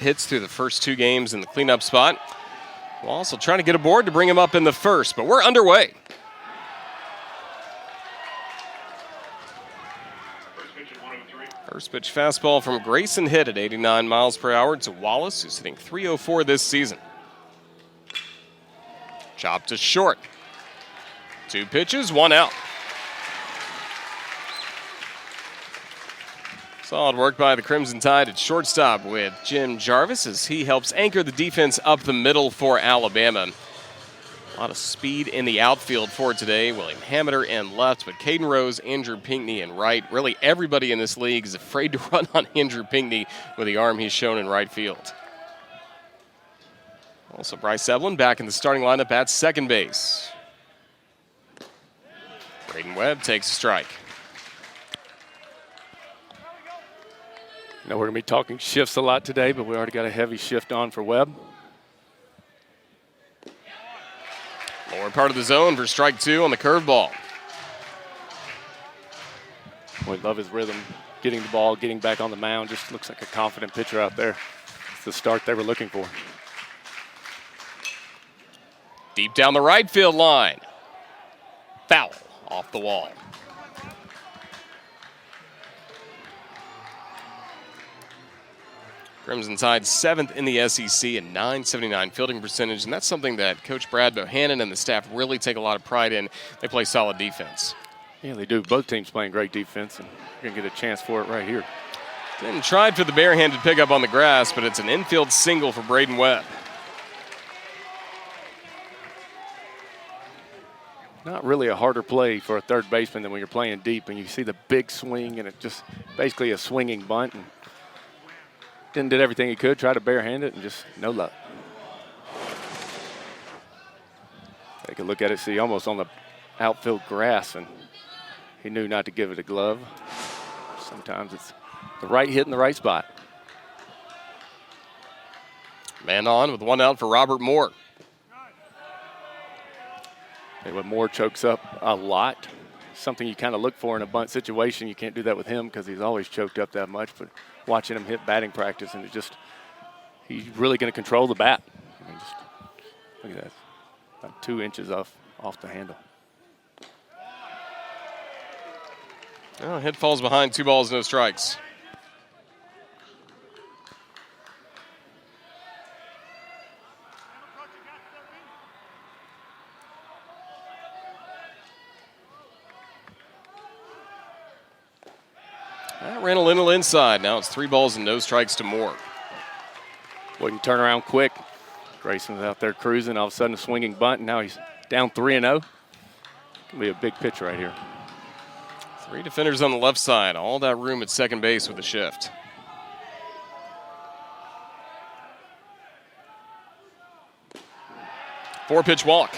hits through the first 2 games in the cleanup spot. We'll also try to get aboard to bring him up in the first, but we're underway. First pitch fastball from Grayson hit at 89 miles per hour to Wallace, who's hitting .304 this season. Chopped to short. 2 pitches, 1 out. Solid work by the Crimson Tide at shortstop with Jim Jarvis as he helps anchor the defense up the middle for Alabama. A lot of speed in the outfield for today. William Hameter in left, but Caden Rose, Andrew Pinckney in right. Really everybody in this league is afraid to run on Andrew Pinckney with the arm he's shown in right field. Also Bryce Eblin back in the starting lineup at second base. Braden Webb takes a strike. You know, we're going to be talking shifts a lot today, but we already got a heavy shift on for Webb. Lower part of the zone for strike 2 on the curveball. We love his rhythm, getting the ball, getting back on the mound. Just looks like a confident pitcher out there. It's the start they were looking for. Deep down the right field line. Foul off the wall. Crimson Tide 7th in the SEC and .979 fielding percentage, and that's something that Coach Brad Bohannon and the staff really take a lot of pride in. They play solid defense. Yeah, they do. Both teams playing great defense, and you're going to get a chance for it right here. Then tried for the barehanded pickup on the grass, but it's an infield single for Braden Webb. Not really a harder play for a third baseman than when you're playing deep and you see the big swing and it's just basically a swinging bunt. And did everything he could, tried to barehand it, and just no luck. Take a look at it, see almost on the outfield grass, and he knew not to give it a glove. Sometimes it's the right hit in the right spot. Man on with 1 out for Robert Moore. When Moore chokes up a lot, something you kind of look for in a bunt situation. You can't do that with him because he's always choked up that much, but watching him hit batting practice, and he's really going to control the bat. I mean, just look at that, about 2 inches off the handle. Oh, hit falls behind, 2 balls, no strikes. That ran a little inside. Now it's 3 balls and no strikes to Moore. Well, you turn around quick. Grayson's out there cruising. All of a sudden, a swinging bunt, and now he's down 3-0. Can be a big pitch right here. 3 defenders on the left side. All that room at second base with the shift. Four-pitch walk.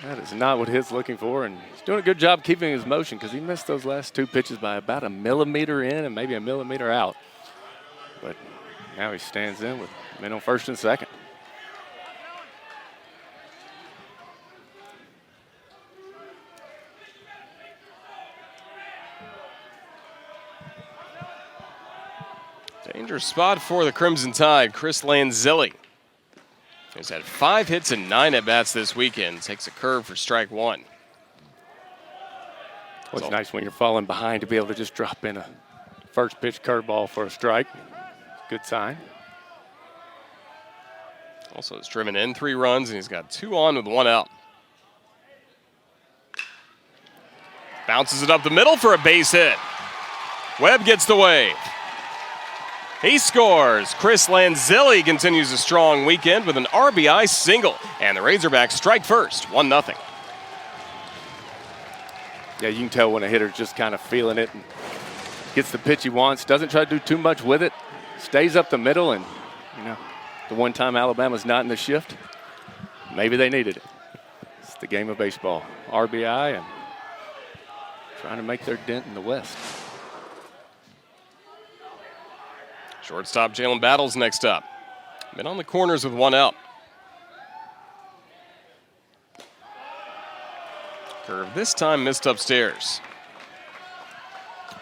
That is not what he's looking for, and he's doing a good job keeping his motion because he missed those last 2 pitches by about a millimeter in and maybe a millimeter out. But now he stands in with men on first and second. Dangerous spot for the Crimson Tide. Chris Lanzilli has had 5 hits and 9 at-bats this weekend. Takes a curve for strike 1. Well, it's nice when you're falling behind to be able to just drop in a first pitch curveball for a strike. Good sign. Also has driven in 3 runs, and he's got 2 on with 1 out. Bounces it up the middle for a base hit. Webb gets the wave. He scores. Chris Lanzilli continues a strong weekend with an RBI single. And the Razorbacks strike first, 1-0. Yeah, you can tell when a hitter's just kind of feeling it and gets the pitch he wants, doesn't try to do too much with it, stays up the middle, and, you know, the one time Alabama's not in the shift, maybe they needed it. It's the game of baseball. RBI and trying to make their dent in the West. Shortstop Jalen Battles next up. Been on the corners with 1 out. Curve this time missed upstairs.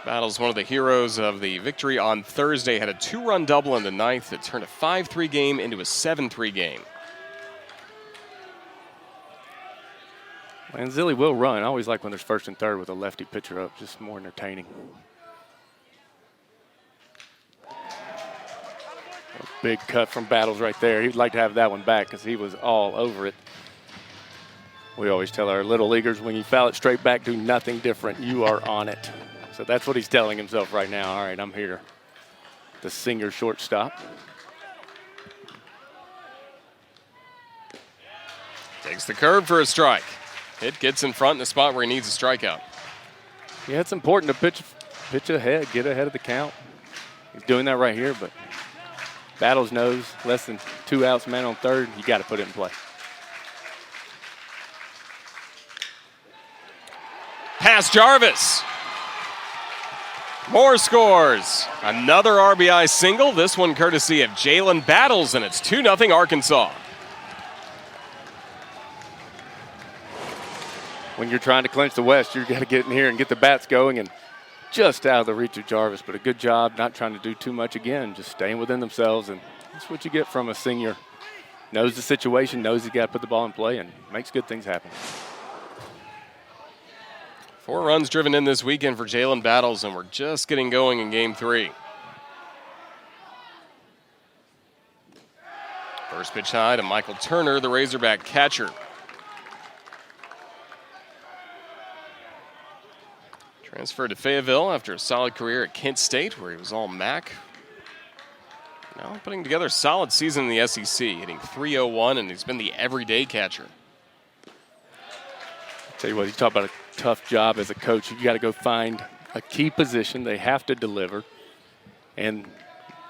Battles, one of the heroes of the victory on Thursday, had a 2-run double in the ninth that turned a 5-3 game into a 7-3 game. And Zilly will run. I always like when there's first and third with a lefty pitcher up, just more entertaining. A big cut from Battles right there. He'd like to have that one back because he was all over it. We always tell our little leaguers, when you foul it straight back, do nothing different. You are on it. So that's what he's telling himself right now. All right, I'm here. The Singer shortstop. Takes the curve for a strike. It gets in front in the spot where he needs a strikeout. Yeah, it's important to pitch ahead, get ahead of the count. He's doing that right here, but Battles knows less than 2 outs, man on third. You got to put it in play. Pass Jarvis. More scores. Another RBI single, this one courtesy of Jalen Battles, and it's 2-0 Arkansas. When you're trying to clinch the West, you've got to get in here and get the bats going, and just out of the reach of Jarvis, but a good job not trying to do too much again, just staying within themselves, and that's what you get from a senior. Knows the situation, knows he's got to put the ball in play, and makes good things happen. 4 runs driven in this weekend for Jalen Battles, and we're just getting going in Game 3. First pitch high to Michael Turner, the Razorback catcher. Transferred to Fayetteville after a solid career at Kent State, where he was all MAC. Now putting together a solid season in the SEC, hitting .301, and he's been the everyday catcher. Tell you what, you talk about a tough job as a coach. You got to go find a key position. They have to deliver. And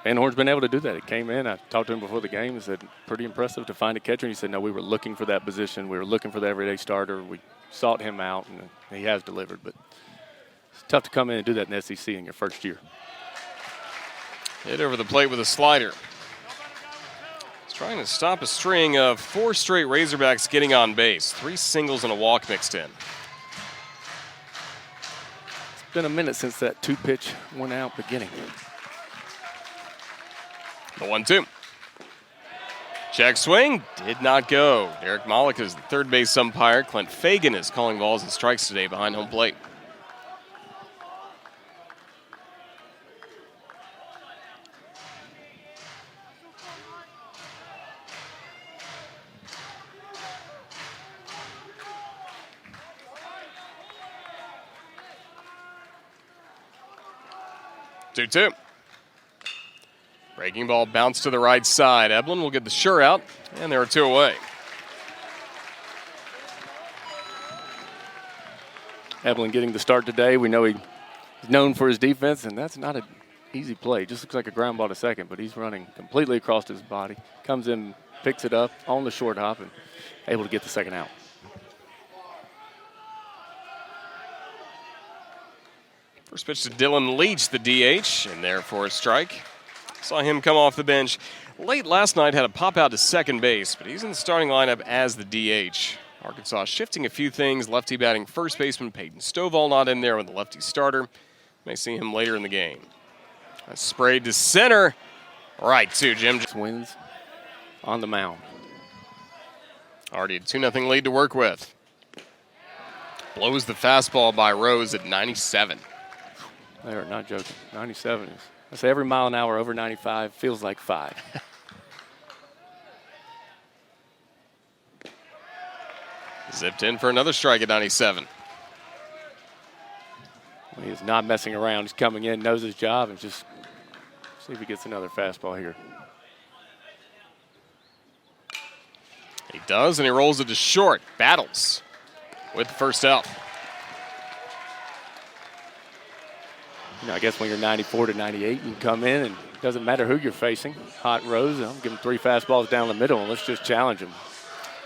Van Horn's been able to do that. It came in. I talked to him before the game. He said, pretty impressive to find a catcher. And he said, no, we were looking for that position. We were looking for the everyday starter. We sought him out, and he has delivered. But it's tough to come in and do that in the SEC in your first year. Hit over the plate with a slider. He's trying to stop a string of 4 straight Razorbacks getting on base. 3 singles and a walk mixed in. It's been a minute since that 2-pitch, 1-out beginning. The 1-2. Check swing, did not go. Derek Malik is the third base umpire. Clint Fagan is calling balls and strikes today behind home plate. Two. Breaking ball bounced to the right side. Eblin will get the sure out, and there are 2 away. Eblin getting the start today. We know he's known for his defense, and that's not an easy play. Just looks like a ground ball to second, but he's running completely across his body. Comes in, picks it up on the short hop, and able to get the second out. First pitch to Dylan Leach, the DH, and there for a strike. Saw him come off the bench late last night, had a pop out to second base, but he's in the starting lineup as the DH. Arkansas shifting a few things. Lefty batting first baseman Peyton Stovall not in there with the lefty starter. May see him later in the game. A sprayed to center. Right to Jim. Wins on the mound. Already a 2-0 lead to work with. Blows the fastball by Rose at 97. They are not joking. 97 is. I say every mile an hour over 95 feels like 5. Zipped in for another strike at 97. He is not messing around. He's coming in, knows his job, and just see if he gets another fastball here. He does, and he rolls it to short. Battles with the first out. You know, I guess when you're 94 to 98, you can come in, and it doesn't matter who you're facing. Hot Rose, I'll give him 3 fastballs down the middle, and let's just challenge him.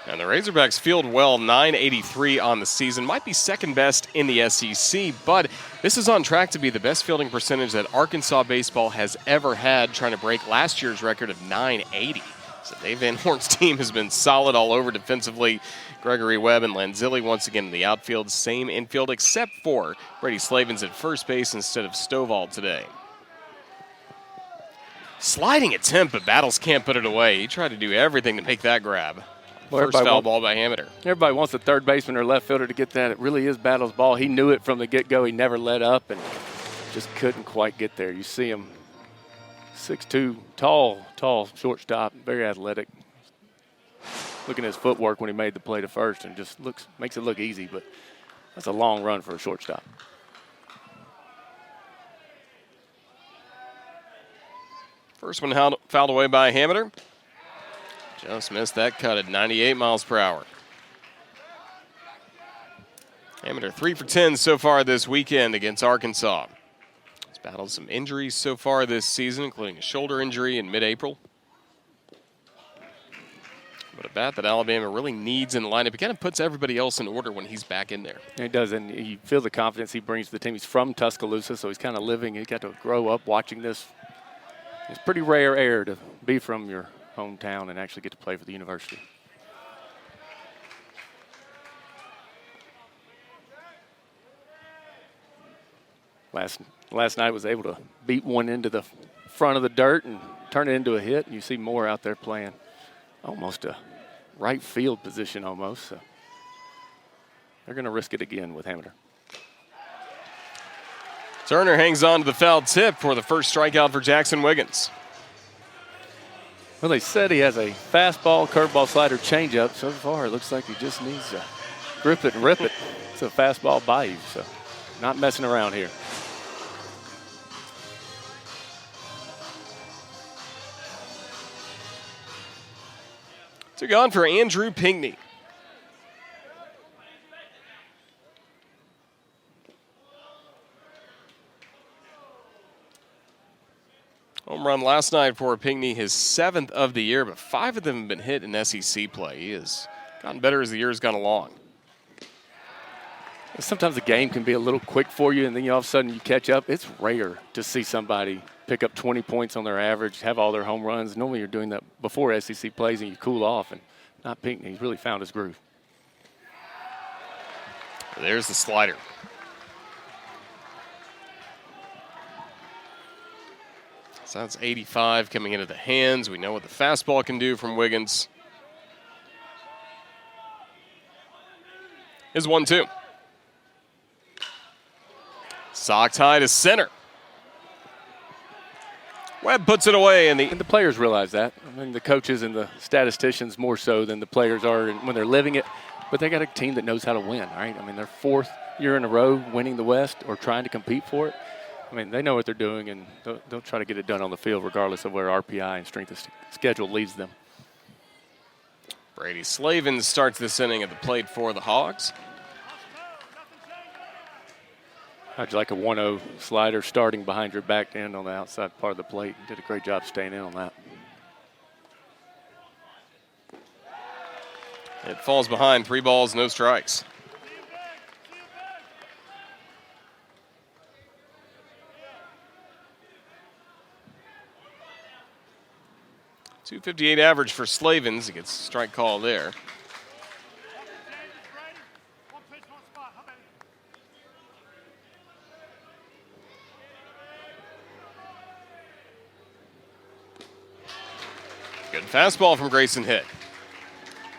And the Razorbacks field well, .983 on the season. Might be second best in the SEC, but this is on track to be the best fielding percentage that Arkansas baseball has ever had, trying to break last year's record of .980. So Dave Van Horn's team has been solid all over defensively. Gregory Webb and Lanzilli once again in the outfield. Same infield except for Brady Slavens at first base instead of Stovall today. Sliding attempt, but Battles can't put it away. He tried to do everything to make that grab. First foul ball by Hameter. Everybody wants the third baseman or left fielder to get that. It really is Battles' ball. He knew it from the get-go. He never let up and just couldn't quite get there. You see him, 6'2", tall shortstop, very athletic. Looking at his footwork when he made the play to first and just makes it look easy, but that's a long run for a shortstop. First one fouled away by Hameter. Just missed that cut at 98 miles per hour. Hameter 3 for 10 so far this weekend against Arkansas. He's battled some injuries so far this season, including a shoulder injury in mid-April. But a bat that Alabama really needs in the lineup. He kind of puts everybody else in order when he's back in there. He does, and you feel the confidence he brings to the team. He's from Tuscaloosa, so he's kind of living. He got to grow up watching this. It's pretty rare air to be from your hometown and actually get to play for the university. Last night was able to beat one into the front of the dirt and turn it into a hit. You see Moore out there playing almost a right field position almost. So they're going to risk it again with Hameter. Turner hangs on to the foul tip for the first strikeout for Jackson Wiggins. Well, they said he has a fastball, curveball, slider, changeup. So far, it looks like he just needs to grip it and rip it. It's a fastball by you, so not messing around here. Took on for Andrew Pinckney. Home run last night for Pinckney, his 7th of the year, but 5 of them have been hit in SEC play. He has gotten better as the year has gone along. Sometimes the game can be a little quick for you, and then all of a sudden you catch up. It's rare to see somebody pick up 20 points on their average, have all their home runs. Normally you're doing that before SEC plays and you cool off, and not Pinckney. He's really found his groove. There's the slider. So that's 85 coming into the hands. We know what the fastball can do from Wiggins. Is 1-2. Socked high to center. Webb puts it away, and the players realize that. I mean, the coaches and the statisticians more so than the players are when they're living it. But they got a team that knows how to win, right? I mean, they're 4th year in a row winning the West or trying to compete for it. I mean, they know what they're doing, and they'll try to get it done on the field regardless of where RPI and strength of schedule leads them. Brady Slavens starts this inning at the plate for the Hogs. How'd you like a 1-0 slider starting behind your back end on the outside part of the plate? Did a great job staying in on that. It falls behind, 3 balls, no strikes. .258 average for Slavens. He gets a strike call there. Good fastball from Grayson Hitt.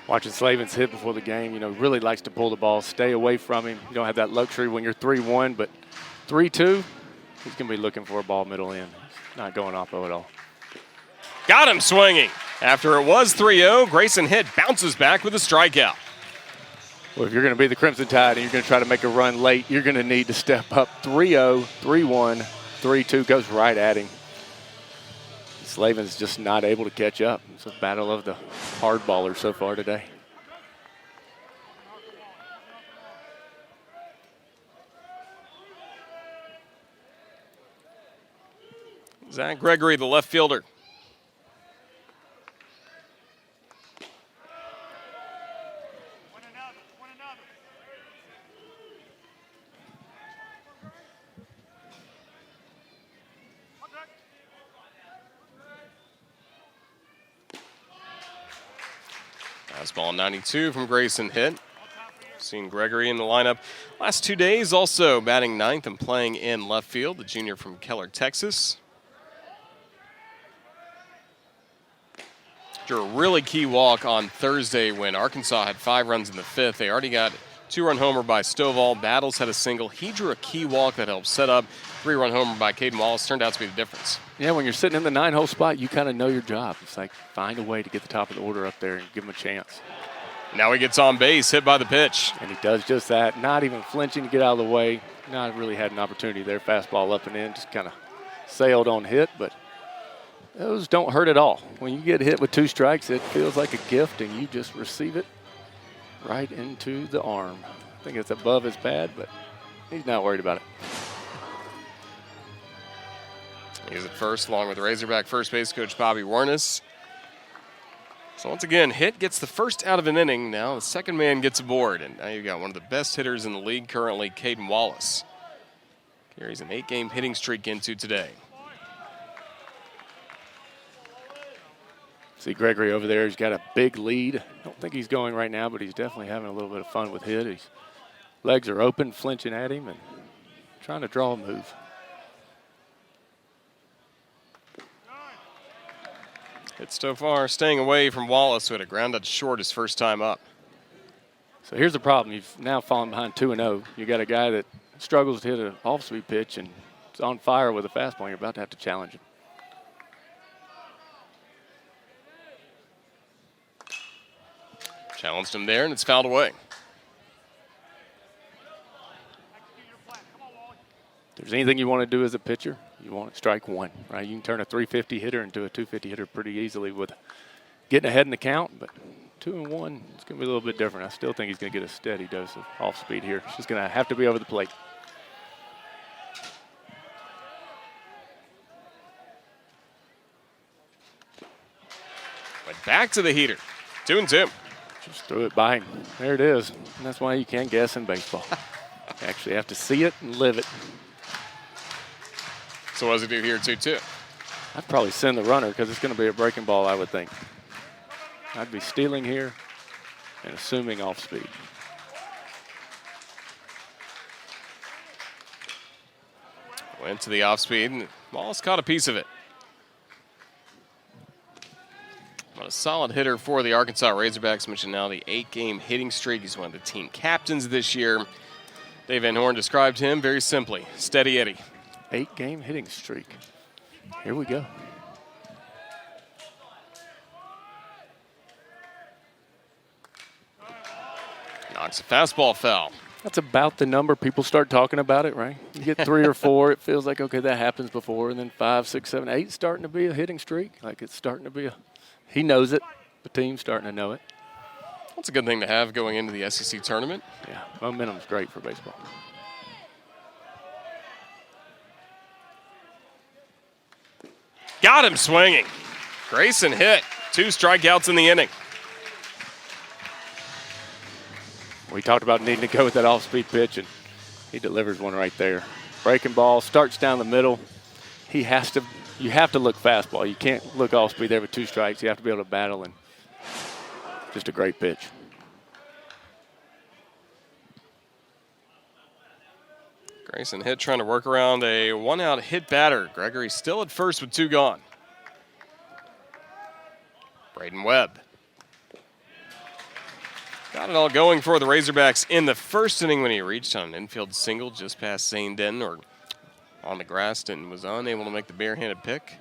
Watching Slavens hit before the game, really likes to pull the ball, stay away from him. You don't have that luxury when you're 3-1, but 3-2, he's going to be looking for a ball middle in. He's not going off at all. Got him swinging. After it was 3-0, Grayson Hitt bounces back with a strikeout. Well, if you're going to be the Crimson Tide and you're going to try to make a run late, you're going to need to step up 3-0, 3-1, 3-2, goes right at him. Slavens just not able to catch up. It's a battle of the hard ballers so far today. Zach Gregory, the left fielder. Fastball 92 from Grayson hit. Seen Gregory in the lineup last 2 days, also batting ninth and playing in left field, the junior from Keller, Texas. Drew a really key walk on Thursday when Arkansas had 5 runs in the 5th. They already got 2-run homer by Stovall. Battles had a single. He drew a key walk that helped set up. 3-run homer by Caden Wallace turned out to be the difference. Yeah, when you're sitting in the 9-hole spot, you kind of know your job. It's like find a way to get the top of the order up there and give him a chance. Now he gets on base, hit by the pitch. And he does just that, not even flinching to get out of the way. Not really had an opportunity there. Fastball up and in, just kind of sailed on hit, but those don't hurt at all. When you get hit with 2 strikes, it feels like a gift, and you just receive it right into the arm. I think it's above his pad, but he's not worried about it. He's at first, along with Razorback first base coach Bobby Warnes. So once again, hit gets the first out of an inning. Now the second man gets aboard, and now you've got one of the best hitters in the league currently, Caden Wallace. Carries an 8-game hitting streak into today. See Gregory over there, he's got a big lead. Don't think he's going right now, but he's definitely having a little bit of fun with hit. His legs are open, flinching at him and trying to draw a move. Hit so far, staying away from Wallace, who had a ground out short his first time up. So here's the problem. You've now fallen behind 2-0. You got a guy that struggles to hit an off-speed pitch and is on fire with a fastball. You're about to have to challenge him. Challenged him there, and it's fouled away. If there's anything you want to do as a pitcher, you want to strike 1, right? You can turn a 350 hitter into a 250 hitter pretty easily with getting ahead in the count, but 2-1, it's going to be a little bit different. I still think he's going to get a steady dose of off speed here. It's just going to have to be over the plate. Went back to the heater. 2-2. Just threw it by him. There it is. And that's why you can't guess in baseball. You actually have to see it and live it. So what does it do here, 2-2? I'd probably send the runner because it's going to be a breaking ball, I would think. I'd be stealing here and assuming off speed. Went to the off speed, and Wallace caught a piece of it. What a solid hitter for the Arkansas Razorbacks. Mentioned now the 8-game hitting streak. He's one of the team captains this year. Dave Van Horn described him very simply, steady Eddie. 8-game hitting streak. Here we go. Knocks a fastball foul. That's about the number people start talking about it, right? You get 3 or 4, it feels like, okay, that happens before, and then 5, 6, 7, 8 starting to be a hitting streak. Like it's starting to be a, he knows it. The team's starting to know it. That's a good thing to have going into the SEC tournament. Yeah, momentum's great for baseball. Got him swinging. Grayson hit. 2 strikeouts in the inning. We talked about needing to go with that off-speed pitch, and he delivers one right there. Breaking ball, starts down the middle. You have to look fastball. You can't look off-speed there with 2 strikes. You have to be able to battle, and just a great pitch. Grayson hit trying to work around a 1-out hit batter. Gregory still at first with 2 gone. Braden Webb. Got it all going for the Razorbacks in the first inning when he reached on an infield single just past Zane Denton, or on the grass, and was unable to make the barehanded pick.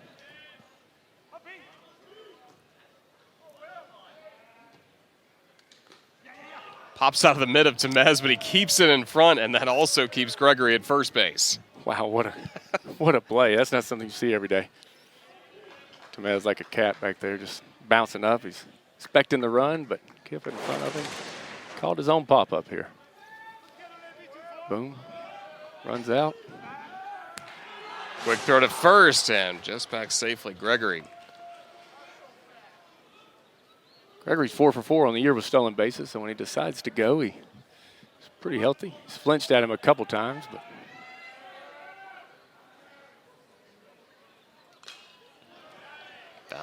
Pops out of the mid of Temez, but he keeps it in front, and that also keeps Gregory at first base. Wow, what a play. That's not something you see every day. Temez like a cat back there just bouncing up. He's expecting the run, but kept it in front of him. Called his own pop-up here. Boom. Runs out. Quick throw to first, and just back safely, Gregory. Gregory's 4 for 4 on the year with stolen bases, so when he decides to go, he's pretty healthy. He's flinched at him a couple times, but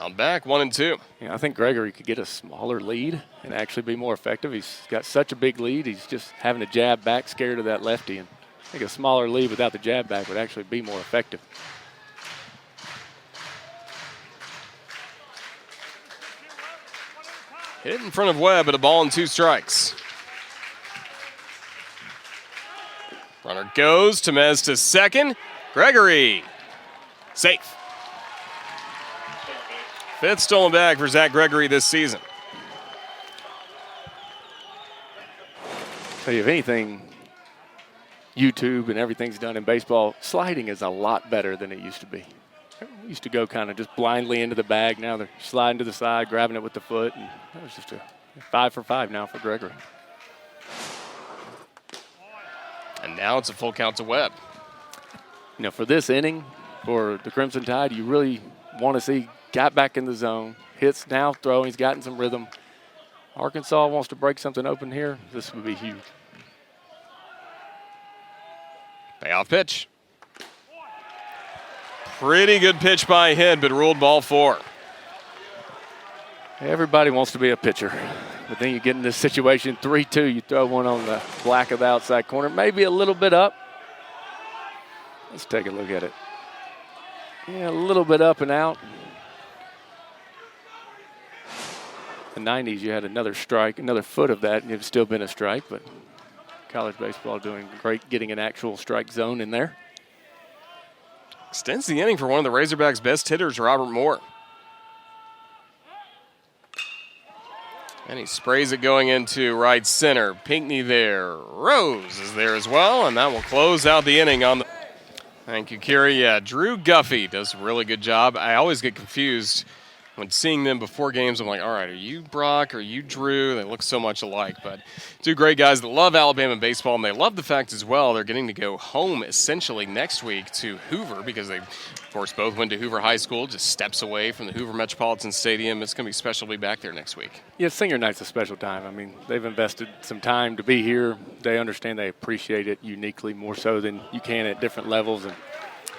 Count back 1-2. Yeah, I think Gregory could get a smaller lead and actually be more effective. He's got such a big lead. He's just having to jab back, scared of that lefty. And I think a smaller lead without the jab back would actually be more effective. Hit in front of Webb, but a ball and 2 strikes. Runner goes. Temez to second. Gregory. Safe. 5th stolen bag for Zach Gregory this season. Tell you, if anything, YouTube and everything's done in baseball, sliding is a lot better than it used to be. We used to go kind of just blindly into the bag. Now they're sliding to the side, grabbing it with the foot. And that was just a 5 for 5 now for Gregory. And now it's a full count to Webb. You know, for this inning, for the Crimson Tide, you really want to see got back in the zone, hits now, throwing, he's gotten some rhythm. Arkansas wants to break something open here. This would be huge. Payoff pitch. Pretty good pitch by Head, but ruled ball 4. Everybody wants to be a pitcher, but then you get in this situation, 3-2, you throw one on the black of the outside corner, maybe a little bit up. Let's take a look at it. Yeah, a little bit up and out. The 90s, you had another strike, another foot of that, and it'd still been a strike, but college baseball doing great getting an actual strike zone in there. Extends the inning for one of the Razorbacks' best hitters, Robert Moore. And he sprays it going into right center. Pinckney there. Rose is there as well, and that will close out the inning on the... Thank you, Kerry. Yeah, Drew Guffey does a really good job. I always get confused when seeing them before games. I'm like, all right, are you Brock? Are you Drew? They look so much alike. But two great guys that love Alabama baseball, and they love the fact as well they're getting to go home essentially next week to Hoover because they, of course, both went to Hoover High School, just steps away from the Hoover Metropolitan Stadium. It's going to be special to be back there next week. Yeah, senior night's a special time. I mean, they've invested some time to be here. They understand they appreciate it uniquely more so than you can at different levels. And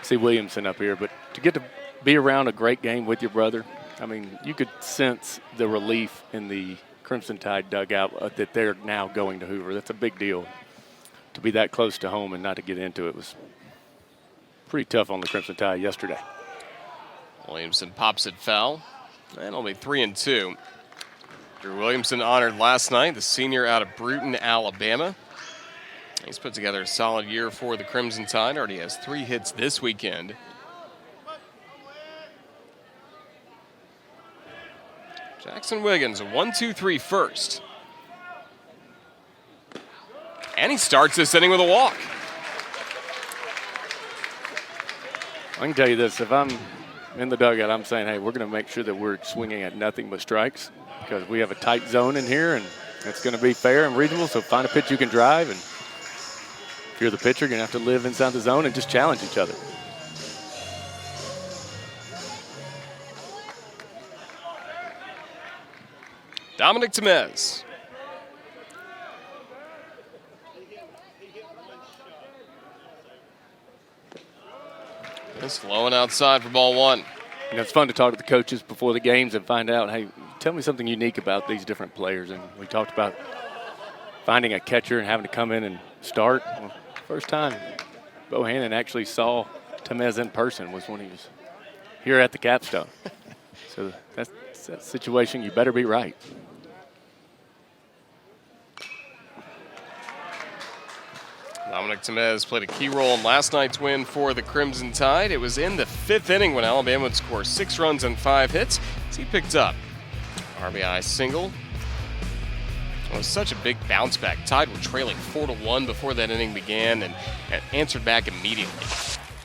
see Williamson up here. But to get to be around a great game with your brother, I mean, you could sense the relief in the Crimson Tide dugout that they're now going to Hoover. That's a big deal. To be that close to home and not to get into it was pretty tough on the Crimson Tide yesterday. Williamson pops it foul, and it'll be 3-2. Drew Williamson honored last night, the senior out of Bruton, Alabama. He's put together a solid year for the Crimson Tide. Already has 3 hits this weekend. Jackson Wiggins, a 1-2-3 first. And he starts this inning with a walk. I can tell you this, if I'm in the dugout, I'm saying, hey, we're going to make sure that we're swinging at nothing but strikes because we have a tight zone in here, and it's going to be fair and reasonable, so find a pitch you can drive, and if you're the pitcher, you're going to have to live inside the zone and just challenge each other. Dominic Temez. Just flowing outside for ball 1. You know, it's fun to talk to the coaches before the games and find out, hey, tell me something unique about these different players. And we talked about finding a catcher and having to come in and start. Well, first time Bohannon actually saw Temez in person was when he was here at the Capstone. So that's that situation, you better be right. Dominic Temez played a key role in last night's win for the Crimson Tide. It was in the 5th inning when Alabama would score 6 runs and 5 hits as he picked up RBI single. It was such a big bounce back. Tide were trailing 4-1 before that inning began and answered back immediately.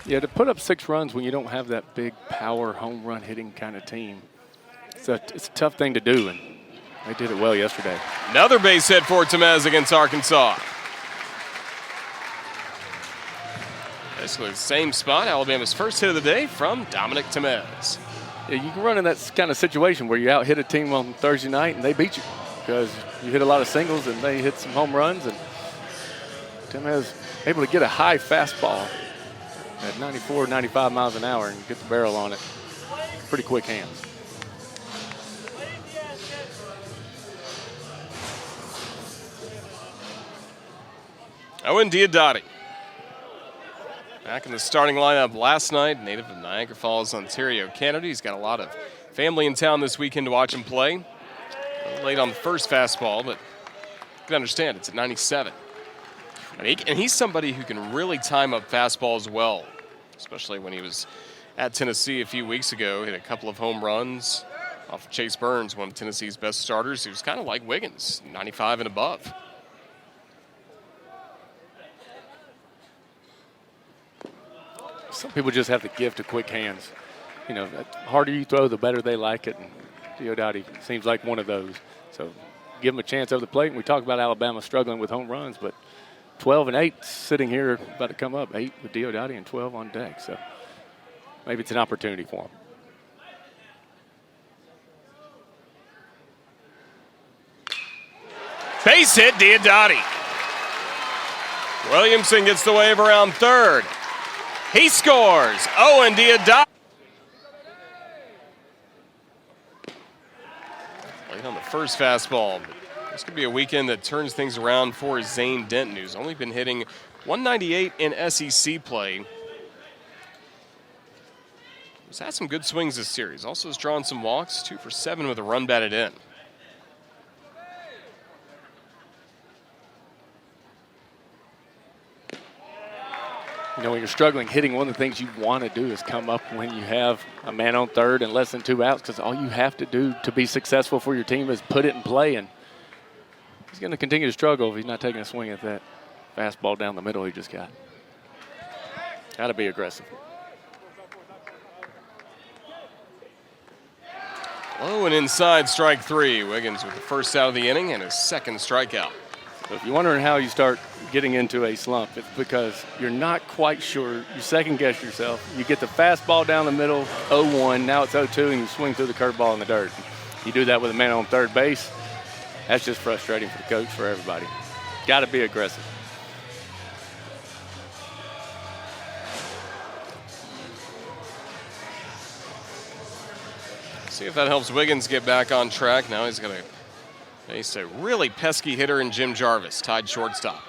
Yeah, to put up 6 runs when you don't have that big power home run hitting kind of team, it's a tough thing to do, and they did it well yesterday. Another base hit for Temez against Arkansas. Basically the same spot, Alabama's first hit of the day from Dominic Temez. Yeah, you can run in that kind of situation where you out hit a team on Thursday night and they beat you because you hit a lot of singles and they hit some home runs, and Temez able to get a high fastball at 94, 95 miles an hour and get the barrel on it. Pretty quick hands. Owen Diodati. Back in the starting lineup last night, native of Niagara Falls, Ontario, Canada. He's got a lot of family in town this weekend to watch him play. A little late on the first fastball, but you can understand it's at 97. And he's somebody who can really time up fastballs well, especially when he was at Tennessee a few weeks ago. Hit a couple of home runs off of Chase Burns, one of Tennessee's best starters. He was kind of like Wiggins, 95 and above. Some people just have the gift of quick hands. You know, the harder you throw, the better they like it. And Diodati seems like one of those. So give him a chance over the plate. And we talk about Alabama struggling with home runs, but 12 and 8 sitting here about to come up. 8 with Diodati and 12 on deck. So maybe it's an opportunity for him. Base hit, Diodati. Williamson gets the wave around third. He scores. Owen Diodati. Late on the first fastball. This could be a weekend that turns things around for Zane Denton, who's only been hitting 198 in SEC play. He's had some good swings this series. Also has drawn some walks, 2 for 7 with a run batted in. You know, when you're struggling hitting, one of the things you want to do is come up when you have a man on third and less than 2 outs, because all you have to do to be successful for your team is put it in play. And he's going to continue to struggle if he's not taking a swing at that fastball down the middle he just got. Got to be aggressive. Low and inside, strike 3. Wiggins with the first out of the inning and his second strikeout. So if you're wondering how you start getting into a slump, it's because you're not quite sure. You second guess yourself. You get the fastball down the middle, 0-1, now it's 0-2, and you swing through the curveball in the dirt. You do that with a man on third base. That's just frustrating for the coach, for everybody. Got to be aggressive. See if that helps Wiggins get back on track. Now he's going to face a really pesky hitter in Jim Jarvis, tied shortstop.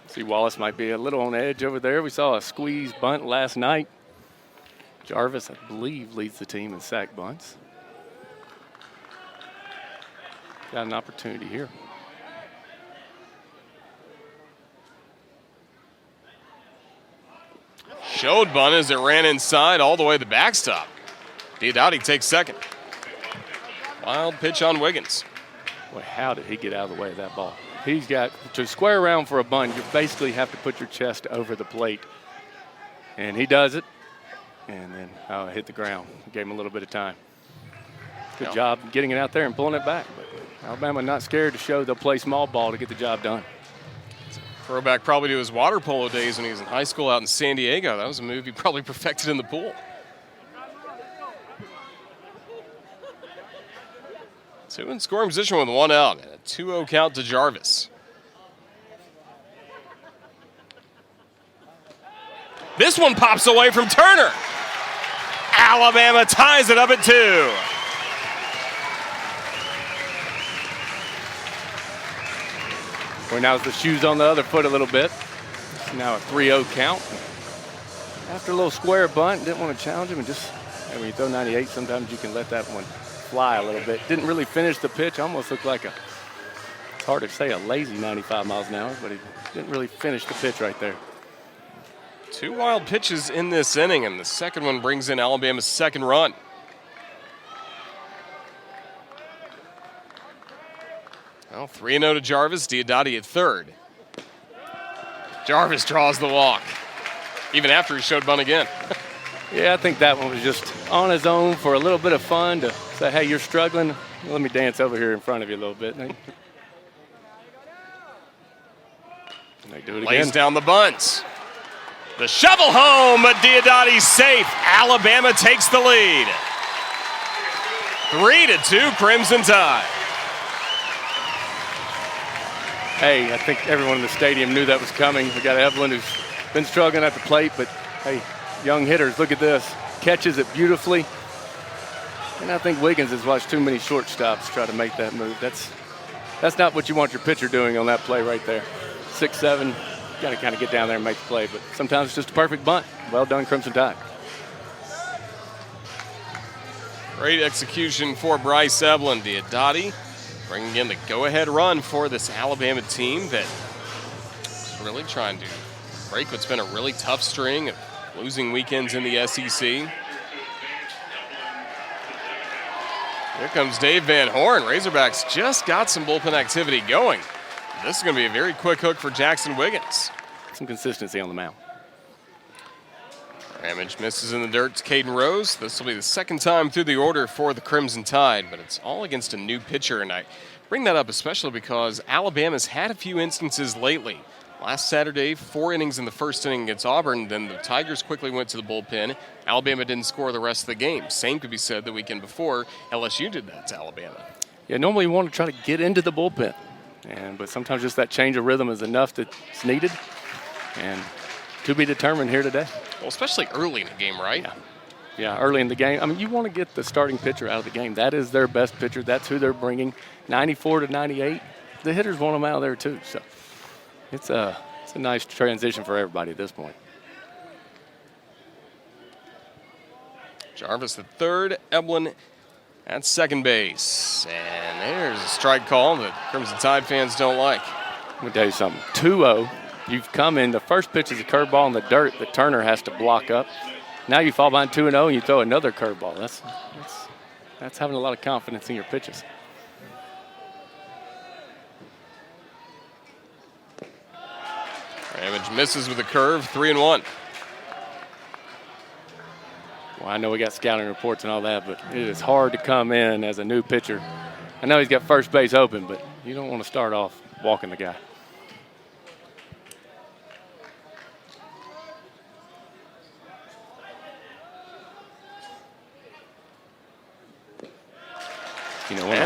See, Wallace might be a little on edge over there. We saw a squeeze bunt last night. Jarvis, I believe, leads the team in sack bunts. Got an opportunity here. Showed bunt as it ran inside all the way to the backstop. Diodati takes second. Wild pitch on Wiggins. Boy, how did he get out of the way of that ball? He's got to square around for a bunt. You basically have to put your chest over the plate. And he does it. And then hit the ground. Gave him a little bit of time. Good job getting it out there and pulling it back. But Alabama not scared to show they'll play small ball to get the job done. Throwback probably to his water polo days when he was in high school out in San Diego. That was a move he probably perfected in the pool. Two in scoring position with 1 out and a 2-0 count to Jarvis. This one pops away from Turner. Alabama ties it up at 2. Well, now the shoes on the other foot a little bit. It's now a 3-0 count. After a little square bunt, didn't want to challenge him, and just when you throw 98, sometimes you can let that one fly a little bit. Didn't really finish the pitch. Almost looked like it's hard to say a lazy 95 miles an hour, but he didn't really finish the pitch right there. 2 wild pitches in this inning, and the second one brings in Alabama's second run. Well, 3-0 to Jarvis, Diodati at third. Jarvis draws the walk, even after he showed bunt again. Yeah, I think that one was just on his own for a little bit of fun to say, hey, you're struggling. Let me dance over here in front of you a little bit. And they do it again. Lays down the bunt. The shovel home, but Diodati's safe. Alabama takes the lead. 3-2 Crimson Tide. Hey, I think everyone in the stadium knew that was coming. We got Eblin, who's been struggling at the plate, but Hey, young hitters, look at this. Catches it beautifully. And I think Wiggins has watched too many shortstops try to make that move. That's not what you want your pitcher doing on that play right there. 6'7", got to kind of get down there and make the play. But sometimes it's just a perfect bunt. Well done, Crimson Tide. Great execution for Bryce Eblin. Diodati bringing in the go-ahead run for this Alabama team that's really trying to break what's been a really tough string of losing weekends in the SEC. Here comes Dave Van Horn. Razorbacks just got some bullpen activity going. This is going to be a very quick hook for Jackson Wiggins. Some consistency on the mound. Ramage misses in the dirt to Caden Rose. This will be the second time through the order for the Crimson Tide, but it's all against a new pitcher, and I bring that up especially because Alabama's had a few instances lately. Last Saturday, 4 innings in the first inning against Auburn, then the Tigers quickly went to the bullpen. Alabama didn't score the rest of the game. Same could be said the weekend before. LSU did that to Alabama. Yeah, normally you want to try to get into the bullpen, but sometimes just that change of rhythm is enough that's needed, and to be determined here today. Well, especially early in the game, right? Yeah, early in the game. I mean, you want to get the starting pitcher out of the game. That is their best pitcher. That's who they're bringing. 94 to 98. The hitters want them out of there too. So it's a nice transition for everybody at this point. Jarvis the third, Eblin at second base. And there's a strike call that Crimson Tide fans don't like. Let me tell you something. 2-0. You've come in. The first pitch is a curveball in the dirt that Turner has to block up. Now you fall behind 2-0 and you throw another curveball. That's having a lot of confidence in your pitches. Ramage misses with a curve, 3-1. Well, I know we got scouting reports and all that, but it is hard to come in as a new pitcher. I know he's got first base open, but you don't want to start off walking the guy. You know, one of the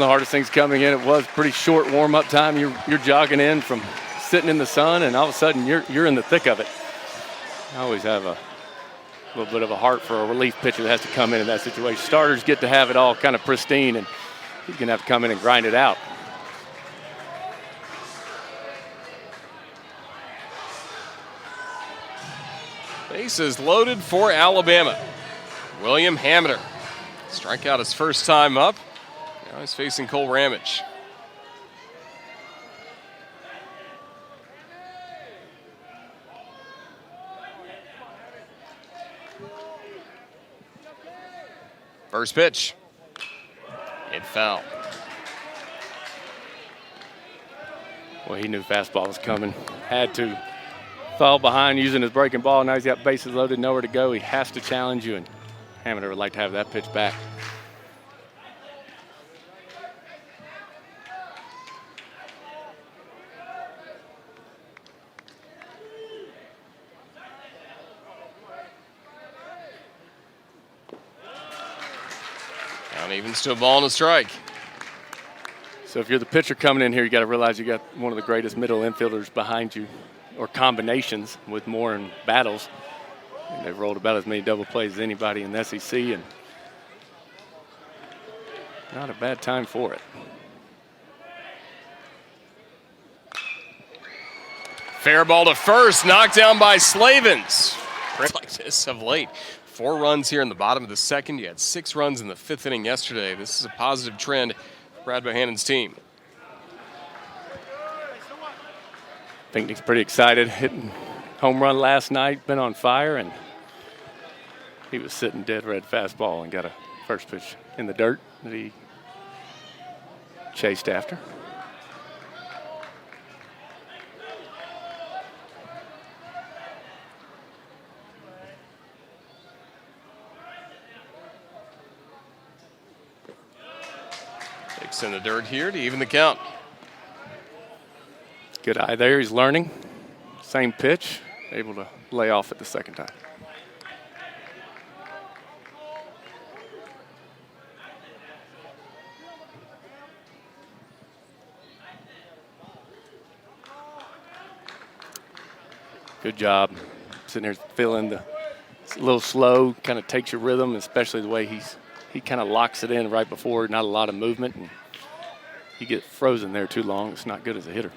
hardest things coming in, it was pretty short warm-up time. You're jogging in from sitting in the sun, and all of a sudden you're in the thick of it. I always have a little bit of a heart for a relief pitcher that has to come in that situation. Starters get to have it all kind of pristine, and he's going to have to come in and grind it out. Bases loaded for Alabama. William Hamiter. Strike out his first time up. Now he's facing Cole Ramage. First pitch. It foul. Well, he knew fastball was coming. Had to fall behind using his breaking ball. Now he's got bases loaded, nowhere to go. He has to challenge you, and Hamiter would like to have that pitch back. Down evens to a ball and a strike. So if you're the pitcher coming in here, you got to realize you got one of the greatest middle infielders behind you, or combinations with more in battles. And they've rolled about as many double plays as anybody in the SEC, and not a bad time for it. Fair ball to first, knocked down by Slavens. Like this of late. 4 runs here in the bottom of the second. You had 6 runs in the 5th inning yesterday. This is a positive trend for Brad Bohannon's team. I think he's pretty excited. Hitting home run last night, been on fire, and he was sitting dead red fastball and got a first pitch in the dirt that he chased after. Takes in the dirt here to even the count. Good eye there. He's learning. Same pitch, able to lay off it the second time. Good job sitting there feeling it's a little slow, kind of takes your rhythm, especially the way he kind of locks it in right before, not a lot of movement. And you get frozen there too long, it's not good as a hitter.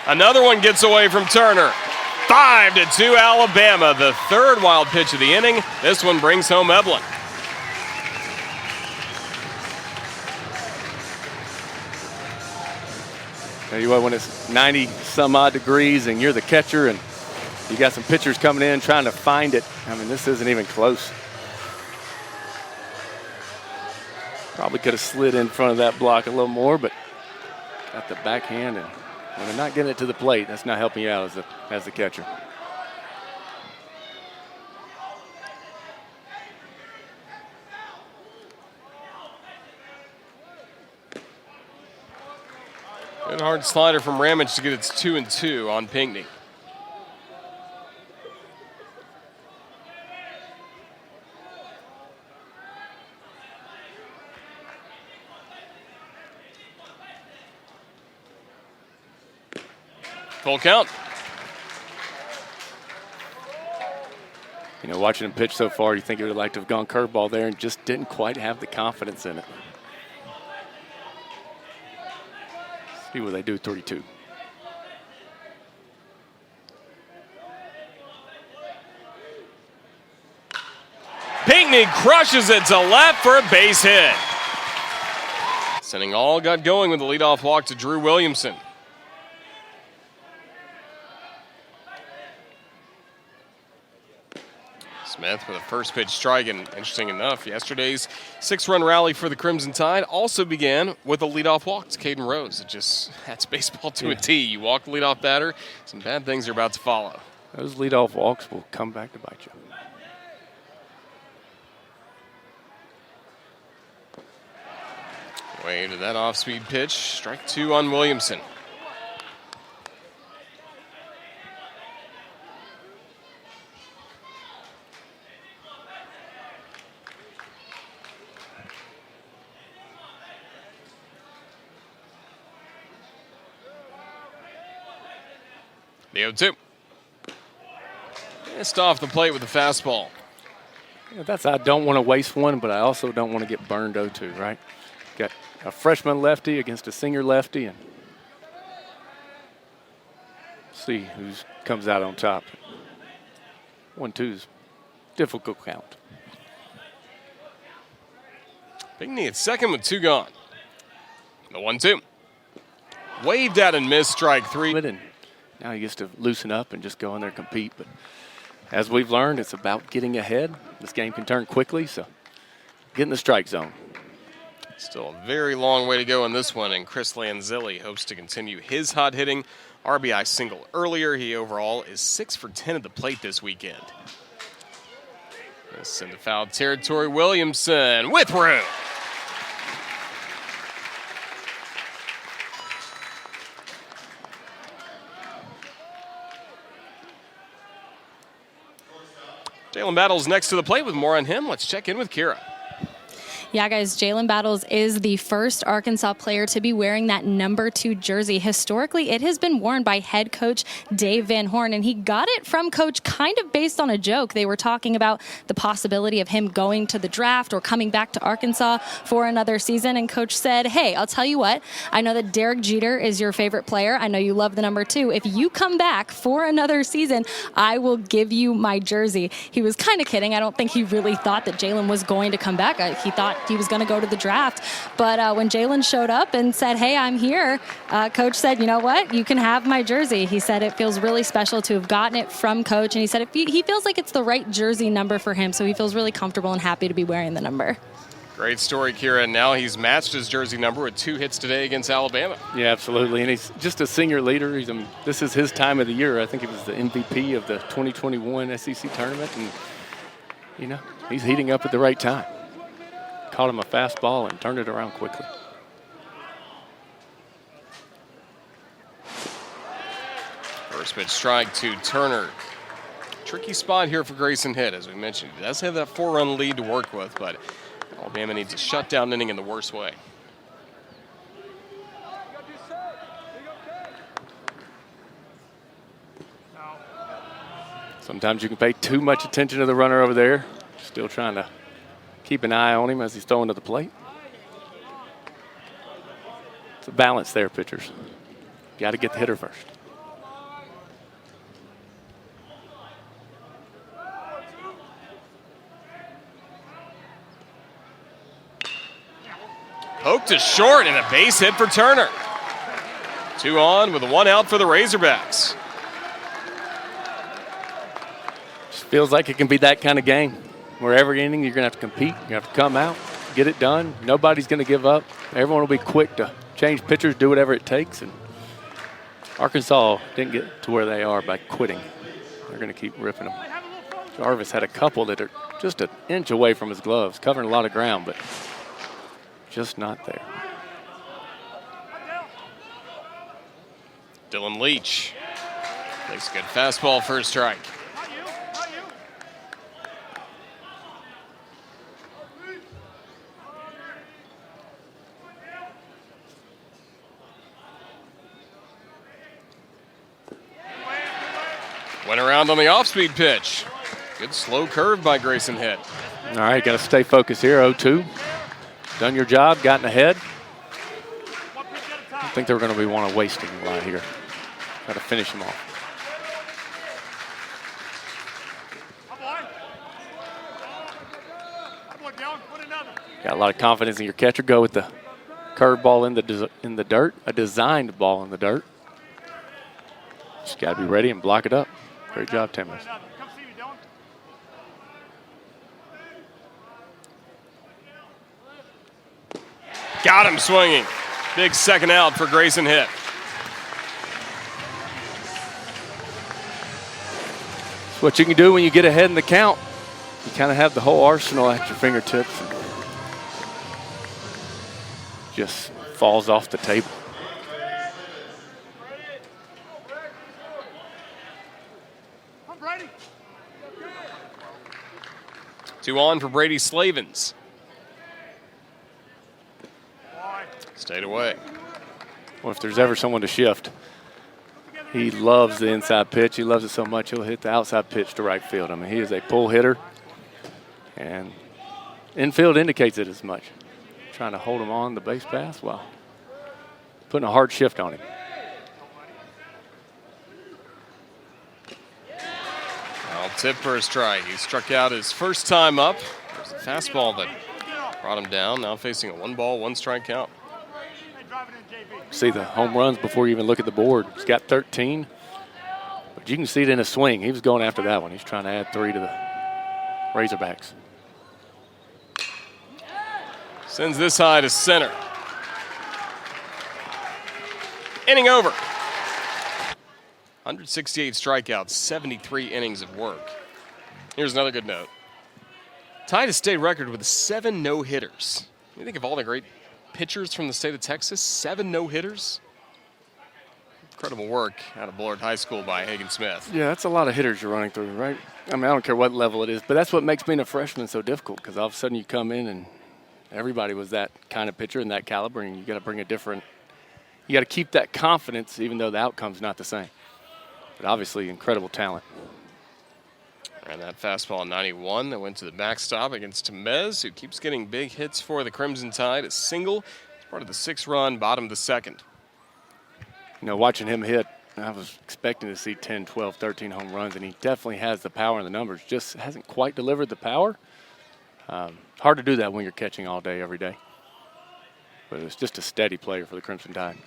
Another one gets away from Turner. 5-2 Alabama, the third wild pitch of the inning. This one brings home Eblin. Tell you what, when it's 90 some odd degrees and you're the catcher and you got some pitchers coming in trying to find it, I mean, this isn't even close. Probably could have slid in front of that block a little more, but got the backhand, and when they're not getting it to the plate, that's not helping you out as the catcher. Good hard slider from Ramage to get its 2-2 on Pinckney. Full count. You know, watching him pitch so far, you think he would like to have gone curveball there and just didn't quite have the confidence in it. See what they do, 32. Pinckney crushes it to left for a base hit. Sending all got going with the leadoff walk to Drew Williamson. Smith with a first pitch strike, and interesting enough, yesterday's 6-run rally for the Crimson Tide also began with a leadoff walk to Caden Rose. That's baseball to a T. You walk the leadoff batter, some bad things are about to follow. Those leadoff walks will come back to bite you. Way to that off-speed pitch, strike 2 on Williamson. The 0-2. Missed off the plate with the fastball. Yeah, I don't want to waste one, but I also don't want to get burned 0-2, right? Got a freshman lefty against a senior lefty, and see who comes out on top. 1-2's difficult count. Pinckney at second with 2 gone. The 1-2. Waved at and missed, strike 3. And now he gets to loosen up and just go in there and compete. But as we've learned, it's about getting ahead. This game can turn quickly, so get in the strike zone. Still a very long way to go in this one, and Chris Lanzilli hopes to continue his hot hitting. RBI single earlier. He overall is 6 for 10 at the plate this weekend. This into foul territory. Williamson with room. Jalen Battles next to the plate with more on him. Let's check in with Kira. Yeah, guys, Jalen Battles is the first Arkansas player to be wearing that number 2 jersey. Historically, it has been worn by head coach Dave Van Horn, and he got it from coach kind of based on a joke. They were talking about the possibility of him going to the draft or coming back to Arkansas for another season, and coach said, hey, I'll tell you what, I know that Derek Jeter is your favorite player. I know you love the number 2. If you come back for another season, I will give you my jersey. He was kind of kidding. I don't think he really thought that Jalen was going to come back. He thought he was going to go to the draft. But when Jalen showed up and said, hey, I'm here, coach said, you know what? You can have my jersey. He said it feels really special to have gotten it from coach. And he said he feels like it's the right jersey number for him. So he feels really comfortable and happy to be wearing the number. Great story, Kira. Now he's matched his jersey number with 2 hits today against Alabama. Yeah, absolutely. And he's just a senior leader. This is his time of the year. I think he was the MVP of the 2021 SEC tournament. And, you know, he's heating up at the right time. Caught him a fastball and turned it around quickly. First pitch strike to Turner. Tricky spot here for Grayson Hitt, as we mentioned. He does have that 4-run lead to work with, but Alabama needs a shutdown inning in the worst way. Sometimes you can pay too much attention to the runner over there. Still trying to keep an eye on him as he's throwing to the plate. It's a balance there, pitchers. Got to get the hitter first. Poked to short and a base hit for Turner. 2 on with a 1 out for the Razorbacks. Just feels like it can be that kind of game where every inning you're going to have to compete. You have to come out, get it done. Nobody's going to give up. Everyone will be quick to change pitchers, do whatever it takes. And Arkansas didn't get to where they are by quitting. They're going to keep ripping them. Jarvis had a couple that are just an inch away from his gloves, covering a lot of ground, but just not there. Dylan Leach takes a good fastball for a strike. Went around on the off-speed pitch. Good slow curve by Grayson Hitt. All right, got to stay focused here. 0-2. Done your job, gotten ahead. I think they're going to be one of wasting a lot here. Got to finish them off. Got a lot of confidence in your catcher. Go with the curveball in the dirt, a designed ball in the dirt. Just got to be ready and block it up. Great job, Timmons. Got him swinging. Big second out for Grayson Hitt. It's what you can do when you get ahead in the count. You kind of have the whole arsenal at your fingertips. Just falls off the table. Two on for Brady Slavens. Stayed away. Well, if there's ever someone to shift, he loves the inside pitch. He loves it so much he'll hit the outside pitch to right field. I mean, he is a pull hitter, and infield indicates it as much. Trying to hold him on the base pass while putting a hard shift on him. I'll tip for a strike. He struck out his first time up. There's a fastball that brought him down. Now facing a 1-ball, 1-strike count. See the home runs before you even look at the board. He's got 13, but you can see it in his swing. He was going after that one. He's trying to add 3 to the Razorbacks. Sends this high to center. Inning over. 168 strikeouts, 73 innings of work. Here's another good note. Tied a state record with 7 no-hitters. You think of all the great pitchers from the state of Texas, 7 no-hitters? Incredible work out of Bullard High School by Hagen Smith. Yeah, that's a lot of hitters you're running through, right? I mean, I don't care what level it is, but that's what makes being a freshman so difficult, because all of a sudden you come in and everybody was that kind of pitcher and that caliber, and you got to bring a different, you got to keep that confidence even though the outcome's not the same. But obviously incredible talent. And that fastball in 91 that went to the backstop against Temez, who keeps getting big hits for the Crimson Tide. A single as part of the 6-run, bottom of the second. You know, watching him hit, I was expecting to see 10, 12, 13 home runs, and he definitely has the power and the numbers. Just hasn't quite delivered the power. Hard to do that when you're catching all day, every day. But it's just a steady player for the Crimson Tide.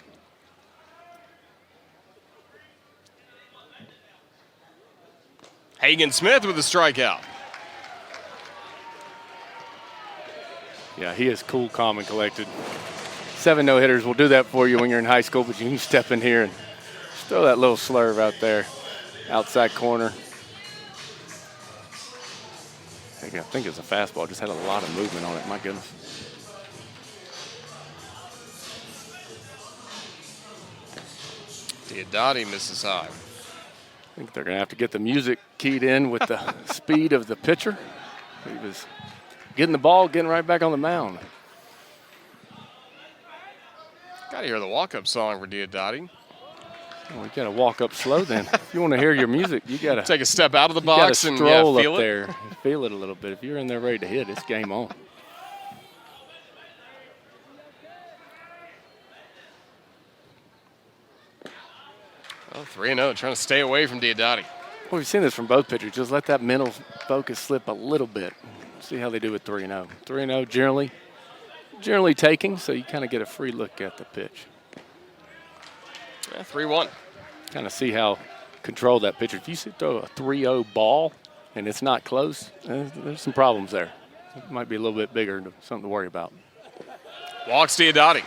Hagen Smith with a strikeout. Yeah, he is cool, calm, and collected. 7 no-hitters will do that for you when you're in high school, but you can step in here and just throw that little slurve out there, outside corner. I think it's a fastball. Just had a lot of movement on it. My goodness. Diodati misses high. I think they're going to have to get the music keyed in with the speed of the pitcher. He was getting the ball, getting right back on the mound. Got to hear the walk-up song for Diodati. Well, you got to walk up slow then. If you want to hear your music, you got to take a step out of the box and stroll feel up it. there, feel it a little bit. If you're in there ready to hit, it's game on. Well, 3-0, trying to stay away from Diodati. Well, we've seen this from both pitchers. Just let that mental focus slip a little bit. See how they do with 3-0. 3-0 generally taking, so you kind of get a free look at the pitch. Yeah, 3-1. Kind of see how controlled that pitcher. If you throw a 3-0 ball and it's not close, there's some problems there. It might be a little bit bigger, something to worry about. Walks Diodati.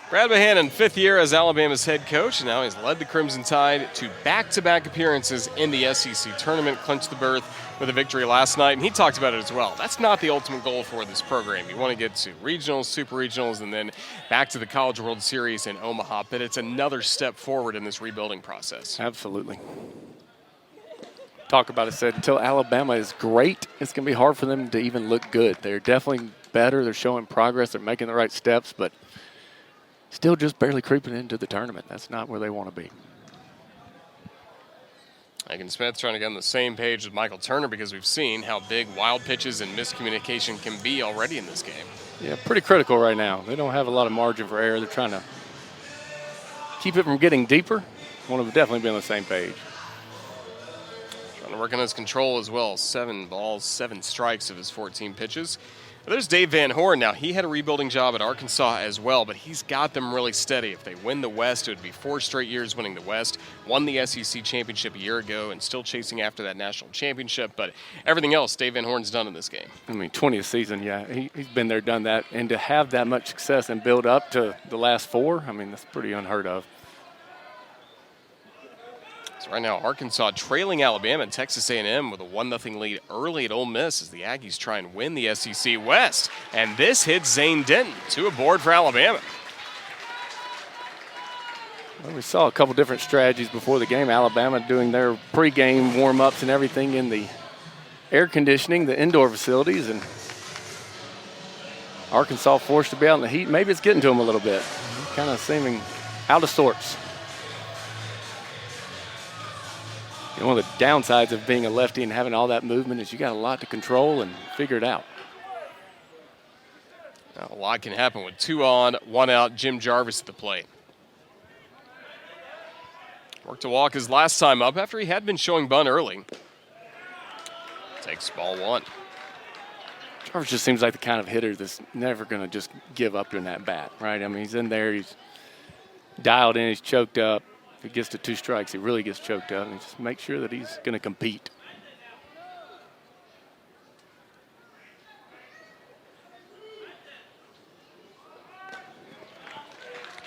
Brad Bohannon, 5th year as Alabama's head coach, and now he's led the Crimson Tide to back-to-back appearances in the SEC tournament, clinched the berth with a victory last night, and he talked about it as well. That's not the ultimate goal for this program. You want to get to regionals, super regionals, and then back to the College World Series in Omaha, but it's another step forward in this rebuilding process. Absolutely. Talk about it, said until Alabama is great, it's going to be hard for them to even look good. They're definitely better. They're showing progress. They're making the right steps, but still just barely creeping into the tournament. That's not where they want to be. Hagen Smith trying to get on the same page with Michael Turner because we've seen how big wild pitches and miscommunication can be already in this game. Yeah, pretty critical right now. They don't have a lot of margin for error. They're trying to keep it from getting deeper. Want to definitely be on the same page. Trying to work on his control as well. 7 balls, 7 strikes of his 14 pitches. There's Dave Van Horn. Now, he had a rebuilding job at Arkansas as well, but he's got them really steady. If they win the West, it would be 4 straight years winning the West. Won the SEC championship a year ago and still chasing after that national championship. But everything else, Dave Van Horn's done in this game. I mean, 20th season, yeah. He's been there, done that. And to have that much success and build up to the last 4, I mean, that's pretty unheard of. So right now, Arkansas trailing Alabama and Texas A&M with a 1-0 lead early at Ole Miss as the Aggies try and win the SEC West. And this hits Zane Denton to a board for Alabama. Well, we saw a couple different strategies before the game. Alabama doing their pregame warm-ups and everything in the air conditioning, the indoor facilities, and Arkansas forced to be out in the heat. Maybe it's getting to them a little bit. Kind of seeming out of sorts. You know, one of the downsides of being a lefty and having all that movement is you got a lot to control and figure it out. Now, a lot can happen with 2 on, 1 out. Jim Jarvis at the plate. Worked to walk his last time up after he had been showing bunt early. Takes ball 1. Jarvis just seems like the kind of hitter that's never going to just give up in that bat, right? I mean, he's in there, he's dialed in, he's choked up. If he gets to 2 strikes, he really gets choked up, and just make sure that he's going to compete.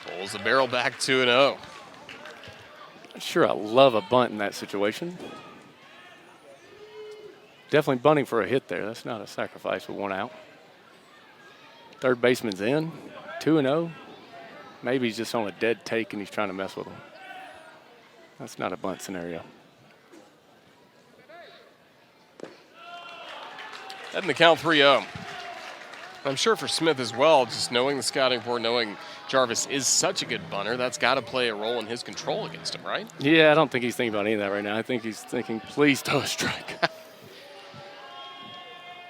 Pulls the barrel back 2-0. Sure, I love a bunt in that situation. Definitely bunting for a hit there. That's not a sacrifice with 1 out. Third baseman's in, 2-0. Maybe he's just on a dead take and he's trying to mess with him. That's not a bunt scenario. Heading the count 3-0. I'm sure for Smith as well, just knowing the scouting report, knowing Jarvis is such a good bunter, that's got to play a role in his control against him, right? Yeah, I don't think he's thinking about any of that right now. I think he's thinking, please throw a strike.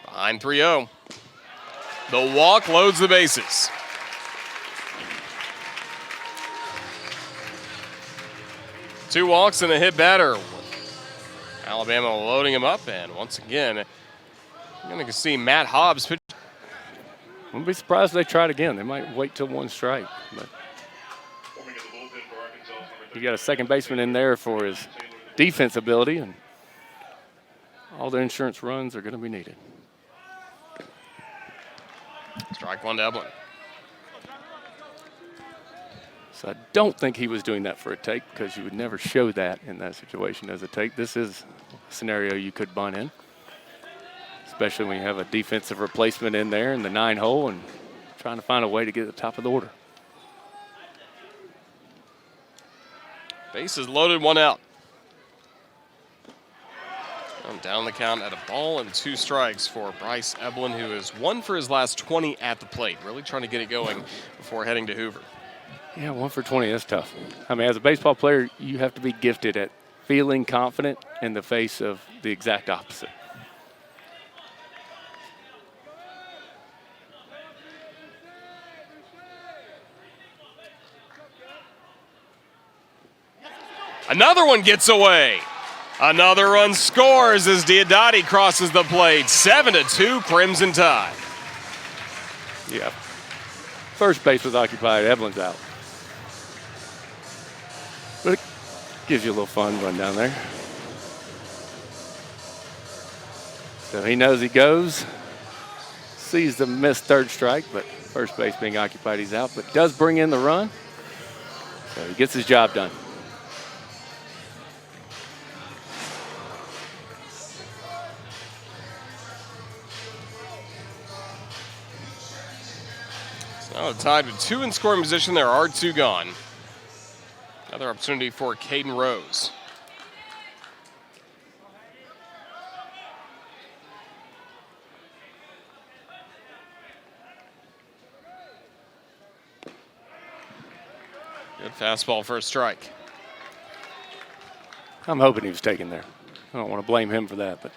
Behind 3-0. The walk loads the bases. Two walks and a hit batter. Alabama loading him up, and once again, you're going to see Matt Hobbs pitch. Wouldn't be surprised if they tried again. They might wait till 1 strike. But you got a second baseman in there for his defense ability, and all the insurance runs are going to be needed. Strike 1 to Eblin. So I don't think he was doing that for a take, because you would never show that in that situation as a take. This is a scenario you could bunt in, especially when you have a defensive replacement in there in the 9-hole and trying to find a way to get to the top of the order. Bases loaded, 1 out. Down the count at a ball and 2 strikes for Bryce Eblin, who is 1 for his last 20 at the plate. Really trying to get it going before heading to Hoover. Yeah, 1 for 20, that's tough. I mean, as a baseball player, you have to be gifted at feeling confident in the face of the exact opposite. Another one gets away. Another run scores as Diodati crosses the plate. 7-2 Crimson Tide. Yeah. First base was occupied. Eblin's out. But it gives you a little fun run down there. So he knows he goes. Sees the missed third strike, but first base being occupied, he's out. But does bring in the run. So he gets his job done. Now tied with 2 in scoring position. There are 2 gone. Another opportunity for Caden Rose. Good fastball for a strike. I'm hoping he was taken there. I don't want to blame him for that, but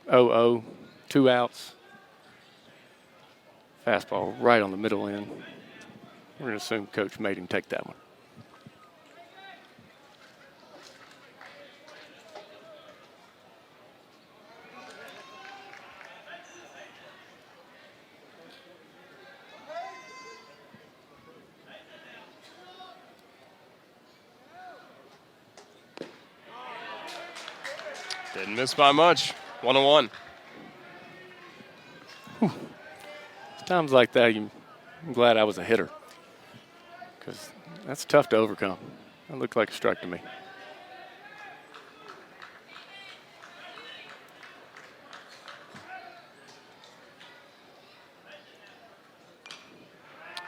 0-0, 2 outs. Fastball right on the middle end. We're going to assume Coach made him take that one. Didn't miss by much. 1-1. Times like that, I'm glad I was a hitter, because that's tough to overcome. That looked like a strike to me.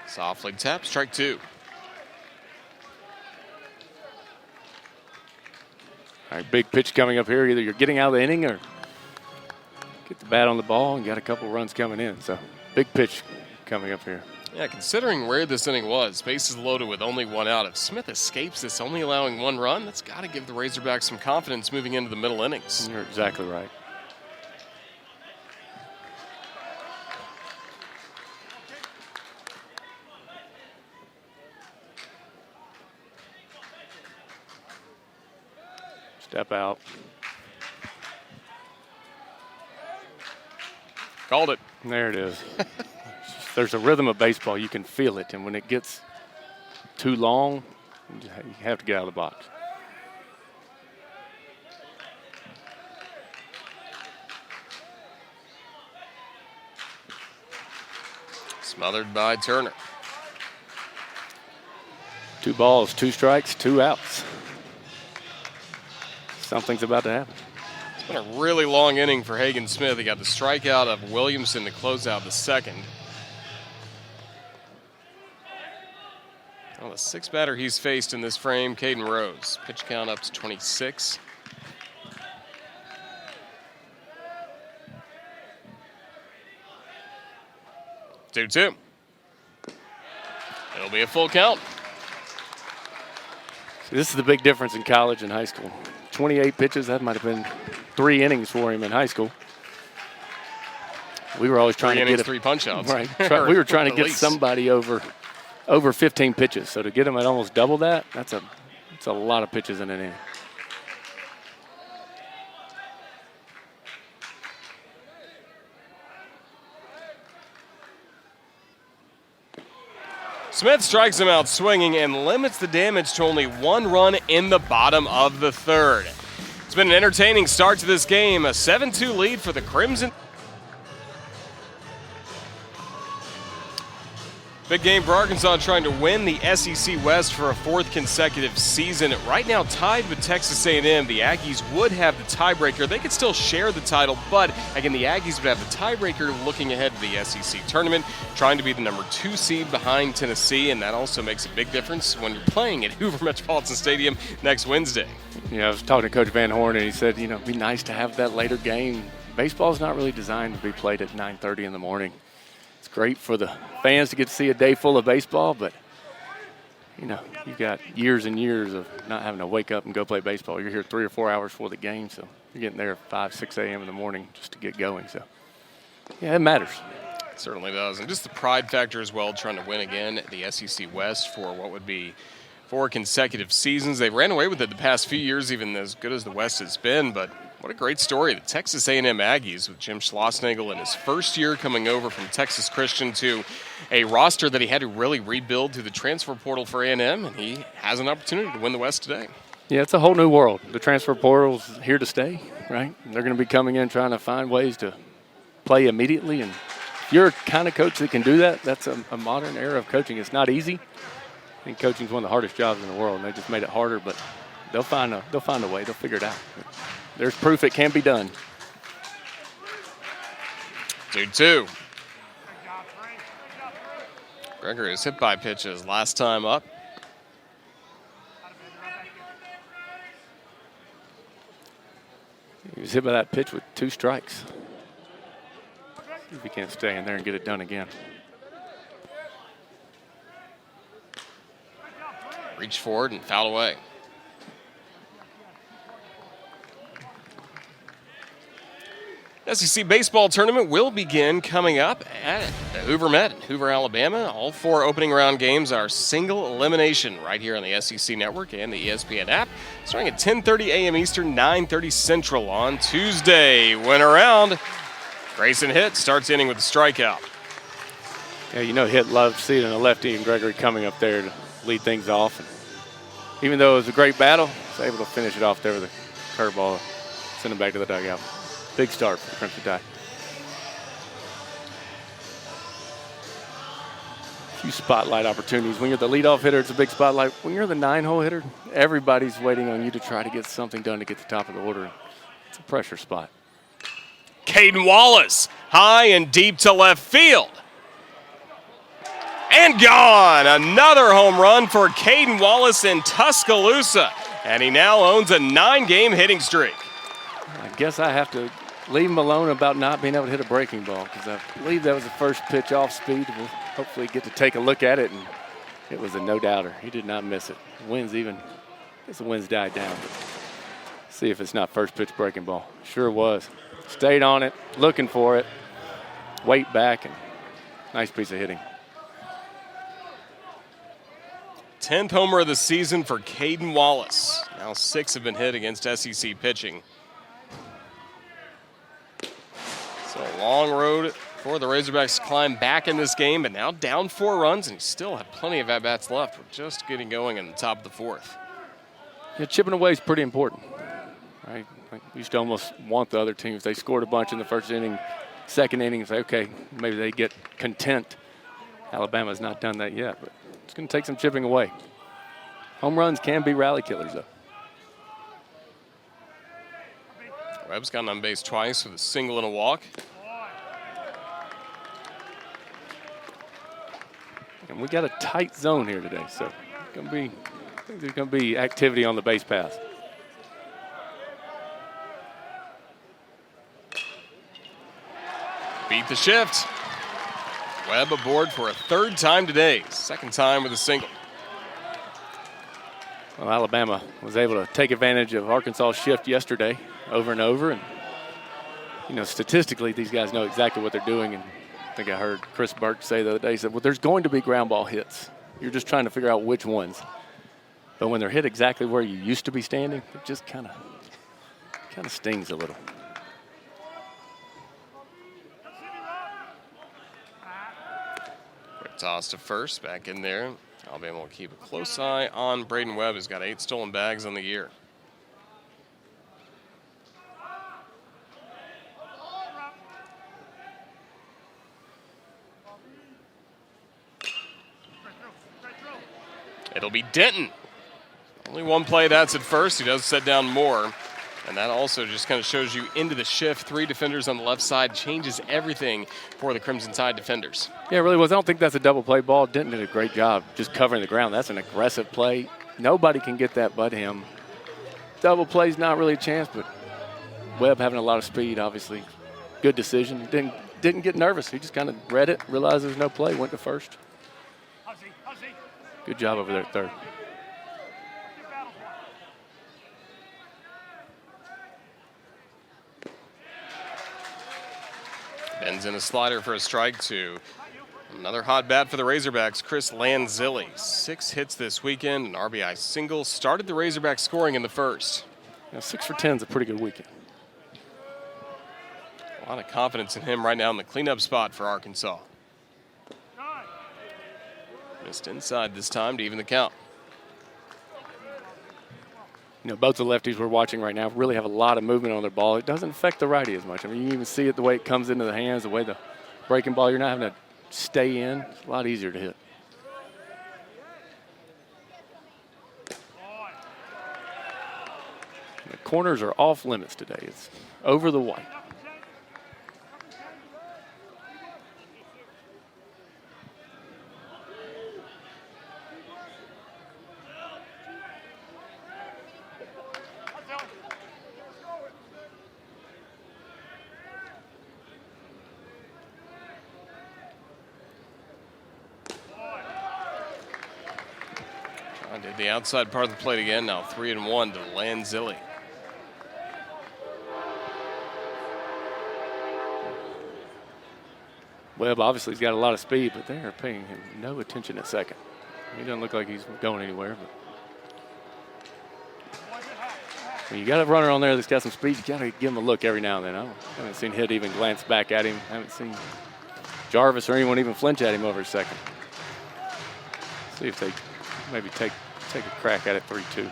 Softly tap, strike 2. All right, big pitch coming up here. Either you're getting out of the inning or get the bat on the ball and got a couple runs coming in. So big pitch coming up here. Yeah, considering where this inning was, bases loaded with only 1 out. If Smith escapes this, only allowing 1 run, that's got to give the Razorbacks some confidence moving into the middle innings. You're exactly right. Step out. Called it. There it is. There's a rhythm of baseball. You can feel it. And when it gets too long, you have to get out of the box. Smothered by Turner. 2 balls, 2 strikes, 2 outs. Something's about to happen. It's been a really long inning for Hagen Smith. He got the strikeout of Williamson to close out the second. Well, the 6th batter he's faced in this frame, Caden Rose. Pitch count up to 26. Two. It'll be a full count. See, this is the big difference in college and high school. 28 pitches, that might have been 3 innings for him in high school. We were always trying to get 3 punch-outs. Right. We were trying to get somebody over 15 pitches. So to get him at almost double that, that's a lot of pitches in an inning. Smith strikes him out swinging and limits the damage to only 1 run in the bottom of the 3rd. It's been an entertaining start to this game. A 7-2 lead for the Crimson. Big game for Arkansas, trying to win the SEC West for a 4th consecutive season. Right now tied with Texas A&M. The Aggies would have the tiebreaker. They could still share the title, but again, the Aggies would have the tiebreaker looking ahead to the SEC tournament, trying to be the number 2 seed behind Tennessee, and that also makes a big difference when you're playing at Hoover Metropolitan Stadium next Wednesday. I was talking to Coach Van Horn, and he said, it'd be nice to have that later game. Baseball's not really designed to be played at 9:30 in the morning. It's great for the fans to get to see a day full of baseball, but, you've got years and years of not having to wake up and go play baseball. You're here 3 or 4 hours before the game, so you're getting there at 5, 6 a.m. in the morning just to get going. So, yeah, it matters. It certainly does. And just the pride factor as well, trying to win again the SEC West for what would be 4 consecutive seasons. They ran away with it the past few years, even as good as the West has been, but what a great story. The Texas A&M Aggies with Jim Schlossnagle in his first year coming over from Texas Christian to a roster that he had to really rebuild through the transfer portal for A&M, and he has an opportunity to win the West today. Yeah, it's a whole new world. The transfer portal's here to stay, right? They're going to be coming in trying to find ways to play immediately, and if you're a kind of coach that can do that, that's a modern era of coaching. It's not easy. I think coaching is one of the hardest jobs in the world, and they just made it harder, but they'll find a way. They'll figure it out. There's proof it can be done. 2-2. Gregory was hit by pitches last time up. He was hit by that pitch with 2 strikes. See if he can't stay in there and get it done again. Reach forward and foul away. SEC baseball tournament will begin coming up at the Hoover Met in Hoover, Alabama. All 4 opening round games are single elimination right here on the SEC Network and the ESPN app. Starting at 10:30 a.m. Eastern, 9:30 Central on Tuesday. Winner round. Grayson Hitt starts inning with a strikeout. Yeah, Hitt loved seeing a lefty and Gregory coming up there to lead things off. And even though it was a great battle, he was able to finish it off there with a curveball, send him back to the dugout. Big start for the Crimson Tide. A few spotlight opportunities. When you're the leadoff hitter, it's a big spotlight. When you're the 9-hole hitter, everybody's waiting on you to try to get something done to get to the top of the order. It's a pressure spot. Caden Wallace, high and deep to left field. And gone! Another home run for Caden Wallace in Tuscaloosa. And he now owns a 9-game hitting streak. I guess I have to leave him alone about not being able to hit a breaking ball, because I believe that was the first pitch off speed. We'll hopefully get to take a look at it, and it was a no-doubter. He did not miss it. The wind's died down, but see if it's not first pitch breaking ball. Sure was. Stayed on it, looking for it, weight back, and nice piece of hitting. 10th homer of the season for Caden Wallace. Now 6 have been hit against SEC pitching. So a long road for the Razorbacks to climb back in this game, but now down 4 runs, and he still have plenty of at-bats left. We're just getting going in the top of the 4th. Yeah, chipping away is pretty important, right? We used to almost want the other teams. They scored a bunch in the first inning, second inning, say, okay, maybe they get content. Alabama's not done that yet, but it's going to take some chipping away. Home runs can be rally killers, though. Webb's gotten on base twice with a single and a walk. And we got a tight zone here today, so I think there's going to be activity on the base pass. Beat the shift. Webb aboard for a 3rd time today. 2nd time with a single. Well, Alabama was able to take advantage of Arkansas' shift yesterday over and over. And, statistically, these guys know exactly what they're doing. And I think I heard Chris Burke say the other day, he said, well, there's going to be ground ball hits. You're just trying to figure out which ones. But when they're hit exactly where you used to be standing, it just kind of stings a little. Quick toss to first, back in there. Alabama will keep a close eye on Braden Webb, who's got 8 stolen bags on the year. It'll be Denton. Only one play, that's at first. He does set down more. And that also just kind of shows you into the shift. 3 defenders on the left side changes everything for the Crimson Tide defenders. Yeah, it really was. I don't think that's a double play ball. Denton did a great job just covering the ground. That's an aggressive play. Nobody can get that but him. Double play's not really a chance, but Webb having a lot of speed, obviously. Good decision. Didn't get nervous. He just kind of read it, realized there's no play, went to first. Good job over there at third. Bends in a slider for a strike 2. Another hot bat for the Razorbacks, Chris Lanzilli. 6 hits this weekend, an RBI single. Started the Razorbacks scoring in the first. Yeah, 6 for 10 is a pretty good weekend. A lot of confidence in him right now in the cleanup spot for Arkansas. Missed inside this time to even the count. You know, both the lefties we're watching right now really have a lot of movement on their ball. It doesn't affect the righty as much. I mean, you even see it the way it comes into the hands, the way the breaking ball, you're not having to stay in. It's a lot easier to hit. The corners are off limits today. It's over the white. Did the outside part of the plate again. Now 3-1 to Lanzilli. Webb obviously has got a lot of speed, but they are paying him no attention at second. He doesn't look like he's going anywhere. But when you got a runner on there that's got some speed, you got to give him a look every now and then. I haven't seen Hitt even glance back at him. I haven't seen Jarvis or anyone even flinch at him over a second. See if they maybe take a crack at it. 3-2.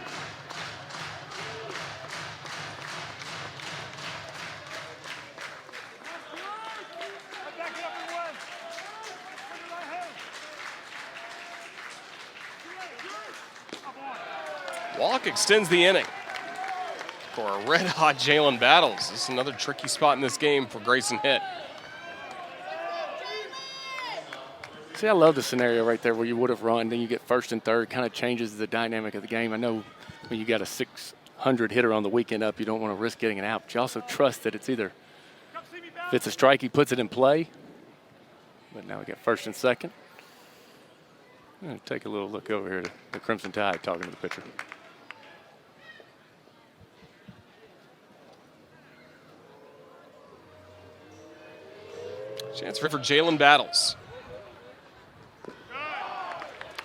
Walk extends the inning for a red-hot Jalen Battles. This is another tricky spot in this game for Grayson Hitt. See, I love the scenario right there where you would have run, then you get first and third. Kind of changes the dynamic of the game. I know when you got a 600 hitter on the weekend up, you don't want to risk getting an out, but you also trust that it's either, if it's a strike, he puts it in play. But now we got first and second. I'm going to take a little look over here to the Crimson Tide talking to the pitcher. Chance for Jalen Battles.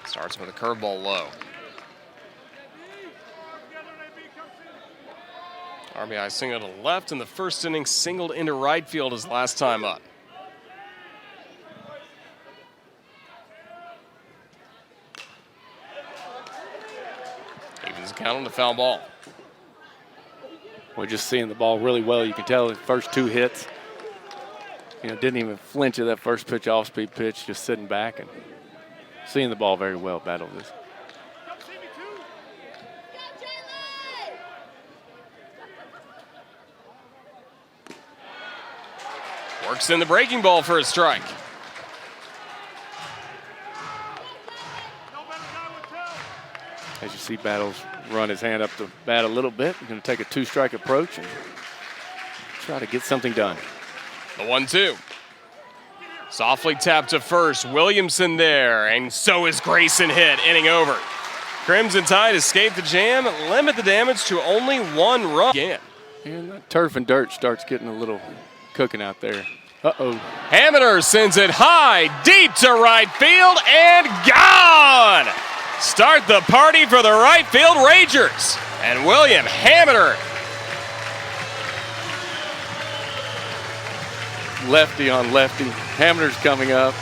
Starts with a curveball low. RBI single to left in the first inning, singled into right field his last time up. Evens the count on the foul ball. We're just seeing the ball really well. You can tell the first 2 hits, you know, didn't even flinch at that first pitch, off-speed pitch, just sitting back and seeing the ball very well. Battle this. Works in the breaking ball for a strike. As you see Battles run his hand up the bat a little bit, he's going to take a 2-strike approach and try to get something done. The 1-2. Softly tapped to first. Williamson there, and so is Grayson Hitt. Inning over. Crimson Tide escape the jam, limit the damage to only 1 run. Again. And that turf and dirt starts getting a little cooking out there. Uh-oh. Hamiter sends it high, deep to right field, and gone! Start the party for the right field Rangers. And William Hamiter. Lefty on lefty. Hamiter's coming up.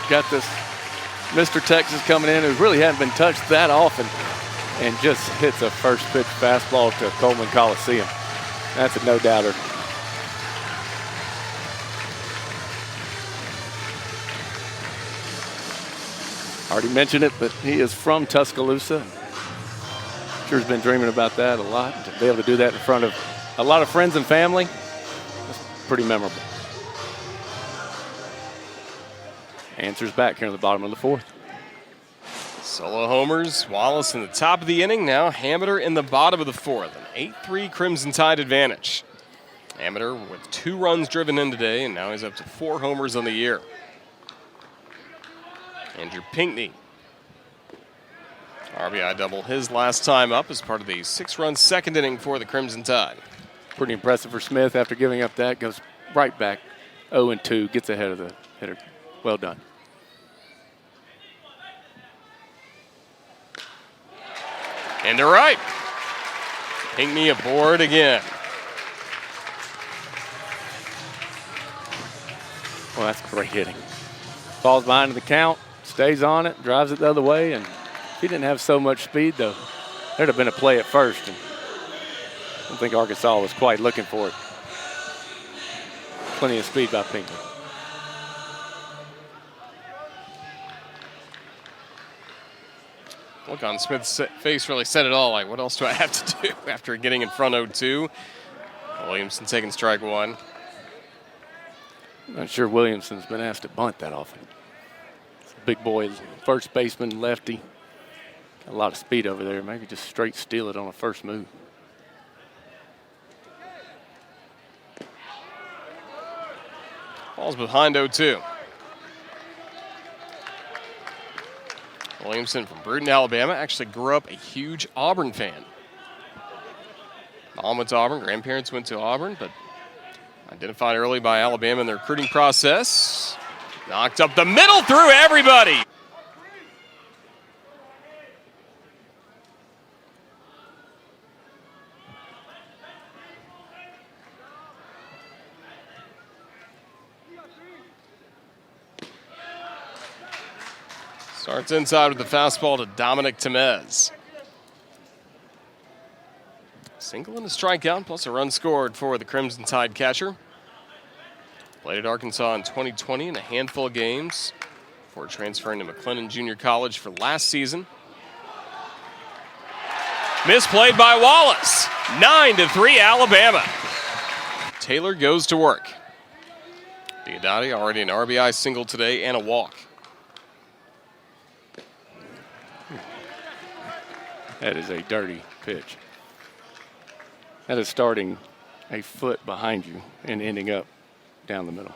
Got this Mr. Texas coming in who really hadn't been touched that often and just hits a first pitch fastball to Coleman Coliseum. That's a no-doubter. Already mentioned it, but he is from Tuscaloosa. Sure has been dreaming about that a lot. To be able to do that in front of a lot of friends and family, that's pretty memorable. Answers back here in the bottom of the fourth. Solo homers, Wallace in the top of the inning. Now Hameter in the bottom of the fourth. An 8-3 Crimson Tide advantage. Hameter with 2 runs driven in today, and now he's up to 4 homers on the year. Andrew Pinckney. RBI double his last time up as part of the 6-run second inning for the Crimson Tide. Pretty impressive for Smith after giving up that. Goes right back 0-2, gets ahead of the hitter. Well done. Into right. Pinckney aboard again. Well, that's great hitting. Falls behind in the count, stays on it, drives it the other way, and if he didn't have so much speed, though, there'd have been a play at first. And I don't think Arkansas was quite looking for it. Plenty of speed by Pinckney. Look on Smith's face really said it all. Like, what else do I have to do after getting in front 0-2? Williamson taking strike 1. Not sure Williamson's been asked to bunt that often. Big boy, first baseman, lefty. Got a lot of speed over there. Maybe just straight steal it on a first move. Ball's behind 0-2. Williamson from Bruton, Alabama, actually grew up a huge Auburn fan. Mom went to Auburn, grandparents went to Auburn, but identified early by Alabama in the recruiting process. Knocked up the middle through everybody. Starts inside with the fastball to Dominic Temez. Single and a strikeout, plus a run scored for the Crimson Tide catcher. Played at Arkansas in 2020 in a handful of games before transferring to McLennan Junior College for last season. Misplayed by Wallace. 9-3 Alabama. Taylor goes to work. Diodati already an RBI single today and a walk. That is a dirty pitch. That is starting a foot behind you and ending up down the middle.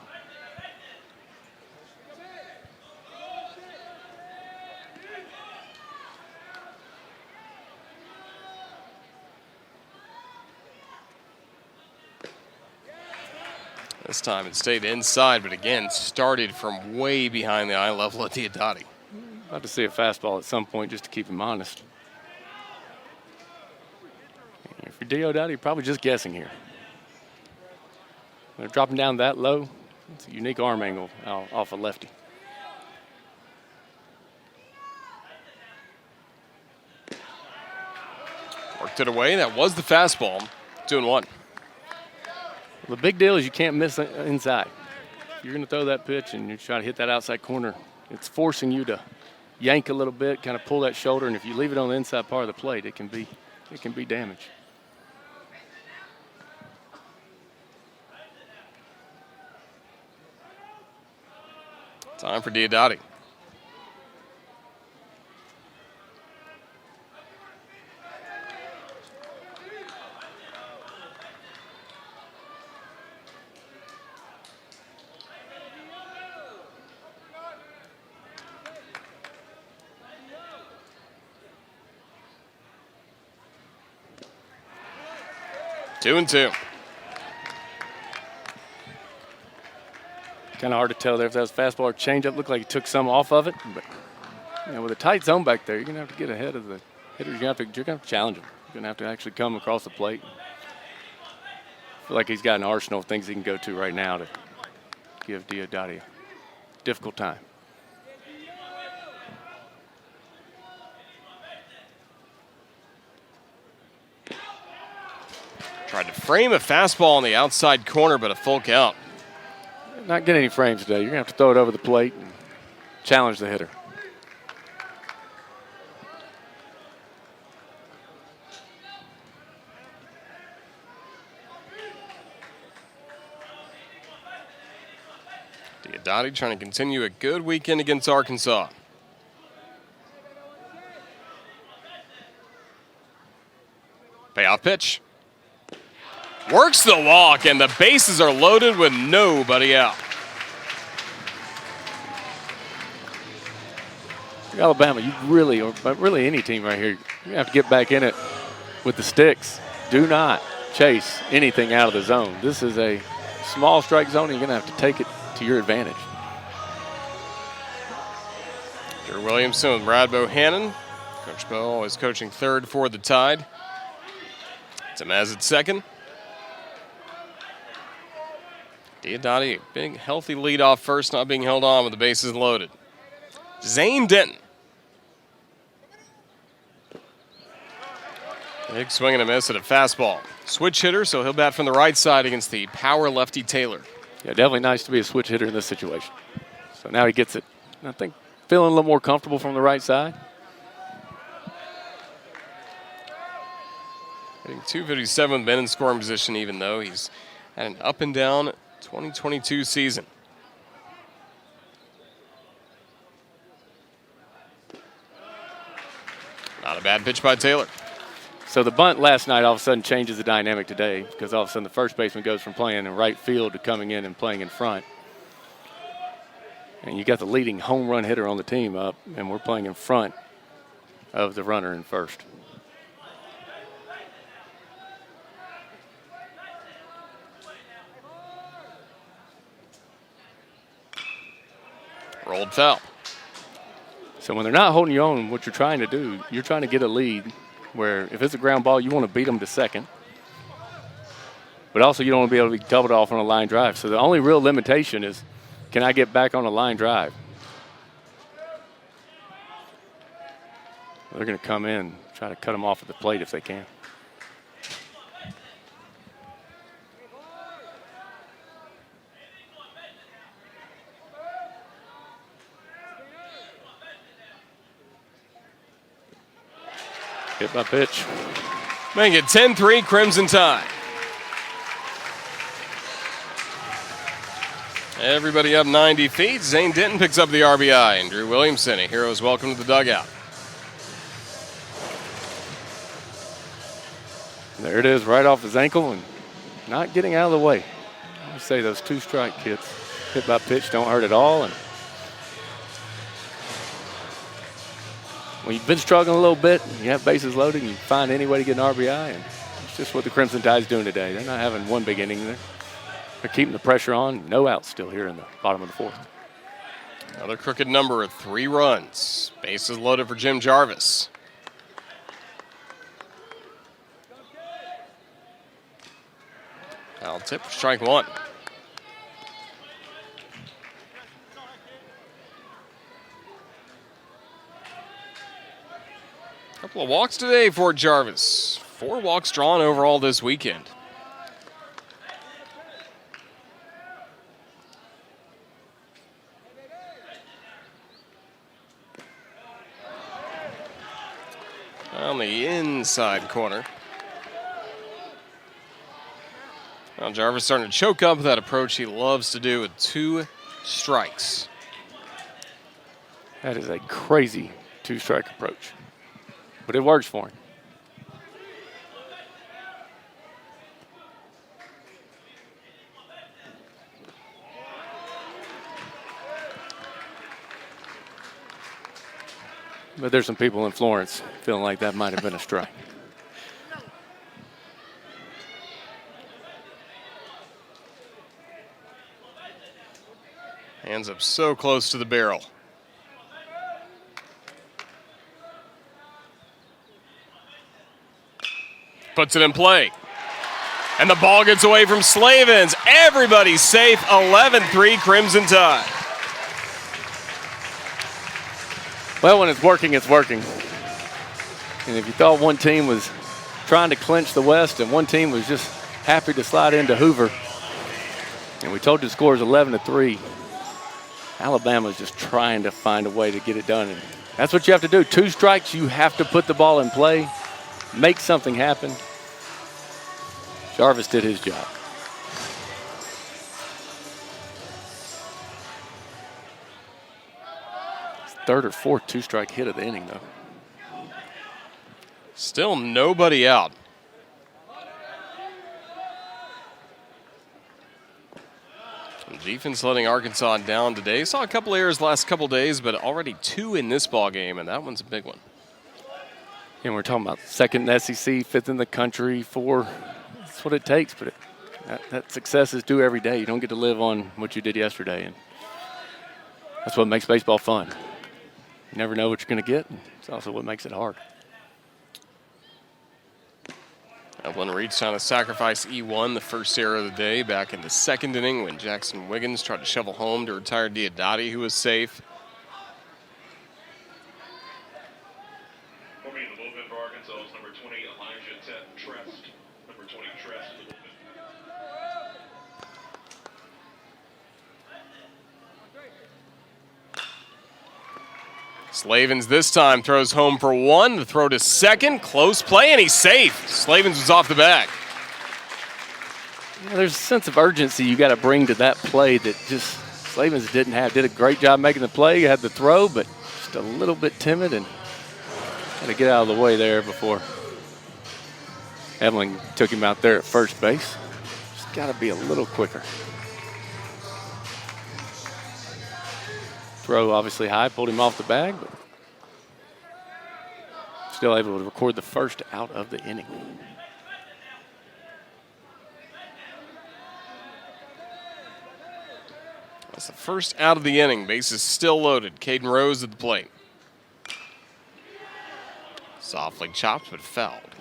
This time it stayed inside, but again started from way behind the eye level of Diodati. About to see a fastball at some point just to keep him honest. If you're Diodati, you're probably just guessing here. They're dropping down that low. It's a unique arm angle off a lefty. Worked it away. That was the fastball. 2-1. Well, the big deal is you can't miss inside. If you're going to throw that pitch and you're trying to hit that outside corner, it's forcing you to yank a little bit, kind of pull that shoulder, and if you leave it on the inside part of the plate, it can be damage. Time for Diodati. Two and two. Kind of hard to tell there if that was fastball or changeup. Looked like he took some off of it, but with a tight zone back there, you're gonna have to get ahead of the hitter. You're gonna have to challenge him. You're gonna have to actually come across the plate. I feel like he's got an arsenal of things he can go to right now to give Diodati a difficult time. Tried to frame a fastball on the outside corner, but a full count. Not getting any frames today. You're going to have to throw it over the plate and challenge the hitter. Dottie trying to continue a good weekend against Arkansas. Payoff pitch. Works the walk, and the bases are loaded with nobody out. Alabama, you really, or really any team right here, you have to get back in it with the sticks. Do not chase anything out of the zone. This is a small strike zone, and you're going to have to take it to your advantage. Drew Williamson with Brad Bohannon. Coach Bo always coaching third for the Tide. Tamaz at second. Diodati, big healthy lead off first, not being held on with the bases loaded. Zane Denton. Big swing and a miss at a fastball. Switch hitter, so he'll bat from the right side against the power lefty Taylor. Yeah, definitely nice to be a switch hitter in this situation. So now he gets it. I think feeling a little more comfortable from the right side. Hitting 257 with men in scoring position, even though he's had an up and down 2022 season. Not a bad pitch by Taylor. So the bunt last night all of a sudden changes the dynamic today, because all of a sudden the first baseman goes from playing in right field to coming in and playing in front. And you got the leading home run hitter on the team up, and we're playing in front of the runner in first. Rolled foul. So when they're not holding you on, what you're trying to do, you're trying to get a lead where if it's a ground ball, you want to beat them to second. But also you don't want to be able to be doubled off on a line drive. So the only real limitation is, can I get back on a line drive? They're going to come in, try to cut them off at the plate if they can. Hit by pitch. Make it 10-3 Crimson Tide. Everybody up 90 feet. Zane Denton picks up the RBI, and Drew Williamson, a hero's welcome to the dugout. There it is, right off his ankle and not getting out of the way. I say those two strike kids, hit by pitch, don't hurt at all. And when you've been struggling a little bit, and you have bases loaded, and you find any way to get an RBI, and it's just what the Crimson Tide's doing today. They're not having one big inning there. They're keeping the pressure on. No outs still here in the bottom of the fourth. Another crooked number of 3 runs. Bases loaded for Jim Jarvis. Foul tip for strike one. Couple of walks today for Jarvis. 4 walks drawn overall this weekend. On the inside corner. Now Jarvis starting to choke up that approach he loves to do with 2 strikes. That is a crazy 2-strike approach, but it works for him. But there's some people in Florence feeling like that might have been a strike. Hands up so close to the barrel. Puts it in play. And the ball gets away from Slavens. Everybody's safe. 11-3 Crimson Tide. Well, when it's working, it's working. And if you thought one team was trying to clinch the West and one team was just happy to slide into Hoover, and we told you the score is 11-3, Alabama's just trying to find a way to get it done. And that's what you have to do. 2 strikes, you have to put the ball in play, make something happen. Jarvis did his job. third or fourth two-strike hit of the inning, though. Still nobody out. Defense letting Arkansas down today. Saw a couple errors last couple days, but already 2 in this ball game, and that one's a big one. And we're talking about second in the SEC, fifth in the country, 4. That's what it takes, but that success is due every day. You don't get to live on what you did yesterday, and that's what makes baseball fun. You never know what you're going to get, and it's also what makes it hard. Eblin reached on a sacrifice E1, the first error of the day, back in the second inning when Jackson Wiggins tried to shovel home to retire Diodati, who was safe. For me, the bullpen for Arkansas is number 20, Elijah Trest. Number 20, Trest in the bullpen. Slavens this time throws home for 1. The throw to second. Close play, and he's safe. Slavens was off the bag. Yeah, there's a sense of urgency you got to bring to that play that just Slavens didn't have. Did a great job making the play. Had the throw, but just a little bit timid and had to get out of the way there before Eblin took him out there at first base. Just got to be a little quicker. Throw obviously high, pulled him off the bag, but still able to record the first out of the inning. That's the first out of the inning. Bases still loaded. Caden Rose at the plate. Softly chopped, but fouled.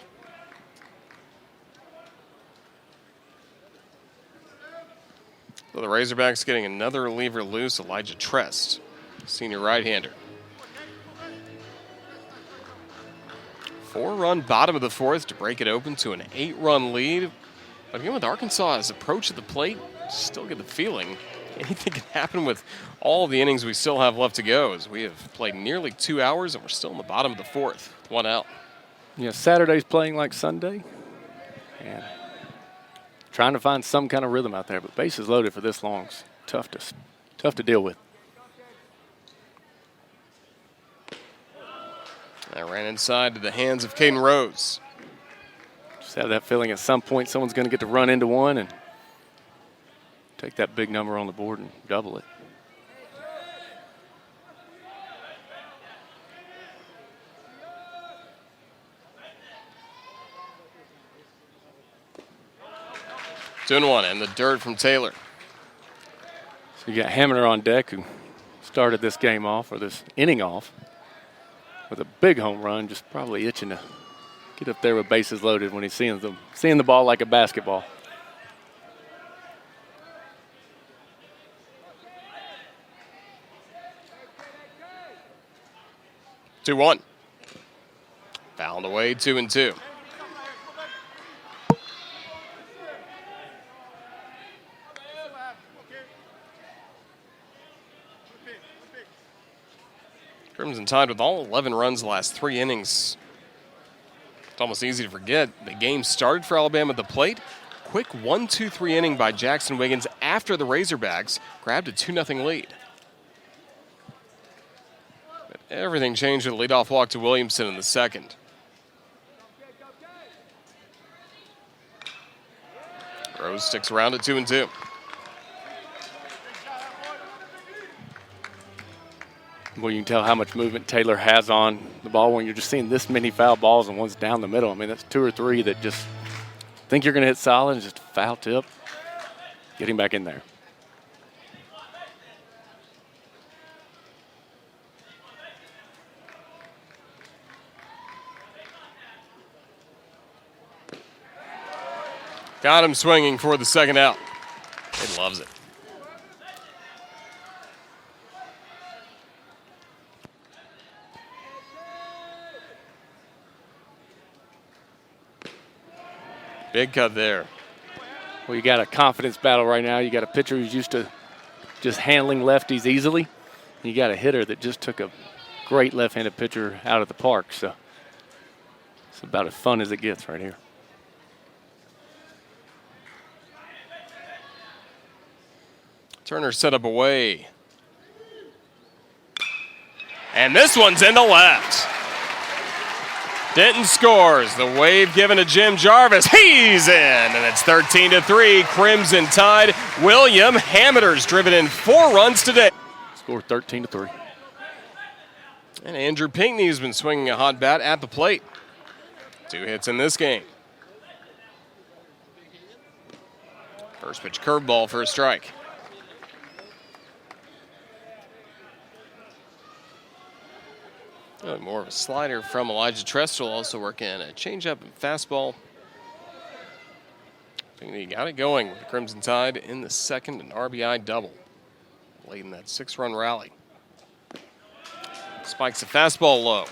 So the Razorbacks getting another reliever loose, Elijah Trest, senior right-hander. 4-run bottom of the fourth to break it open to an 8-run lead. But again, with Arkansas's approach to the plate, still get the feeling anything can happen with all the innings we still have left to go, as we have played nearly 2 hours and we're still in the bottom of the fourth, 1 out. Yeah, Saturday's playing like Sunday, and trying to find some kind of rhythm out there, but bases loaded for this long is tough to deal with. That ran inside to the hands of Caden Rose. Just have that feeling at some point someone's going to get to run into one and take that big number on the board and double it. Two and 1, and the dirt from Taylor. So you got Hamner on deck, who started this game off, or this inning off, with a big home run, just probably itching to get up there with bases loaded when he's seeing the ball like a basketball. Two one. Fouled away, 2-2. Crimson Tide with all 11 runs the last 3 innings. It's almost easy to forget the game started for Alabama at the plate. Quick 1-2-3 inning by Jackson Wiggins after the Razorbacks grabbed a 2-0 lead. But everything changed with a leadoff walk to Williamson in the second. Rose sticks around at 2-2. Well, you can tell how much movement Taylor has on the ball when you're just seeing this many foul balls and one's down the middle. I mean, that's 2 or 3 that just think you're going to hit solid and just foul tip. Get him back in there. Got him swinging for the second out. He loves it. Big cut there. Well, you got a confidence battle right now. You got a pitcher who's used to just handling lefties easily. And you got a hitter that just took a great left-handed pitcher out of the park. So it's about as fun as it gets right here. Turner set up away. And this one's in the left. Denton scores. The wave given to Jim Jarvis. He's in, and it's 13-3. Crimson Tide. William Hammer's driven in 4 runs today. Score 13-3. And Andrew Pinckney has been swinging a hot bat at the plate. 2 hits in this game. First pitch curveball for a strike. More of a slider from Elijah Trestle, also working a changeup and fastball. Pinckney got it going with the Crimson Tide in the second, an RBI double late in that 6-run rally. Spikes the fastball low.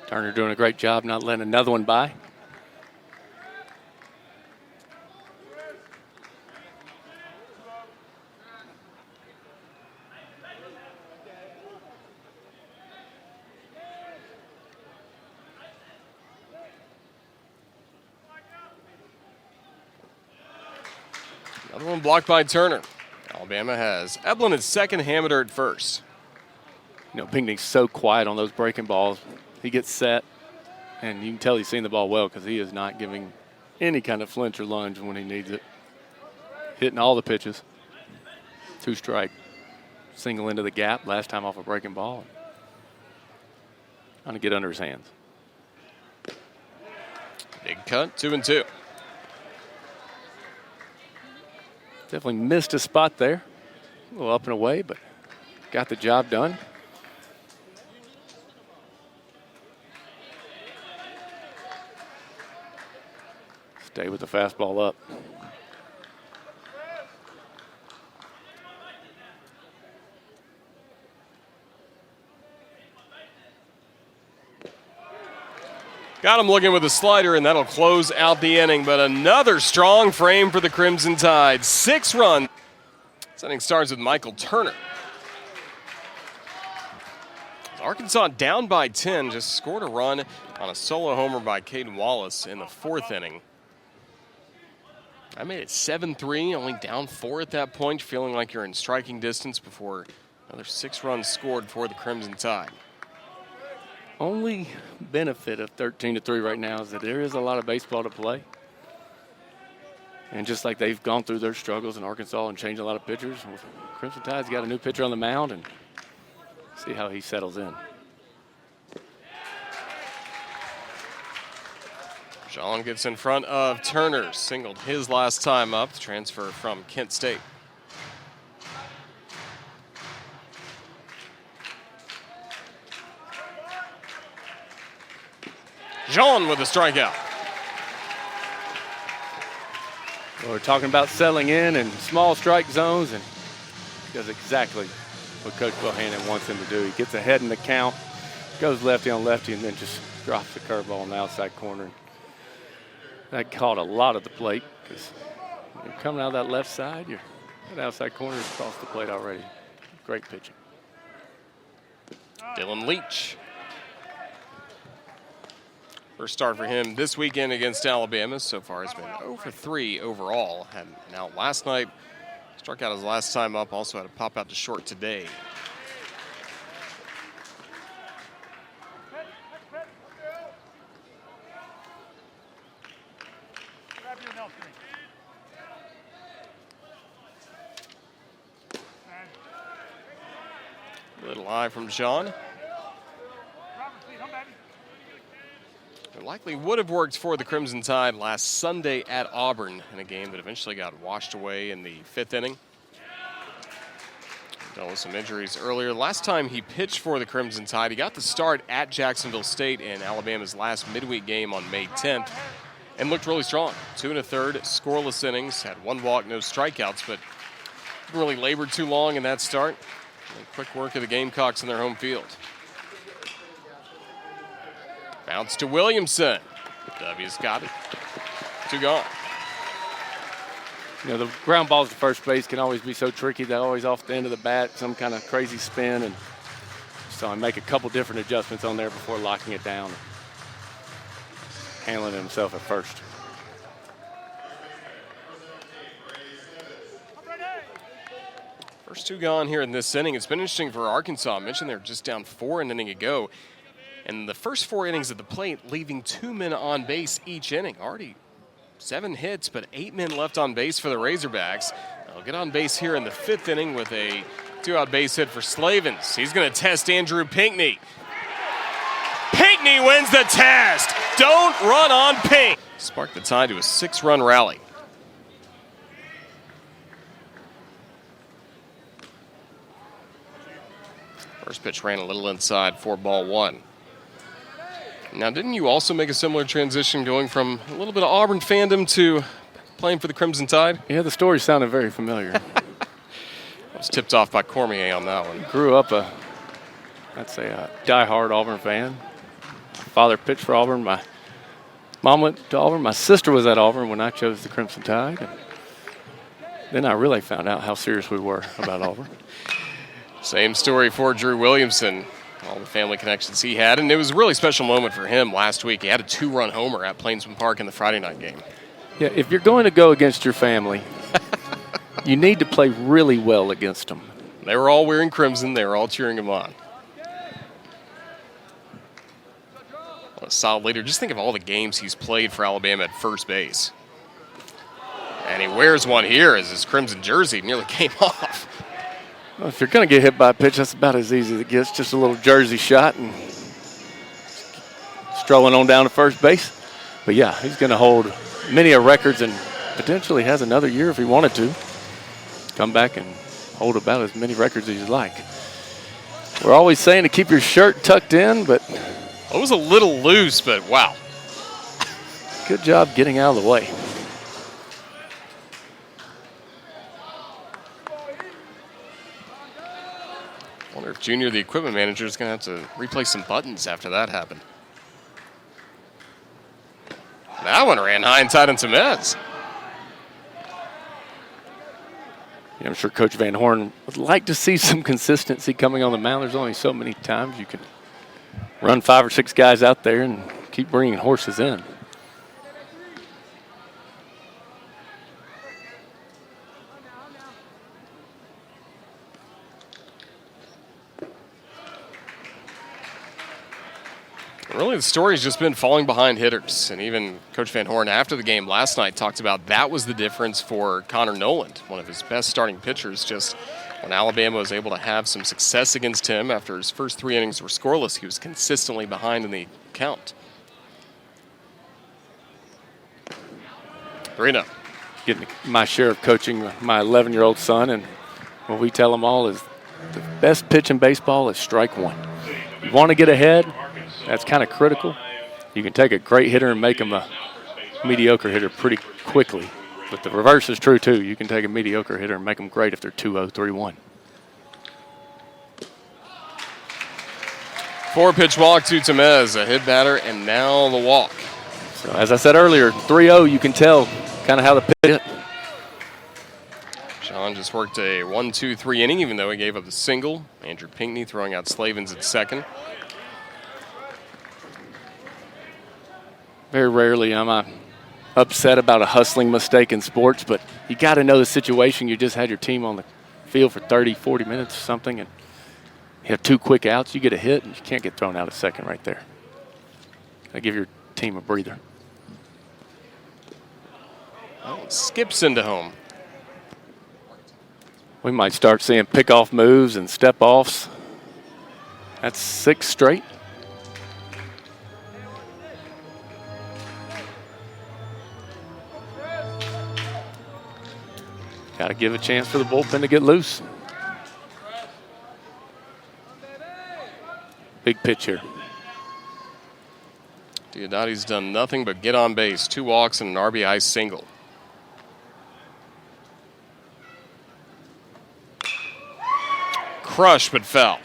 Turner doing a great job not letting another one by. Another one blocked by Turner. Alabama has Eblin at second, Hammer at first. You know, Pinckney's so quiet on those breaking balls. He gets set, and you can tell he's seen the ball well because he is not giving any kind of flinch or lunge when he needs it. Hitting all the pitches. 2 strike. Single into the gap, last time off a breaking ball. Trying to get under his hands. Big cut, 2-2. Definitely missed a spot there. A little up and away, but got the job done. Stay with the fastball up. Got him looking with a slider, and that'll close out the inning. But another strong frame for the Crimson Tide. 6 runs. This inning starts with Michael Turner. Arkansas down by 10, just scored a run on a solo homer by Caden Wallace in the 4th inning. I made it 7-3, only down 4 at that point, feeling like you're in striking distance before another 6 runs scored for the Crimson Tide. Only benefit of 13-3 right now is that there is a lot of baseball to play. And just like they've gone through their struggles in Arkansas and changed a lot of pitchers, Crimson Tide's got a new pitcher on the mound, and see how he settles in. Jean gets in front of Turner, singled his last time up, the transfer from Kent State. Jean with a strikeout. Well, we're talking about settling in and small strike zones, and he does exactly what Coach Bohannon wants him to do. He gets ahead in the count, goes lefty on lefty, and then just drops the curveball on the outside corner. That caught a lot of the plate because when you're coming out of that left side, that outside corner is across the plate already. Great pitching. Dylan Leach. First start for him this weekend against Alabama. So far has been 0 for 3 overall. Had an out last night. Struck out his last time up. Also had a pop out to short today. Little eye from Jean. It likely would have worked for the Crimson Tide last Sunday at Auburn in a game that eventually got washed away in the 5th inning. Dealt with some injuries earlier. Last time he pitched for the Crimson Tide, he got the start at Jacksonville State in Alabama's last midweek game on May 10th and looked really strong. 2 1/3 scoreless innings, had 1 walk, no strikeouts, but didn't really labor too long in that start. And quick work of the Gamecocks in their home field. Bounce to Williamson. W's got it. 2 gone. You know, the ground balls to first base can always be so tricky. They're always off the end of the bat, some kind of crazy spin. And so I make a couple different adjustments on there before locking it down. Handling it himself at first. First two gone here in this inning. It's been interesting for Arkansas. I mentioned they're just down 4 an inning ago. And the first 4 innings at the plate, leaving 2 men on base each inning. Already 7 hits, but 8 men left on base for the Razorbacks. They'll get on base here in the 5th inning with a 2-out base hit for Slavens. He's going to test Andrew Pinckney. Pinckney wins the test. Don't run on Pink. Sparked the tie to a 6-run rally. First pitch ran a little inside for ball 1. Now, didn't you also make a similar transition going from a little bit of Auburn fandom to playing for the Crimson Tide? Yeah, the story sounded very familiar. I was tipped off by Cormier on that one. Grew up a diehard Auburn fan. Father pitched for Auburn. My mom went to Auburn. My sister was at Auburn when I chose the Crimson Tide. And then I really found out how serious we were about Auburn. Same story for Drew Williamson. All the family connections he had, and it was a really special moment for him last week. He had a 2-run homer at Plainsman Park in the Friday night game. Yeah, if you're going to go against your family, you need to play really well against them. They were all wearing crimson. They were all cheering him on. What a solid leader. Just think of all the games he's played for Alabama at first base. And he wears one here as his crimson jersey nearly came off. Well, if you're going to get hit by a pitch, that's about as easy as it gets. Just a little jersey shot and strolling on down to first base. But, yeah, he's going to hold many a records and potentially has another year if he wanted to. Come back and hold about as many records as you'd like. We're always saying to keep your shirt tucked in, but it was a little loose, but wow. Good job getting out of the way. I wonder if Junior, the equipment manager, is going to have to replace some buttons after that happened. That one ran high and tight on some Meds. Yeah, I'm sure Coach Van Horn would like to see some consistency coming on the mound. There's only so many times you can run 5 or 6 guys out there and keep bringing horses in. Really, the story's just been falling behind hitters. And even Coach Van Horn, after the game last night, talked about that was the difference for Connor Noland, one of his best starting pitchers. Just when Alabama was able to have some success against him after his first 3 innings were scoreless, he was consistently behind in the count. 3-0. Getting my share of coaching my 11-year-old son, and what we tell him all is the best pitch in baseball is strike 1. You want to get ahead, that's kind of critical. You can take a great hitter and make him a mediocre hitter pretty quickly. But the reverse is true, too. You can take a mediocre hitter and make them great if they're 2-0, 3-1. 4-pitch walk to Tamez, a hit batter, and now the walk. So, as I said earlier, 3-0, you can tell kind of how the pitch hit. Sean just worked a 1-2-3 inning, even though he gave up the single. Andrew Pinckney throwing out Slavens at second. Very rarely am I upset about a hustling mistake in sports, but you got to know the situation. You just had your team on the field for 30, 40 minutes or something, and you have 2 quick outs. You get a hit, and you can't get thrown out a second right there. I give your team a breather. Oh, skips into home. We might start seeing pickoff moves and step-offs. That's 6 straight. Got to give a chance for the bullpen to get loose. Big pitch here. Diodati's done nothing but get on base. 2 walks and an RBI single. Crushed but fell.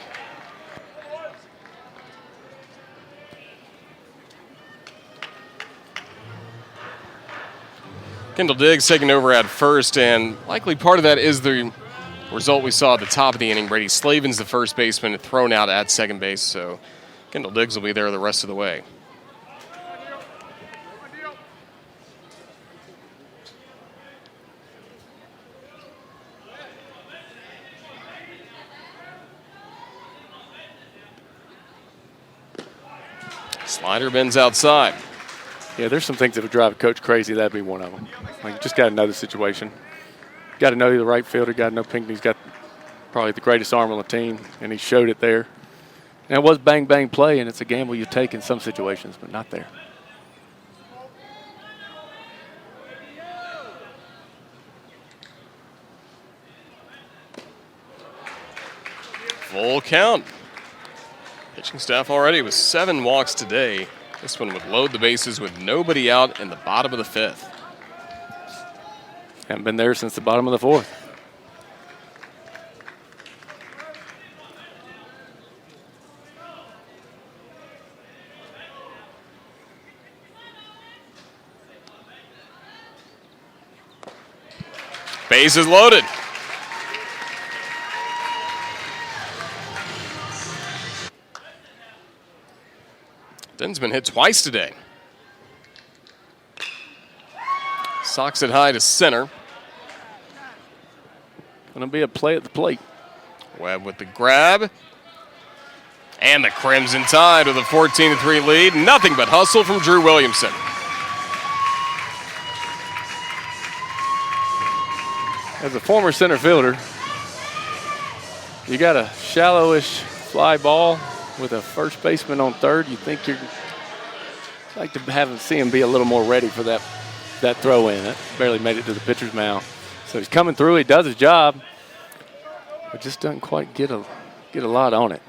Kendall Diggs taking over at first, and likely part of that is the result we saw at the top of the inning. Brady Slavens, the first baseman, thrown out at second base, so Kendall Diggs will be there the rest of the way. Slider bends outside. Yeah, there's some things that would drive a coach crazy. That'd be one of them. Like, you just got to know the situation. Got to know you're the right fielder. Got to know Pinckney's got probably the greatest arm on the team, and he showed it there. And it was bang-bang play, and it's a gamble you take in some situations, but not there. Full count. Pitching staff already with 7 walks today. This one would load the bases with nobody out in the bottom of the 5th. Haven't been there since the bottom of the 4th. Bases loaded. Den's been hit twice today. Socks it high to center. Going to be a play at the plate. Webb with the grab. And the Crimson Tide with a 14-3 lead. Nothing but hustle from Drew Williamson. As a former center fielder, you got a shallowish fly ball with a first baseman on third. You think you'd like to see him be a little more ready for that throw in. It barely made it to the pitcher's mound. So he's coming through. He does his job, but just doesn't quite get a lot on it.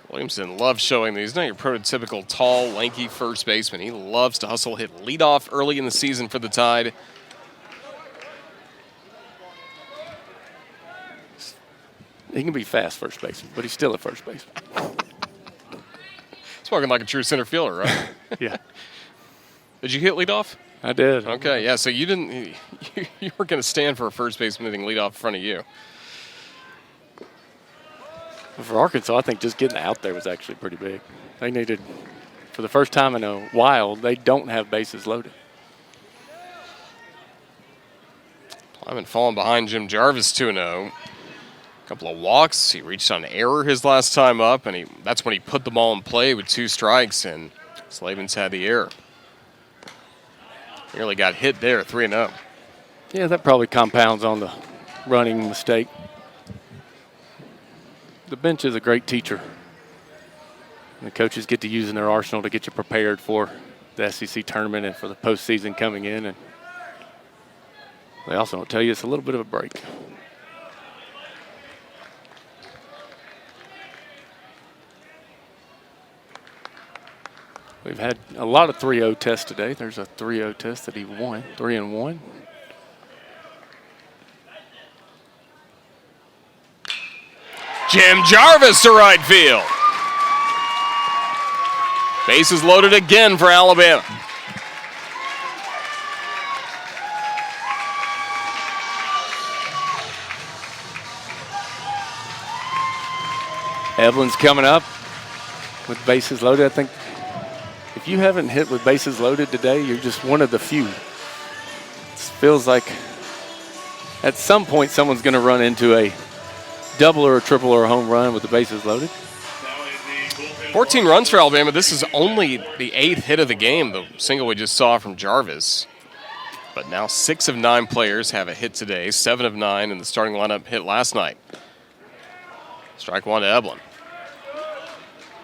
Williamson loves showing that he's not your prototypical tall, lanky first baseman. He loves to hustle, hit leadoff early in the season for the Tide. He can be fast first baseman, but he's still a first baseman. Spoken like a true center fielder, right? Yeah. Did you hit leadoff? I did. Okay, yeah, so you weren't going to stand for a first baseman hitting leadoff in front of you. For Arkansas, I think just getting out there was actually pretty big. They needed, for the first time in a while, they don't have bases loaded. Lyman falling behind Jim Jarvis 2-0. A couple of walks. He reached on error his last time up, and that's when he put the ball in play with 2 strikes, and Slavens had the error. Nearly got hit there, 3-0. Yeah, that probably compounds on the running mistake. The bench is a great teacher. And the coaches get to use in their arsenal to get you prepared for the SEC tournament and for the postseason coming in. And they also don't tell you it's a little bit of a break. We've had a lot of 3-0 tests today. There's a 3-0 test that he won, 3-1. Jim Jarvis to right field. Bases loaded again for Alabama. Eblin's coming up with bases loaded. I think if you haven't hit with bases loaded today, you're just one of the few. It feels like at some point someone's going to run into a double or a triple or a home run with the bases loaded. 14 runs for Alabama. This is only the 8th hit of the game, the single we just saw from Jarvis. But now 6 of 9 players have a hit today. 7 of 9 in the starting lineup hit last night. Strike 1 to Eblin.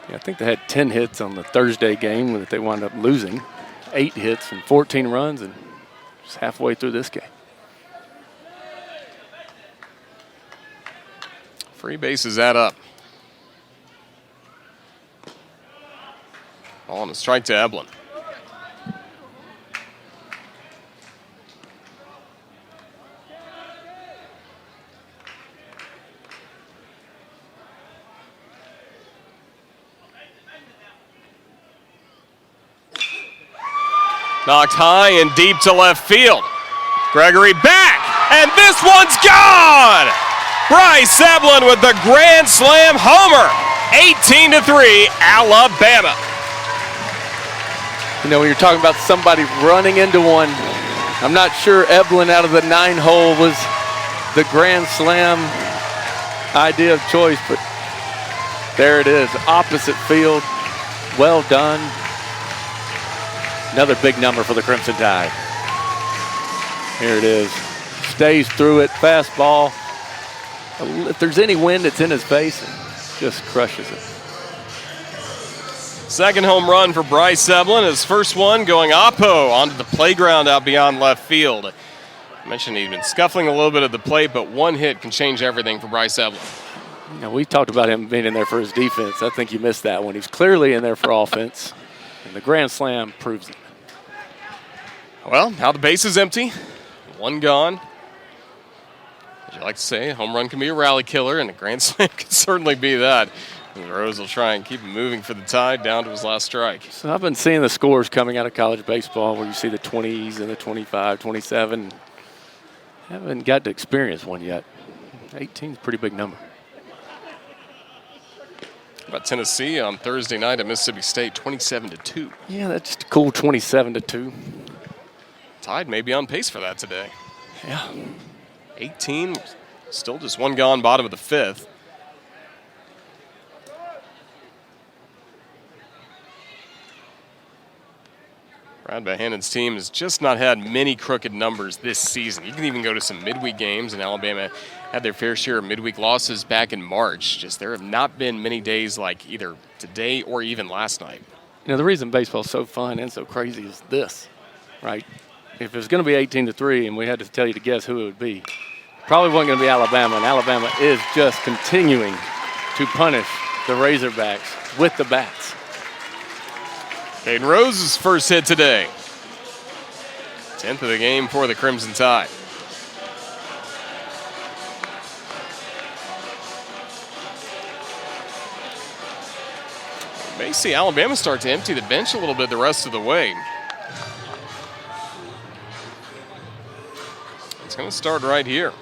Yeah, I think they had 10 hits on the Thursday game that they wound up losing. 8 hits and 14 runs, and just halfway through this game. Free bases add up. Ball on a strike to Eblin. Knocked high and deep to left field. Gregory back, and this one's gone! Bryce Eblin with the grand slam homer. 18-3, Alabama. You know, when you're talking about somebody running into one, I'm not sure Eblin out of the 9-hole was the grand slam idea of choice, but There it is, opposite field. Well done. Another big number for the Crimson Tide. Here it is. Stays through it, fastball. If there's any wind, it's in his face and just crushes it. Second home run for Bryce Eblin. His first one going oppo onto the playground out beyond left field. I mentioned he'd been scuffling a little bit at the plate, but one hit can change everything for Bryce Eblin. You know, we talked about him being in there for his defense. I think you missed that one. He's clearly in there for offense, and the grand slam proves it. Well, now the base is empty. One gone. As you like to say, a home run can be a rally killer, and a grand slam can certainly be that. And Rose will try and keep him moving for the Tide down to his last strike. So I've been seeing the scores coming out of college baseball where you see the 20s and the 25, 27. Haven't got to experience one yet. 18 is a pretty big number. About Tennessee on Thursday night at Mississippi State, 27-2. Yeah, that's just a cool 27-2. Tide may be on pace for that today. Yeah. 18, still just one gone, bottom of the fifth. Brad Bohannon's team has just not had many crooked numbers this season. You can even go to some midweek games, and Alabama had their fair share of midweek losses back in March. Just there have not been many days like either today or even last night. You know, the reason baseball's so fun and so crazy is this, right? If it was going to be 18-3 and we had to tell you to guess who it would be, probably wasn't going to be Alabama, and Alabama is just continuing to punish the Razorbacks with the bats. Caden Rose's first hit today. 10th of the game for the Crimson Tide. We may see Alabama start to empty the bench a little bit the rest of the way. It's going to start right here.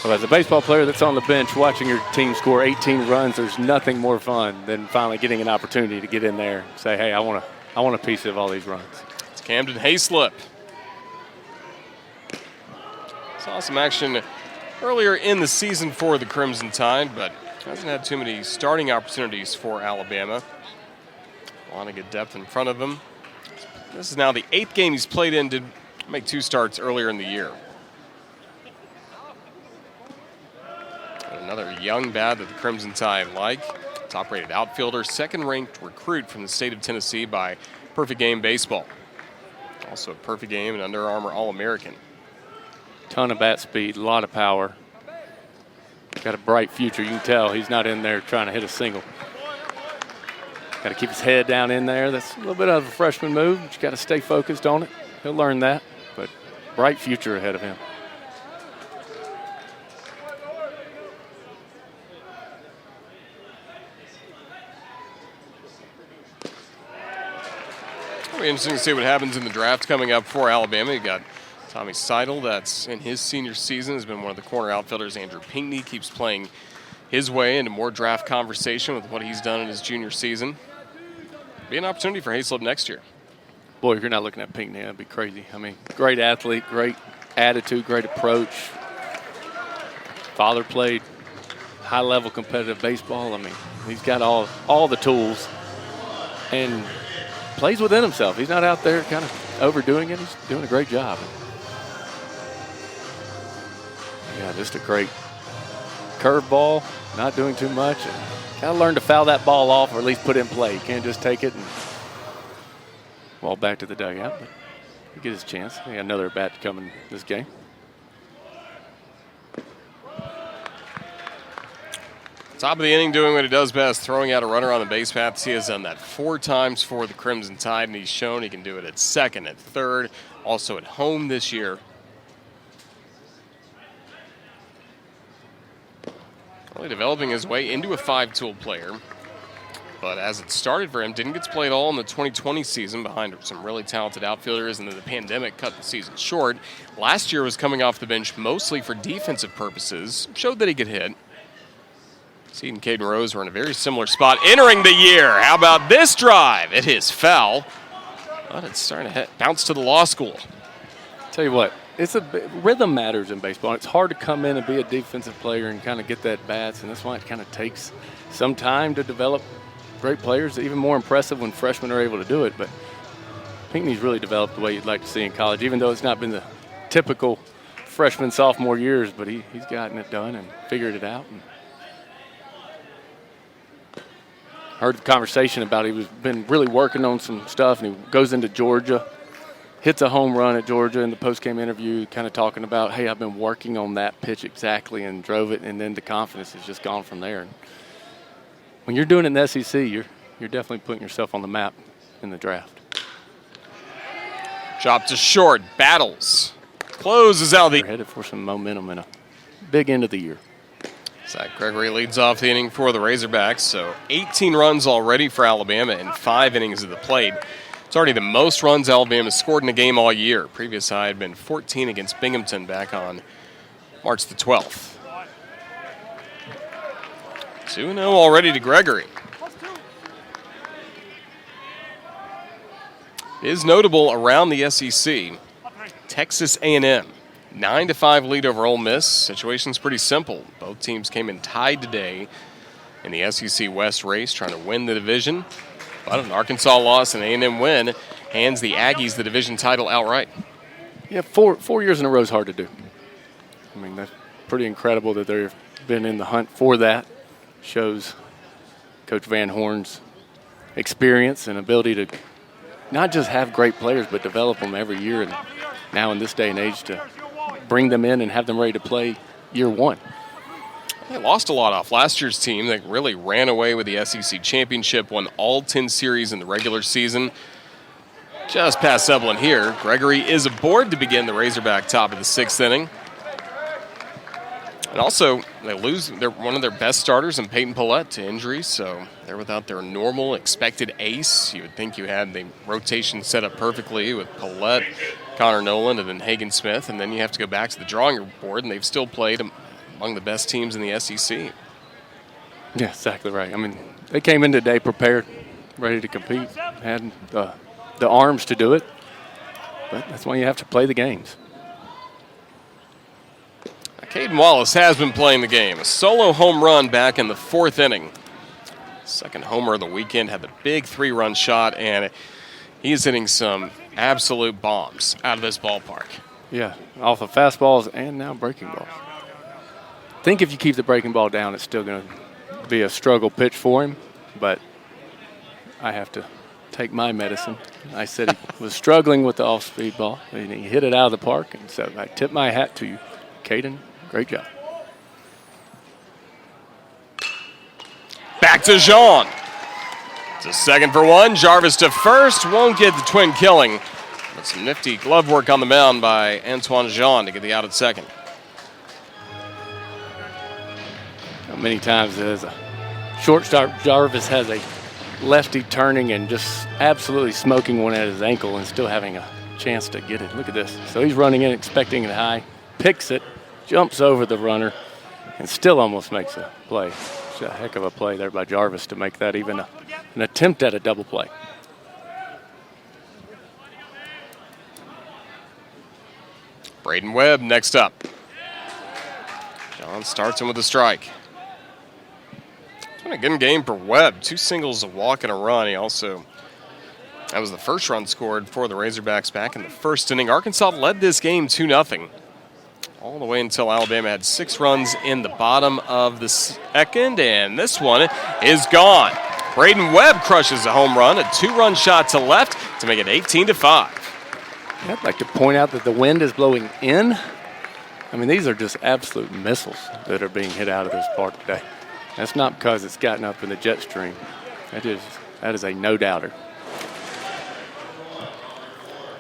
Well, as a baseball player that's on the bench watching your team score 18 runs, there's nothing more fun than finally getting an opportunity to get in there and say, hey, I want a piece of all these runs. It's Camden Hayslip. Saw some action earlier in the season for the Crimson Tide, but hasn't had too many starting opportunities for Alabama. Want to get depth in front of him. This is now the 8th game he's played in. Did make 2 starts earlier in the year. Another young bat that the Crimson Tide like. Top-rated outfielder, second-ranked recruit from the state of Tennessee by Perfect Game Baseball. Also a Perfect Game and Under Armour All-American. Ton of bat speed, a lot of power. Got a bright future. You can tell he's not in there trying to hit a single. Got to keep his head down in there. That's a little bit of a freshman move, but you got to stay focused on it. He'll learn that, but bright future ahead of him. It'll be interesting to see what happens in the draft coming up for Alabama. You've got Tommy Seidel, that's in his senior season, has been one of the corner outfielders. Andrew Pinckney keeps playing his way into more draft conversation with what he's done in his junior season. Be an opportunity for Hayslip next year. Boy, if you're not looking at Pinckney, that'd be crazy. I mean, great athlete, great attitude, great approach. Father played high-level competitive baseball. I mean, he's got all the tools and plays within himself. He's not out there kind of overdoing it. He's doing a great job. Yeah, just a great curveball, not doing too much. And got to learn to foul that ball off or at least put it in play. You can't just take it and walk back to the dugout. But he gets his chance. He got another bat to come in this game. Top of the inning, doing what he does best, throwing out a runner on the base paths. He has done that 4 times for the Crimson Tide, and he's shown he can do it at second, at third, also at home this year. Really developing his way into a 5-tool player. But as it started for him, didn't get to play at all in the 2020 season behind some really talented outfielders, and then the pandemic cut the season short. Last year was coming off the bench mostly for defensive purposes. Showed that he could hit. Seed and Caden Rose were in a very similar spot entering the year. How about this drive? It is foul, but it's starting to bounce to the law school. Tell you what, rhythm matters in baseball. It's hard to come in and be a defensive player and kind of get that bats, and that's why it kind of takes some time to develop great players. Even more impressive when freshmen are able to do it, but Pinckney's really developed the way you'd like to see in college, even though it's not been the typical freshman, sophomore years, but he's gotten it done and figured it out. And heard the conversation about he was been really working on some stuff, and he goes into Georgia, hits a home run at Georgia in the post-game interview, kind of talking about, hey, I've been working on that pitch exactly and drove it, and then the confidence has just gone from there. And when you're doing it in the SEC, you're definitely putting yourself on the map in the draft. Chop to short, battles. Closes out the... We're headed for some momentum in a big end of the year. Zach Gregory leads off the inning for the Razorbacks, so 18 runs already for Alabama in 5 innings of the plate. It's already the most runs Alabama scored in a game all year. Previous high had been 14 against Binghamton back on March the 12th. 2-0 already to Gregory. It is notable around the SEC, Texas A&M, 9-5 lead over Ole Miss. Situation's pretty simple. Both teams came in tied today in the SEC West race, trying to win the division. But an Arkansas loss and A&M win hands the Aggies the division title outright. Yeah, four years in a row is hard to do. I mean, that's pretty incredible that they've been in the hunt for that. Shows Coach Van Horn's experience and ability to not just have great players, but develop them every year. And now in this day and age to bring them in and have them ready to play year one. They lost a lot off last year's team. They really ran away with the SEC championship, won all 10 series in the regular season. Just past Eblin here. Gregory is aboard to begin the Razorback top of the 6th inning. And also, they lose one of their best starters in Peyton Paulette to injury, so they're without their normal expected ace. You would think you had the rotation set up perfectly with Paulette, Connor Noland, and then Hagen Smith, and then you have to go back to the drawing board, and they've still played among the best teams in the SEC. Yeah, exactly right. I mean, they came in today prepared, ready to compete, had the arms to do it, but that's why you have to play the games. Caden Wallace has been playing the game. A solo home run back in the 4th inning. Second homer of the weekend, had the big 3-run shot, and he's hitting some absolute bombs out of this ballpark. Yeah, off of fastballs and now breaking balls. I think if you keep the breaking ball down, it's still going to be a struggle pitch for him, but I have to take my medicine. I said he was struggling with the off-speed ball, and he hit it out of the park, and so I tip my hat to you, Caden. Great job. Back to Jean. It's a 2nd for 1. Jarvis to first. Won't get the twin killing. But some nifty glove work on the mound by Antoine Jean to get the out at 2nd. How many times as a shortstop, Jarvis has a lefty turning and just absolutely smoking one at his ankle and still having a chance to get it. Look at this. So he's running in, expecting it high, picks it, jumps over the runner, and still almost makes a play. It's a heck of a play there by Jarvis to make that even an attempt at a double play. Braden Webb next up. John starts him with a strike. It's been a good game for Webb. 2 singles, a walk, and a run. That was the first run scored for the Razorbacks back in the 1st inning. Arkansas led this game 2-0. All the way until Alabama had 6 runs in the bottom of the 2nd, and this one is gone. Braden Webb crushes a home run, a 2-run shot to left to make it 18-5. I'd like to point out that the wind is blowing in. I mean, these are just absolute missiles that are being hit out of this park today. That's not because it's gotten up in the jet stream. That is a no-doubter.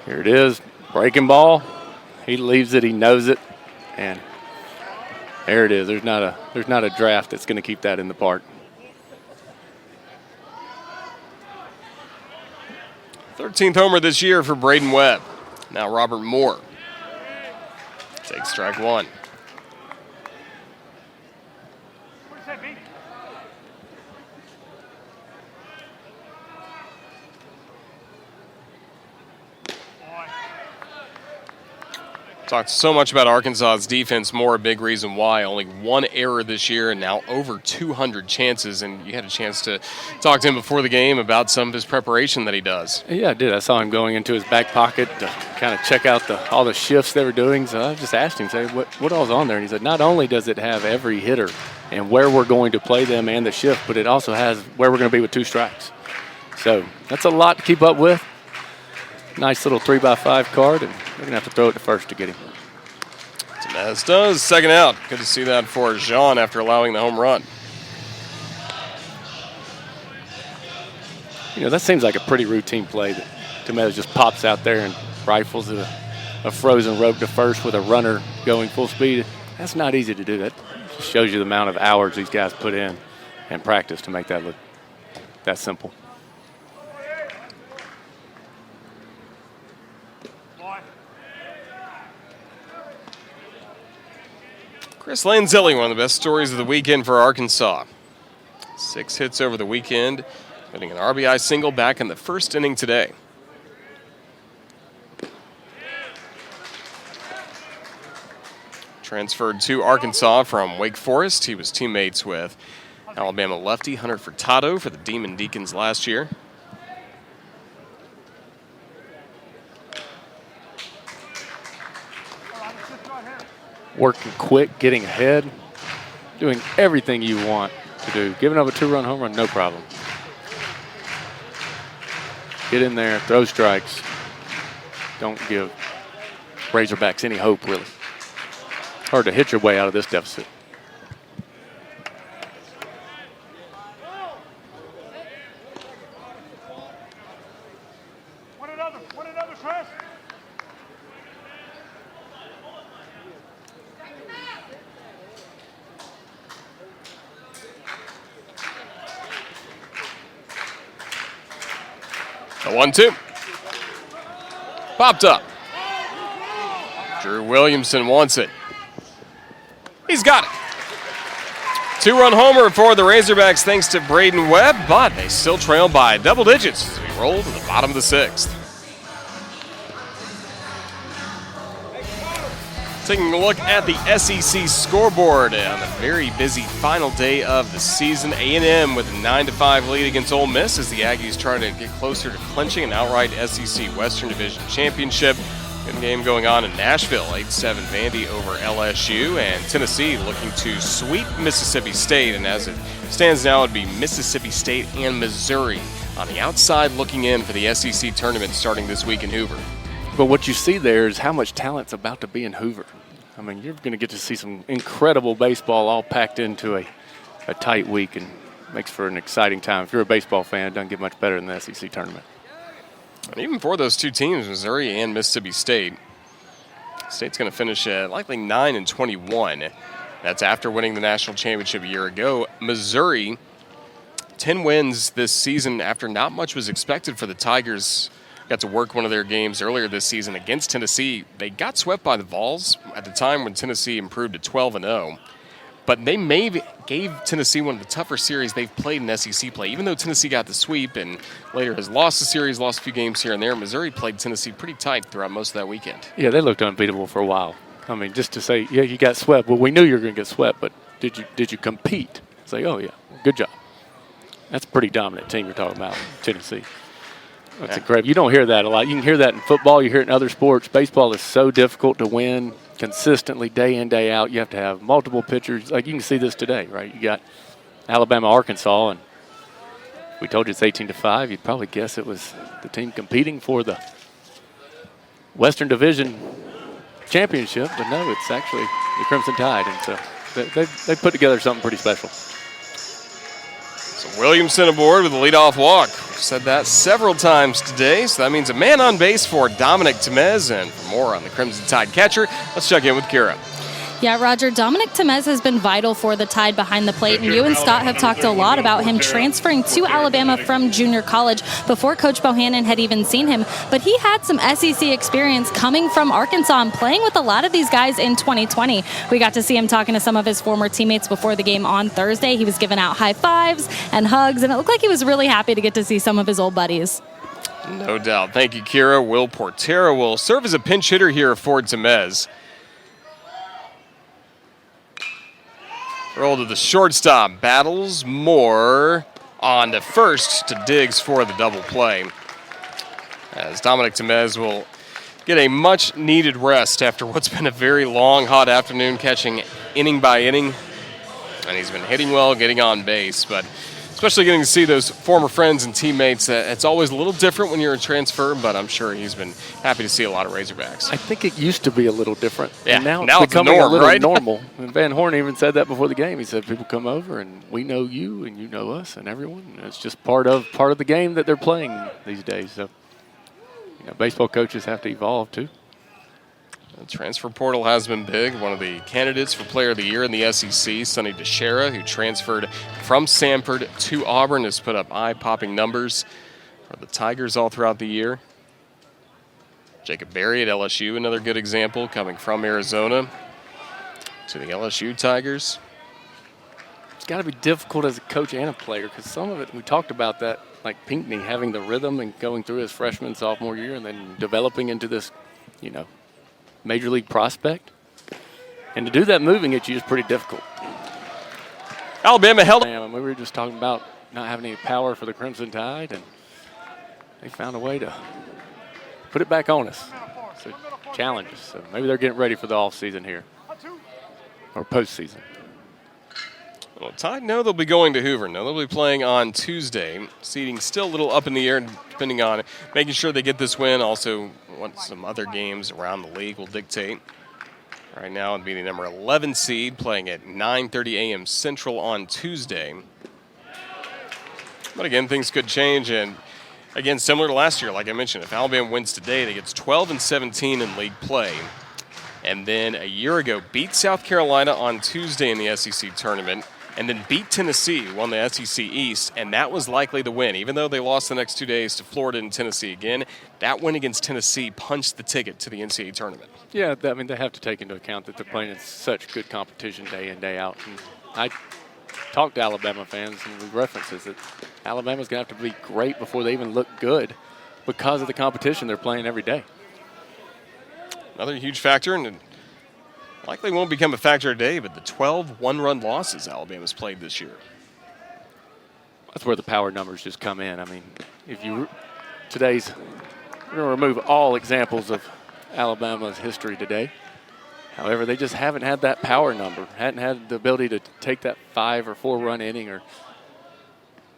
Here it is, breaking ball. He leaves it, he knows it. And there it is. There's not a draft that's going to keep that in the park. 13th homer this year for Braden Webb. Now Robert Moore takes strike 1. Talked so much about Arkansas's defense, more a big reason why. Only one error this year and now over 200 chances. And you had a chance to talk to him before the game about some of his preparation that he does. Yeah, I did. I saw him going into his back pocket to kind of check out all the shifts they were doing. So I just asked him, what all's on there? And he said, not only does it have every hitter and where we're going to play them and the shift, but it also has where we're going to be with 2 strikes. So that's a lot to keep up with. Nice little 3x5 card, and we're going to have to throw it to first to get him. As does, second out. Good to see that for Jean after allowing the home run. You know, that seems like a pretty routine play that Temez just pops out there and rifles a frozen rope to first with a runner going full speed. That's not easy to do. That just shows you the amount of hours these guys put in and practice to make that look that simple. Chris Lanzelli, one of the best stories of the weekend for Arkansas. 6 hits over the weekend, hitting an RBI single back in the first inning today. Transferred to Arkansas from Wake Forest. He was teammates with Alabama lefty Hunter Furtado for the Demon Deacons last year. Working quick, getting ahead, doing everything you want to do. Giving up a 2-run home run, no problem. Get in there, throw strikes. Don't give Razorbacks any hope, really. Hard to hit your way out of this deficit. A 1-2. Popped up. Drew Williamson wants it. He's got it. 2-run homer for the Razorbacks thanks to Braden Webb, but they still trail by double digits as we roll to the bottom of the 6th. Taking a look at the SEC scoreboard on the very busy final day of the season. A&M with a 9-5 lead against Ole Miss as the Aggies try to get closer to clinching an outright SEC Western Division championship. Good game going on in Nashville. 8-7 Vandy over LSU, and Tennessee looking to sweep Mississippi State. And as it stands now, it'd be Mississippi State and Missouri on the outside looking in for the SEC tournament starting this week in Hoover. But what you see there is how much talent's about to be in Hoover. I mean, you're going to get to see some incredible baseball all packed into a tight week, and makes for an exciting time. If you're a baseball fan, it doesn't get much better than the SEC tournament. And even for those two teams, Missouri and Mississippi State, State's going to finish at likely 9-21. That's after winning the national championship a year ago. Missouri, 10 wins this season after not much was expected for the Tigers. Got to work one of their games earlier this season against Tennessee. They got swept by the Vols at the time when Tennessee improved to 12-0. But they gave Tennessee one of the tougher series they've played in SEC play. Even though Tennessee got the sweep and later has lost the series, lost a few games here and there, Missouri played Tennessee pretty tight throughout most of that weekend. Yeah, they looked unbeatable for a while. I mean, just to say, yeah, you got swept. Well, we knew you were going to get swept, but did you compete? It's like, oh, yeah, good job. That's a pretty dominant team you're talking about, Tennessee. That's incredible. You don't hear that a lot. You can hear that in football. You hear it in other sports. Baseball is so difficult to win consistently day in, day out. You have to have multiple pitchers. Like you can see this today, right? You got Alabama, Arkansas, and we told you it's 18-5. You'd probably guess it was the team competing for the Western Division championship, but no, it's actually the Crimson Tide, and so they put together something pretty special. So Williamson aboard with a leadoff walk. We've said that several times today, so that means a man on base for Dominic Temez. And for more on the Crimson Tide catcher, let's check in with Kira. Yeah, Roger, Dominic Temez has been vital for the Tide behind the plate, and you and Scott have talked a lot about him transferring to Alabama from junior college before Coach Bohannon had even seen him. But he had some SEC experience coming from Arkansas and playing with a lot of these guys in 2020. We got to see him talking to some of his former teammates before the game on Thursday. He was giving out high fives and hugs, and it looked like he was really happy to get to see some of his old buddies. No doubt. Thank you, Kira. Will Portera will serve as a pinch hitter here for Temez. Roll to the shortstop. Battles Moore on to first to Diggs for the double play. As Dominic Temez will get a much-needed rest after what's been a very long, hot afternoon, catching inning by inning. And he's been hitting well, getting on base. But especially getting to see those former friends and teammates, it's always a little different when you're a transfer, but I'm sure he's been happy to see a lot of Razorbacks. I think it used to be a little different. Yeah, and now it's becoming norm, a little right? normal. And Van Horn even said that before the game. He said, people come over and we know you and you know us and everyone. And it's just part of the game that they're playing these days. So, baseball coaches have to evolve too. The transfer portal has been big. One of the candidates for Player of the Year in the SEC, Sonny DeShera, who transferred from Samford to Auburn, has put up eye-popping numbers for the Tigers all throughout the year. Jacob Berry at LSU, another good example, coming from Arizona to the LSU Tigers. It's got to be difficult as a coach and a player because some of it, we talked about that, like Pinckney having the rhythm and going through his freshman, sophomore year and then developing into this, major league prospect. And to do that moving at you is pretty difficult. Alabama held. We were just talking about not having any power for the Crimson Tide, and they found a way to put it back on us. So challenges. So maybe they're getting ready for the offseason here, or postseason. Well, Tide know they'll be going to Hoover. No, they'll be playing on Tuesday. Seeding still a little up in the air, depending on making sure they get this win. Also, what some other games around the league will dictate. Right now, it'd be the number 11 seed playing at 9:30 a.m. Central on Tuesday. But again, things could change. And again, similar to last year, like I mentioned, if Alabama wins today, they get 12-17 in league play. And then a year ago, beat South Carolina on Tuesday in the SEC tournament. And then beat Tennessee, won the SEC East, and that was likely the win. Even though they lost the next 2 days to Florida and Tennessee again, that win against Tennessee punched the ticket to the NCAA tournament. Yeah, they have to take into account that they're playing in such good competition day in, day out. And I talked to Alabama fans, and we references that Alabama's going to have to be great before they even look good because of the competition they're playing every day. Another huge factor, and likely won't become a factor today, but the 12 one-run losses Alabama's played this year. That's where the power numbers just come in. I mean, we're going to remove all examples of Alabama's history today. However, they just haven't had that power number, hadn't had the ability to take that 5 or 4 run inning, or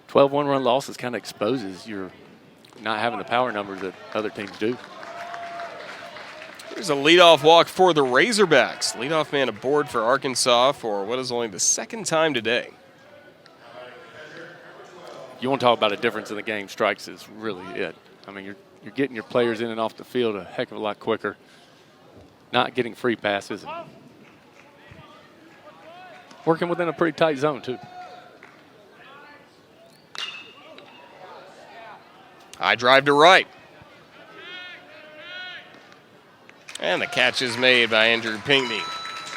12 one-run losses kind of exposes you're not having the power numbers that other teams do. There's a leadoff walk for the Razorbacks. Leadoff man aboard for Arkansas for what is only the second time today. You want to talk about a difference in the game. Strikes is really it. I mean, you're getting your players in and off the field a heck of a lot quicker. Not getting free passes. And working within a pretty tight zone, too. High drive to right. And the catch is made by Andrew Pinckney.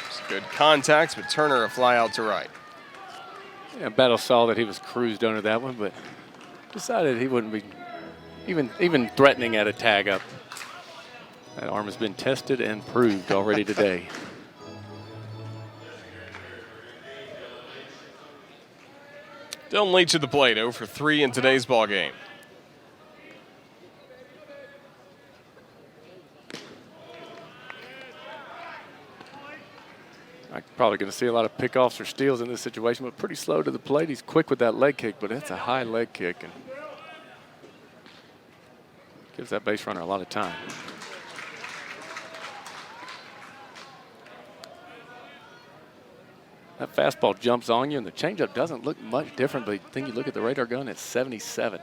It's good contact, but Turner a fly out to right. Yeah, Battle saw that he was cruised under that one, but decided he wouldn't be even threatening at a tag up. That arm has been tested and proved already today. Dylan Leach at the plate, 0 for 3 in today's ball game. I'm probably going to see a lot of pickoffs or steals in this situation, but pretty slow to the plate. He's quick with that leg kick, but it's a high leg kick and gives that base runner a lot of time. That fastball jumps on you, and the changeup doesn't look much different, but then you look at the radar gun, it's 77.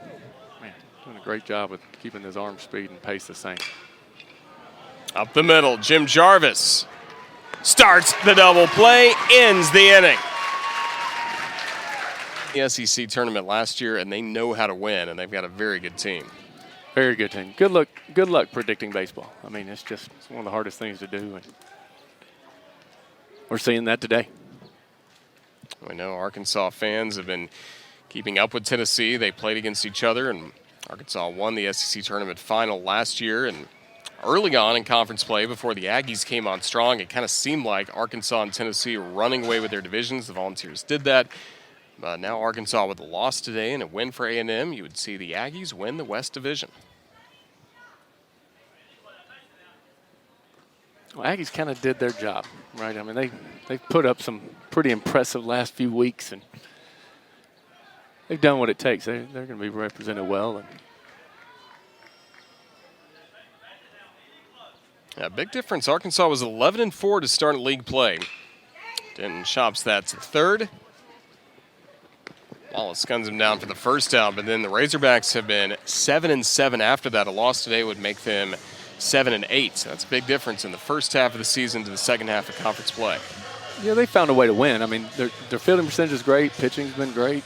Man, doing a great job with keeping his arm speed and pace the same. Up the middle, Jim Jarvis starts the double play, ends the inning. The SEC tournament last year, and they know how to win, and they've got a very good team. Very good team. Good luck predicting baseball. I mean, it's one of the hardest things to do, and we're seeing that today. We know Arkansas fans have been keeping up with Tennessee. They played against each other, and Arkansas won the SEC tournament final last year, and early on in conference play before the Aggies came on strong, it kind of seemed like Arkansas and Tennessee were running away with their divisions. The Volunteers did that. But now Arkansas with a loss today and a win for A&M, you would see the Aggies win the West Division. Well, Aggies kind of did their job, right? I mean, they've put up some pretty impressive last few weeks, and they've done what it takes. They're going to be represented well. And yeah, big difference. Arkansas was 11-4 to start league play. Denton chops that to third. Wallace guns him down for the first down, but then the Razorbacks have been 7-7 after that. A loss today would make them 7-8. So that's a big difference in the first half of the season to the second half of conference play. Yeah, they found a way to win. I mean, their fielding percentage is great, pitching's been great,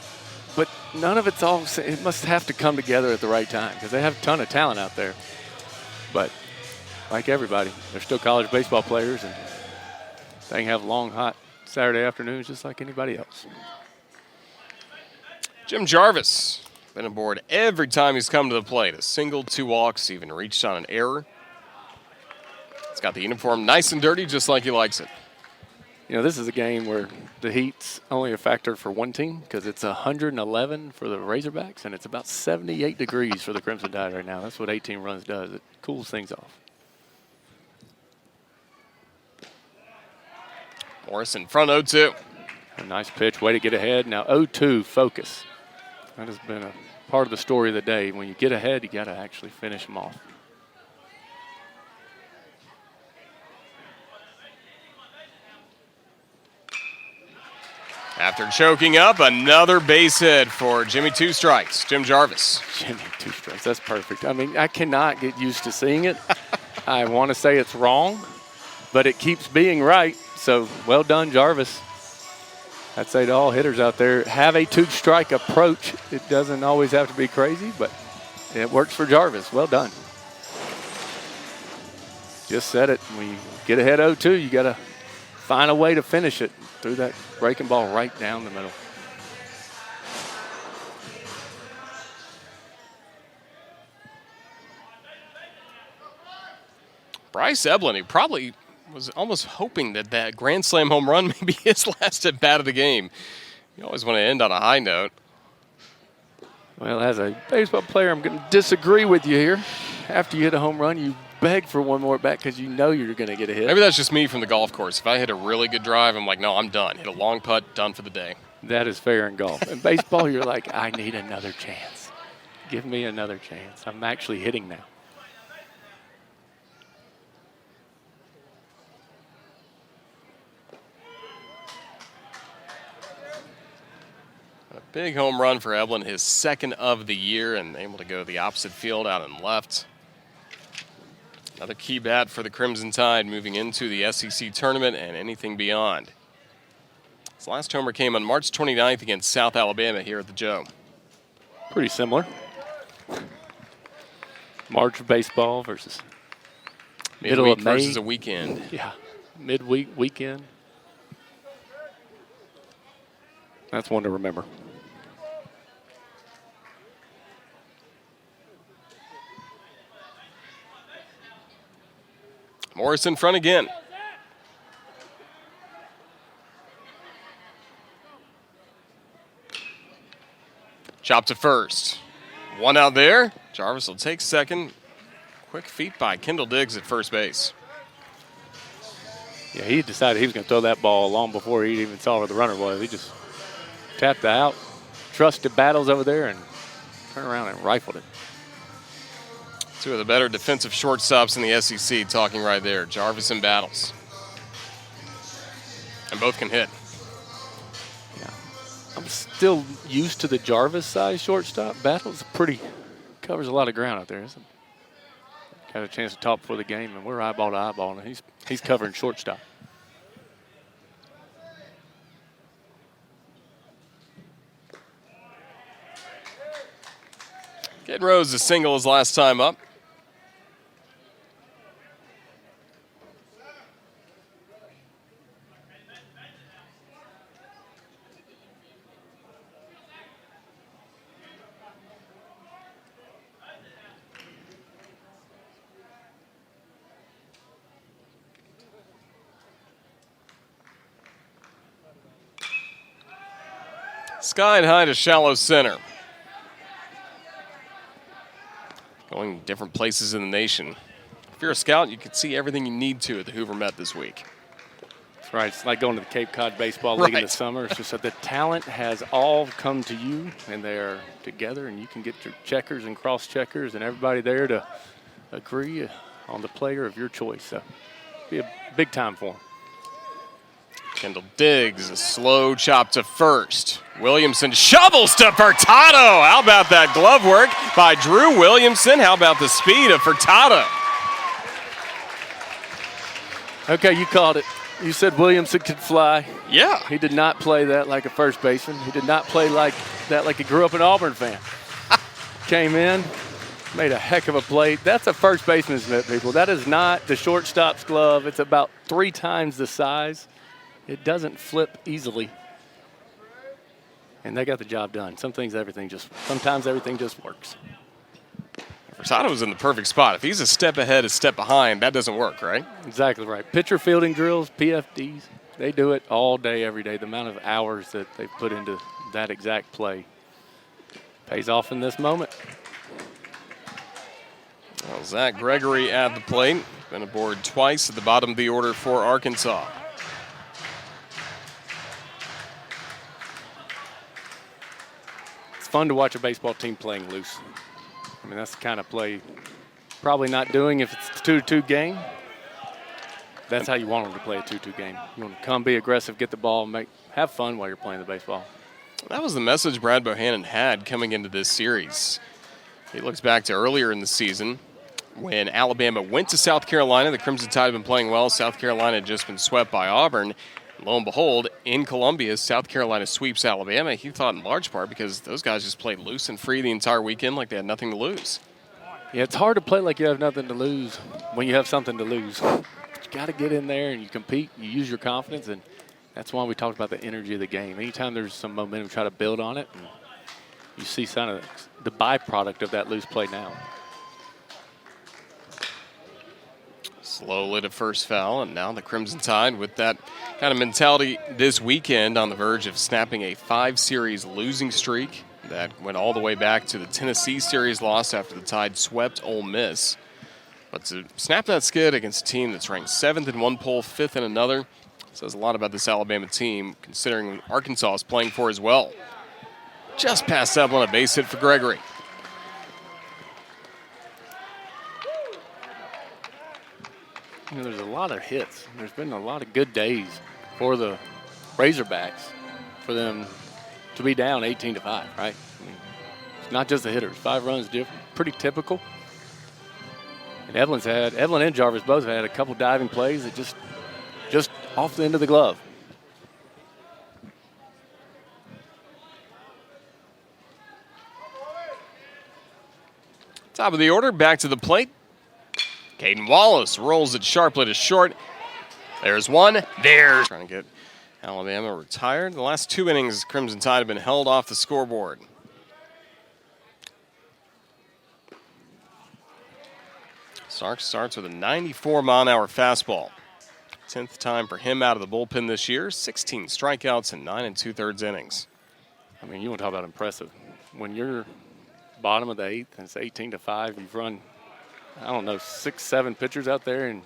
but none of it's all. It must have to come together at the right time because they have a ton of talent out there. But like everybody, they're still college baseball players, and they can have long, hot Saturday afternoons just like anybody else. Jim Jarvis, been aboard every time he's come to the plate. A single, 2 walks, even reached on an error. He's got the uniform nice and dirty, just like he likes it. You know, this is a game where the heat's only a factor for one team because it's 111 for the Razorbacks, and it's about 78 degrees for the Crimson Tide right now. That's what 18 runs does. It cools things off. Morris in front 0-2. A nice pitch, way to get ahead. Now 0-2, focus. That has been a part of the story of the day. When you get ahead, you got to actually finish them off. After choking up, another base hit for Jimmy 2 strikes. Jim Jarvis. Jimmy 2 strikes, that's perfect. I mean, I cannot get used to seeing it. I want to say it's wrong, but it keeps being right. So well done, Jarvis. I'd say to all hitters out there, have a 2-strike approach. It doesn't always have to be crazy, but it works for Jarvis. Well done. Just said it. When you get ahead 0-2, you got to find a way to finish it. Threw that breaking ball right down the middle. Bryce Eblin, he probably was almost hoping that that grand slam home run may be his last at bat of the game. You always want to end on a high note. Well, as a baseball player, I'm going to disagree with you here. After you hit a home run, you beg for one more at bat because you know you're going to get a hit. Maybe that's just me from the golf course. If I hit a really good drive, I'm like, no, I'm done. Hit a long putt, done for the day. That is fair in golf. In baseball, you're like, I need another chance. Give me another chance. I'm actually hitting now. A big home run for Eblin, his second of the year, and able to go the opposite field out and left. Another key bat for the Crimson Tide moving into the SEC tournament and anything beyond. His last homer came on March 29th against South Alabama here at the Joe. Pretty similar. March baseball versus middle of May. Versus a weekend. Yeah, midweek, weekend. That's one to remember. Morris in front again. Chop to first. One out there. Jarvis will take second. Quick feet by Kendall Diggs at first base. Yeah, he decided he was going to throw that ball long before he even saw where the runner was. He just tapped it out, trusted Battles over there, and turned around and rifled it. Two of the better defensive shortstops in the SEC talking right there, Jarvis and Battles. And both can hit. Yeah. I'm still used to the Jarvis size shortstop. Battles covers a lot of ground out there, isn't it? Got a chance to talk before the game, and we're eyeball to eyeball, and he's covering shortstop. Kid Rose a single his last time up. Sky high to shallow center. Going different places in the nation. If you're a scout, you can see everything you need to at the Hoover Met this week. That's right. It's like going to the Cape Cod Baseball League in the summer. It's just that the talent has all come to you, and they're together, and you can get your checkers and cross-checkers and everybody there to agree on the player of your choice. So it'll be a big time for them. Kendall digs, a slow chop to first. Williamson shovels to Furtado. How about that glove work by Drew Williamson? How about the speed of Furtado? Okay, you called it. You said Williamson could fly. Yeah. He did not play that like a first baseman. He did not play like that like he grew up an Auburn fan. Came in, made a heck of a play. That's a first baseman's mitt, people. That is not the shortstop's glove. It's about 3 times the size. It doesn't flip easily. And they got the job done. Sometimes everything just works. Furtado was in the perfect spot. If he's a step ahead, a step behind, that doesn't work, right? Exactly right. Pitcher fielding drills, PFDs, they do it all day, every day. The amount of hours that they put into that exact play pays off in this moment. Well, Zach Gregory at the plate. Been aboard twice at the bottom of the order for Arkansas. It's fun to watch a baseball team playing loose. I mean, that's the kind of play probably not doing if it's a 2-2 game. That's how you want them to play a 2-2 game. You want to come, be aggressive, get the ball, have fun while you're playing the baseball. That was the message Brad Bohannon had coming into this series. He looks back to earlier in the season when Alabama went to South Carolina. The Crimson Tide had been playing well. South Carolina had just been swept by Auburn. Lo and behold, in Columbia, South Carolina sweeps Alabama. He thought in large part because those guys just played loose and free the entire weekend like they had nothing to lose. Yeah, it's hard to play like you have nothing to lose when you have something to lose. You got to get in there and you compete. You use your confidence, and that's why we talked about the energy of the game. Anytime there's some momentum, try to build on it. And you see kind of the byproduct of that loose play now. Slowly to first foul, and now the Crimson Tide with that kind of mentality this weekend on the verge of snapping a 5-series losing streak that went all the way back to the Tennessee series loss after the Tide swept Ole Miss. But to snap that skid against a team that's ranked 7th in one poll, 5th in another, says a lot about this Alabama team, considering Arkansas is playing for as well. Just past Eblin, a base hit for Gregory. You know, there's a lot of hits. There's been a lot of good days for the Razorbacks for them to be down 18-5, right? I mean, it's not just the hitters. 5 runs, pretty typical. And Eblin and Jarvis both had a couple diving plays that just off the end of the glove. Top of the order, back to the plate. Caden Wallace rolls it sharply to short. There's one. There's trying to get Alabama retired. The last 2 innings, Crimson Tide have been held off the scoreboard. Sark starts with a 94-mile-an-hour fastball. 10th time for him out of the bullpen this year. 16 strikeouts in 9 2/3 innings. I mean, you want to talk about impressive. When you're bottom of the 8th and it's 18-5, you've run, I don't know, 6, 7 pitchers out there, and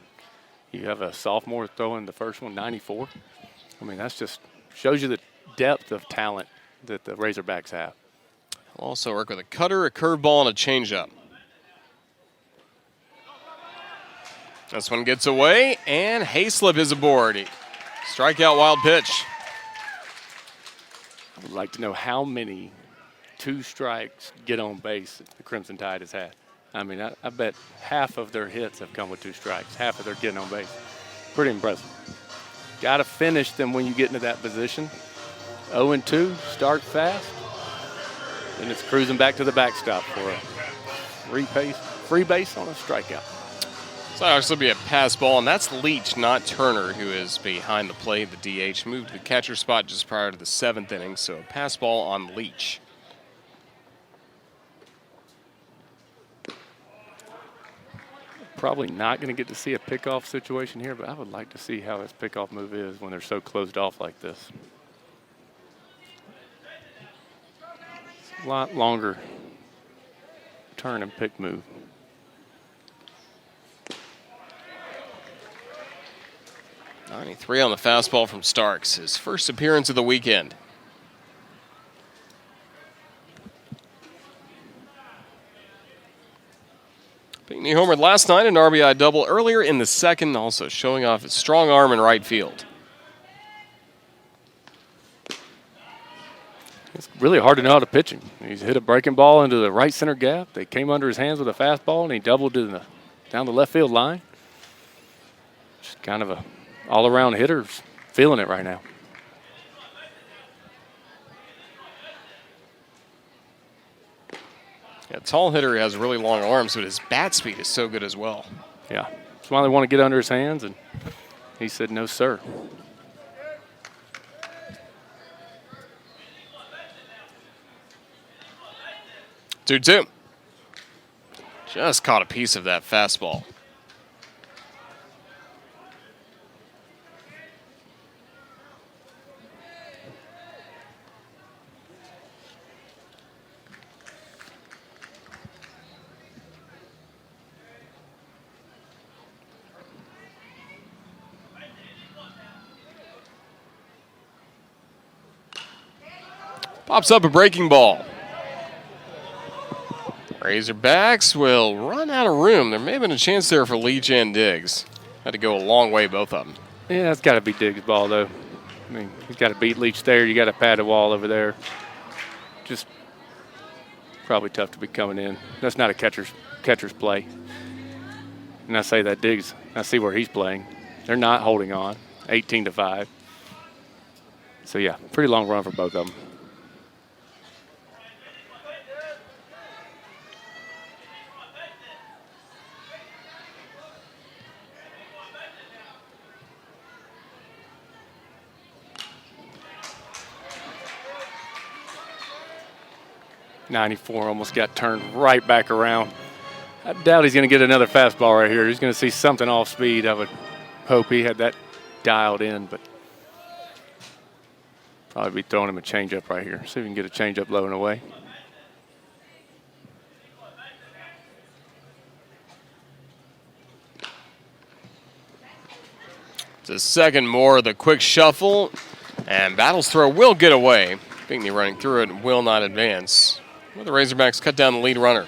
you have a sophomore throwing the first one, 94. I mean, that's just shows you the depth of talent that the Razorbacks have. He'll also work with a cutter, a curveball, and a changeup. This one gets away, and Hayslip is aboard. Strikeout, wild pitch. I would like to know how many 2 strikes get on base the Crimson Tide has had. I mean, I bet half of their hits have come with 2 strikes, half of their getting on base. Pretty impressive. Got to finish them when you get into that position. 0-2, start fast, and it's cruising back to the backstop for a free base on a strikeout. So actually be a pass ball, and that's Leach, not Turner, who is behind the plate. The DH moved to the catcher spot just prior to the 7th inning, so a pass ball on Leach. Probably not going to get to see a pickoff situation here, but I would like to see how his pickoff move is when they're so closed off like this. A lot longer turn and pick move. .93 on the fastball from Starks, his first appearance of the weekend. Pinckney homered last night, an RBI double earlier in the second, also showing off his strong arm in right field. It's really hard to know how to pitch him. He's hit a breaking ball into the right center gap. They came under his hands with a fastball, and he doubled to down the left field line. Just kind of a all-around hitter, feeling it right now. Yeah, tall hitter has really long arms, but his bat speed is so good as well. Yeah, that's why they want to get under his hands, and he said, no, sir. Two. Just caught a piece of that fastball. Pops up a breaking ball. Razorbacks will run out of room. There may have been a chance there for Leach and Diggs. Had to go a long way, both of them. Yeah, that's got to be Diggs' ball, though. I mean, he's got to beat Leach there. You got to pad the wall over there. Just probably tough to be coming in. That's not a catcher's play. And I say that Diggs, I see where he's playing. They're not holding on, 18-5. So, yeah, pretty long run for both of them. .94 almost got turned right back around. I doubt he's going to get another fastball right here. He's going to see something off speed. I would hope he had that dialed in, but probably be throwing him a changeup right here. See if we can get a changeup low and away. It's a second more, the quick shuffle, and Battle's throw will get away. Pinckney running through it and will not advance. Well, the Razorbacks cut down the lead runner.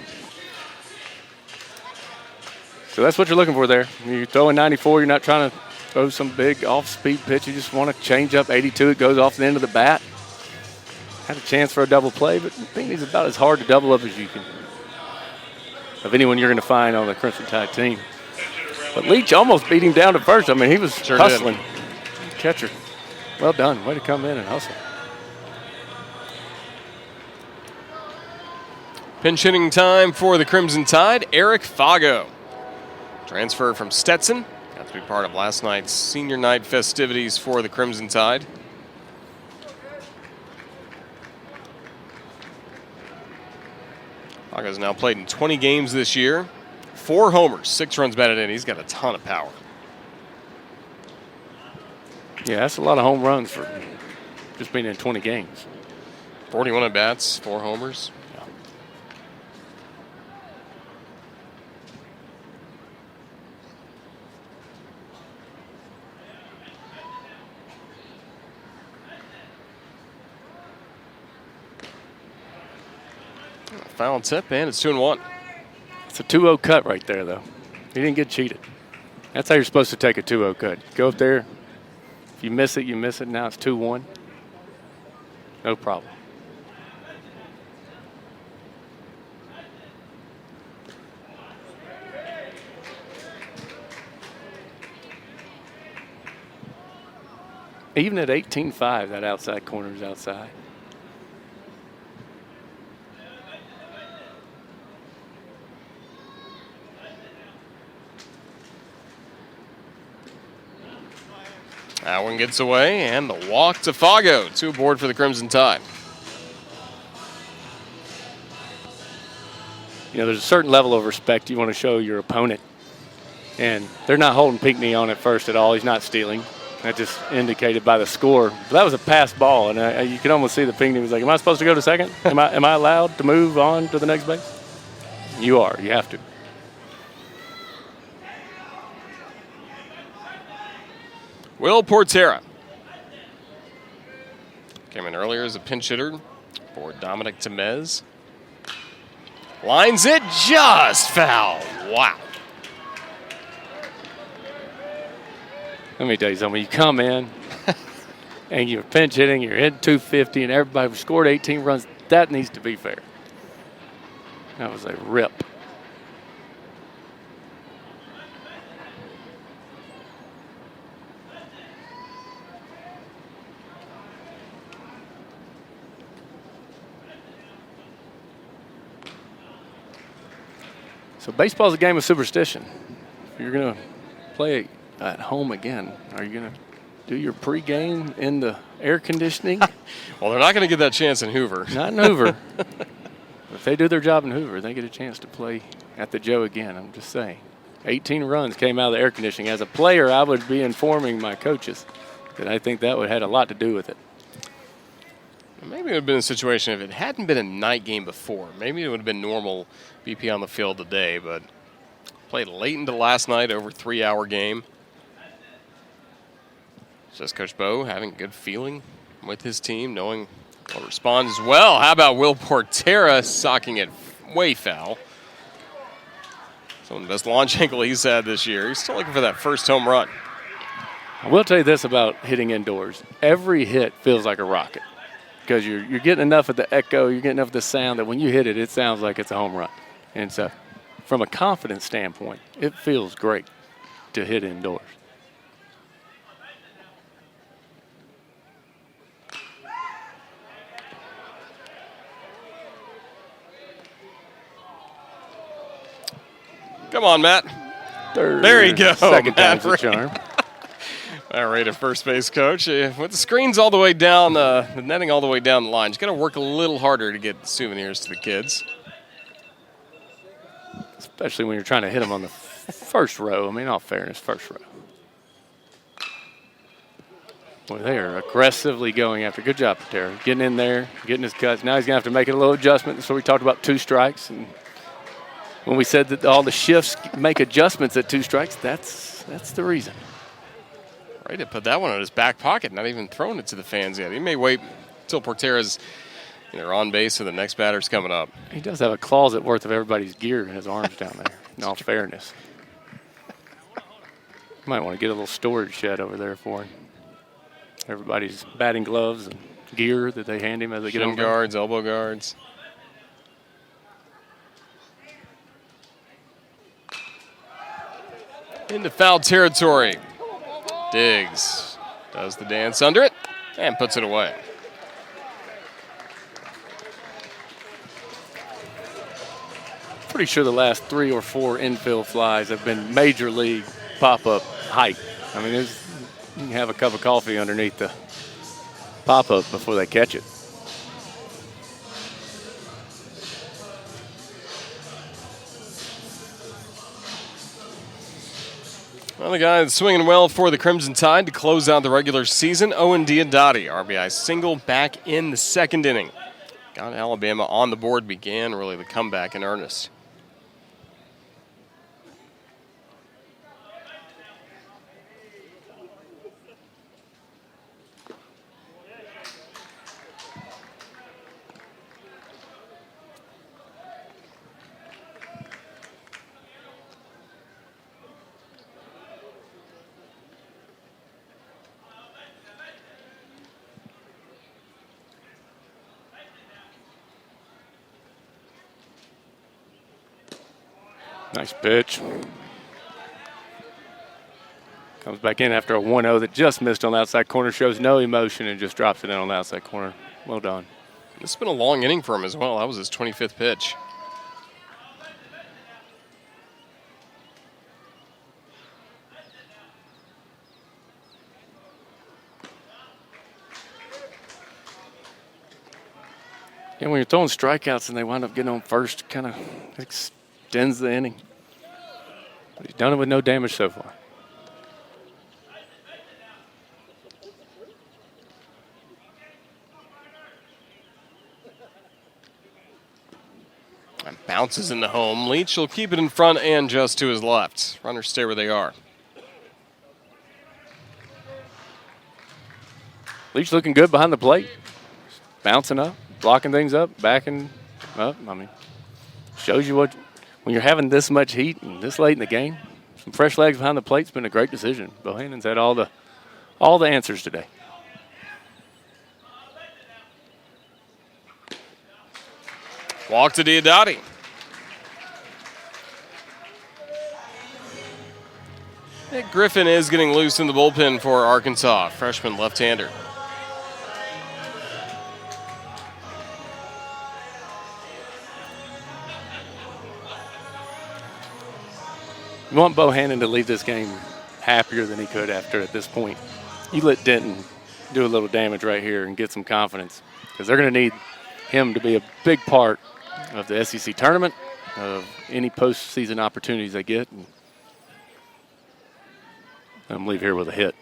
So that's what you're looking for there. You're throwing 94, you're not trying to throw some big off-speed pitch. You just want to change up 82. It goes off the end of the bat. Had a chance for a double play, but Pinckney's about as hard to double up as you can. Of anyone you're going to find on the Crimson Tide team. But Leach almost beat him down to first. I mean, he was hustling. Catcher, well done. Way to come in and hustle. Pinch hitting time for the Crimson Tide. Eric Fago, transferred from Stetson. Got to be part of last night's senior night festivities for the Crimson Tide. Fago's now played in 20 games this year. 4 homers, 6 runs batted in. He's got a ton of power. Yeah, that's a lot of home runs for just being in 20 games. 41 at bats, 4 homers. Foul tip, and it's 2-1. It's a 2-0 cut right there, though. He didn't get cheated. That's how you're supposed to take a 2-0 cut. Go up there. If you miss it, you miss it. Now it's 2-1. No problem. Even at 18-5, that outside corner is outside. That one gets away, and the walk to Fago. 2 aboard for the Crimson Tide. You know, there's a certain level of respect you want to show your opponent. And they're not holding Pinckney on at first at all. He's not stealing. That just indicated by the score. But that was a pass ball, and you could almost see the ping. He was like, am I supposed to go to second? Am I allowed to move on to the next base? You are. You have to. Will Portera came in earlier as a pinch hitter for Dominic Temez. Lines it just foul. Wow. Let me tell you something. You come in and you're pinch hitting, you're hitting 250, and everybody scored 18 runs. That needs to be fair. That was a rip. So baseball's a game of superstition. If you're going to play at home again, are you going to do your pregame in the air conditioning? Well, they're not going to get that chance in Hoover. Not in Hoover. If they do their job in Hoover, they get a chance to play at the Joe again. I'm just saying. 18 runs came out of the air conditioning. As a player, I would be informing my coaches that I think that would have had a lot to do with it. Maybe it would have been a situation if it hadn't been a night game before. Maybe it would have been normal BP on the field today, but played late into last night, over 3-hour game. Says Coach Bo having a good feeling with his team, knowing what responds as well. How about Will Portera socking it way foul? Some of the best launch angle he's had this year. He's still looking for that first home run. I will tell you this about hitting indoors. Every hit feels like a rocket because you're getting enough of the echo, you're getting enough of the sound that when you hit it, it sounds like it's a home run. And so from a confidence standpoint, it feels great to hit indoors. Come on, Matt. There you go. Second time's the charm. All right, at first base coach. With the screens all the way down, the netting all the way down the line, just got to work a little harder to get souvenirs to the kids. Especially when you're trying to hit them on the first row. I mean, all fairness, first row. Boy, they are aggressively going after. Good job, Patera. Getting in there, getting his cuts. Now he's going to have to make a little adjustment. So we talked about 2 strikes. And when we said that all the shifts make adjustments at 2 strikes, that's the reason. Right, to put that one in his back pocket, not even throwing it to the fans yet. He may wait until Portera's either on base or the next batter's coming up. He does have a closet worth of everybody's gear in his arms down there, in all fairness. Might want to get a little storage shed over there for him. Everybody's batting gloves and gear that they hand him as they get Shin guards, elbow guards. Into foul territory. Diggs does the dance under it and puts it away. Pretty sure the last 3 or 4 infield flies have been major league pop-up height. I mean, you can have a cup of coffee underneath the pop-up before they catch it. Well, the guy that's swinging well for the Crimson Tide to close out the regular season, Owen Diodati. RBI single back in the second inning. Got Alabama on the board, began really the comeback in earnest. Nice pitch. Comes back in after a 1-0 that just missed on the outside corner. Shows no emotion and just drops it in on the outside corner. Well done. This has been a long inning for him as well. That was his 25th pitch. And when you're throwing strikeouts and they wind up getting on first, kind of extends the inning. But he's done it with no damage so far. Bounces in the home. Leach will keep it in front and just to his left. Runners stay where they are. Leach looking good behind the plate. Bouncing up, blocking things up, backing up. I mean, shows you what, when you're having this much heat and this late in the game, some fresh legs behind the plate's been a great decision. Bohannon's had all the answers today. Walk to Diodati. Nick Griffin is getting loose in the bullpen for Arkansas, freshman left-hander. You want Bohannon to leave this game happier than he could after at this point. You let Denton do a little damage right here and get some confidence, because they're going to need him to be a big part of the SEC tournament, of any postseason opportunities they get. And I'm leave here with a hit.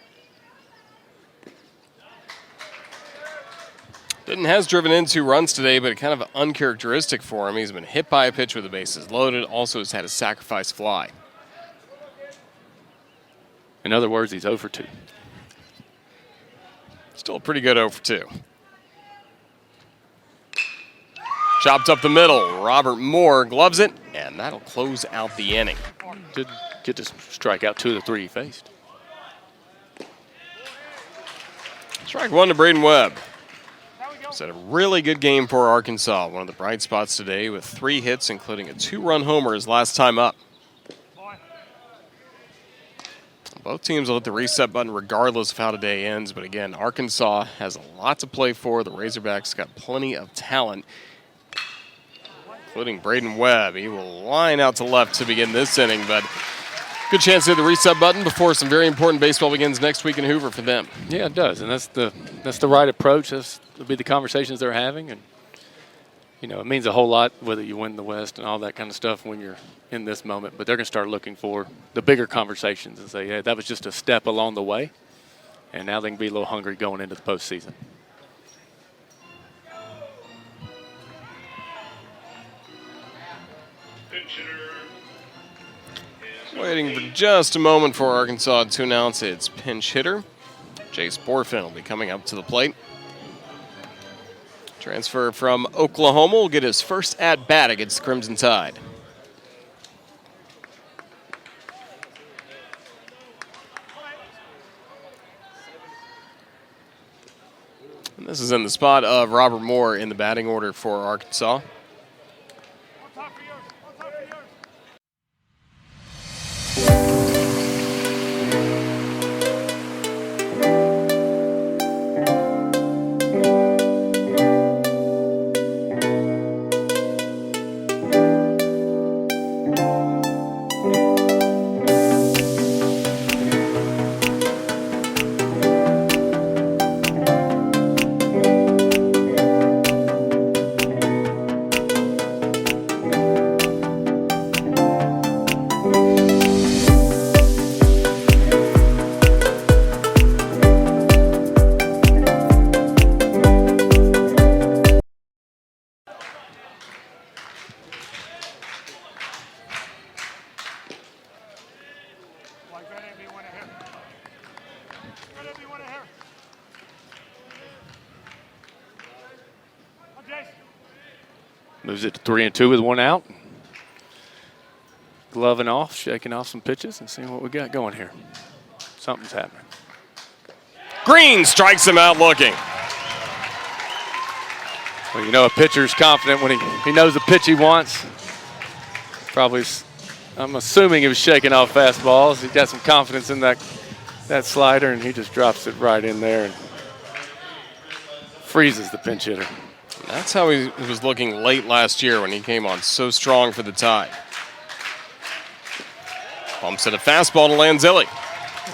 Denton has driven in 2 runs today, but kind of uncharacteristic for him. He's been hit by a pitch with the bases loaded, also has had a sacrifice fly. In other words, he's 0 for 2. Still a pretty good 0 for 2. Chopped up the middle. Robert Moore gloves it, and that'll close out the inning. Did get to strike out 2 of the 3 he faced. Strike 1 to Braden Webb. It's had a really good game for Arkansas. One of the bright spots today with 3 hits, including a 2-run homer his last time up. Both teams will hit the reset button regardless of how today ends. But again, Arkansas has a lot to play for. The Razorbacks got plenty of talent, including Braden Webb. He will line out to left to begin this inning, but good chance to hit the reset button before some very important baseball begins next week in Hoover for them. Yeah, it does, and that's the right approach. That'll be the conversations they're having, and you know, it means a whole lot whether you win the West and all that kind of stuff when you're in this moment. But they're going to start looking for the bigger conversations and say, hey, that was just a step along the way, and now they can be a little hungry going into the postseason. Waiting for just a moment for Arkansas to announce its pinch hitter. Jace Borfin will be coming up to the plate. Transfer from Oklahoma will get his first at-bat against the Crimson Tide. And this is in the spot of Robert Moore in the batting order for Arkansas. Moves it to 3-2 with 1 out. Gloving off, shaking off some pitches, and seeing what we got going here. Something's happening. Green strikes him out looking. Well, you know, a pitcher's confident when he knows the pitch he wants. Probably, I'm assuming he was shaking off fastballs. He's got some confidence in that slider, and he just drops it right in there and freezes the pinch hitter. That's how he was looking late last year when he came on so strong for the Tide. Bumps at a fastball to Lanzilli.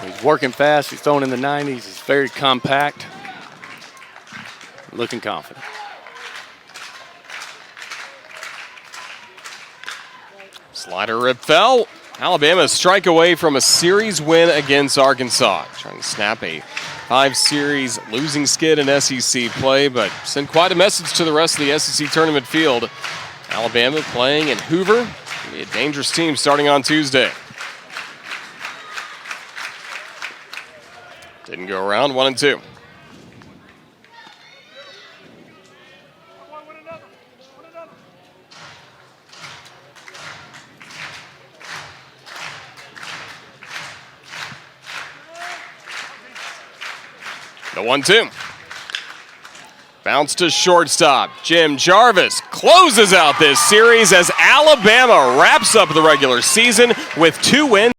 He's working fast. He's throwing in the 90s. He's very compact. Looking confident. Slider rip fell. Alabama a strike away from a series win against Arkansas. Trying to snap a 5-series losing skid in SEC play, but sent quite a message to the rest of the SEC tournament field. Alabama playing in Hoover. It'll be a dangerous team starting on Tuesday. Didn't go around, 1-2. The 1-2. Bounce to shortstop. Jim Jarvis closes out this series as Alabama wraps up the regular season with 2 wins.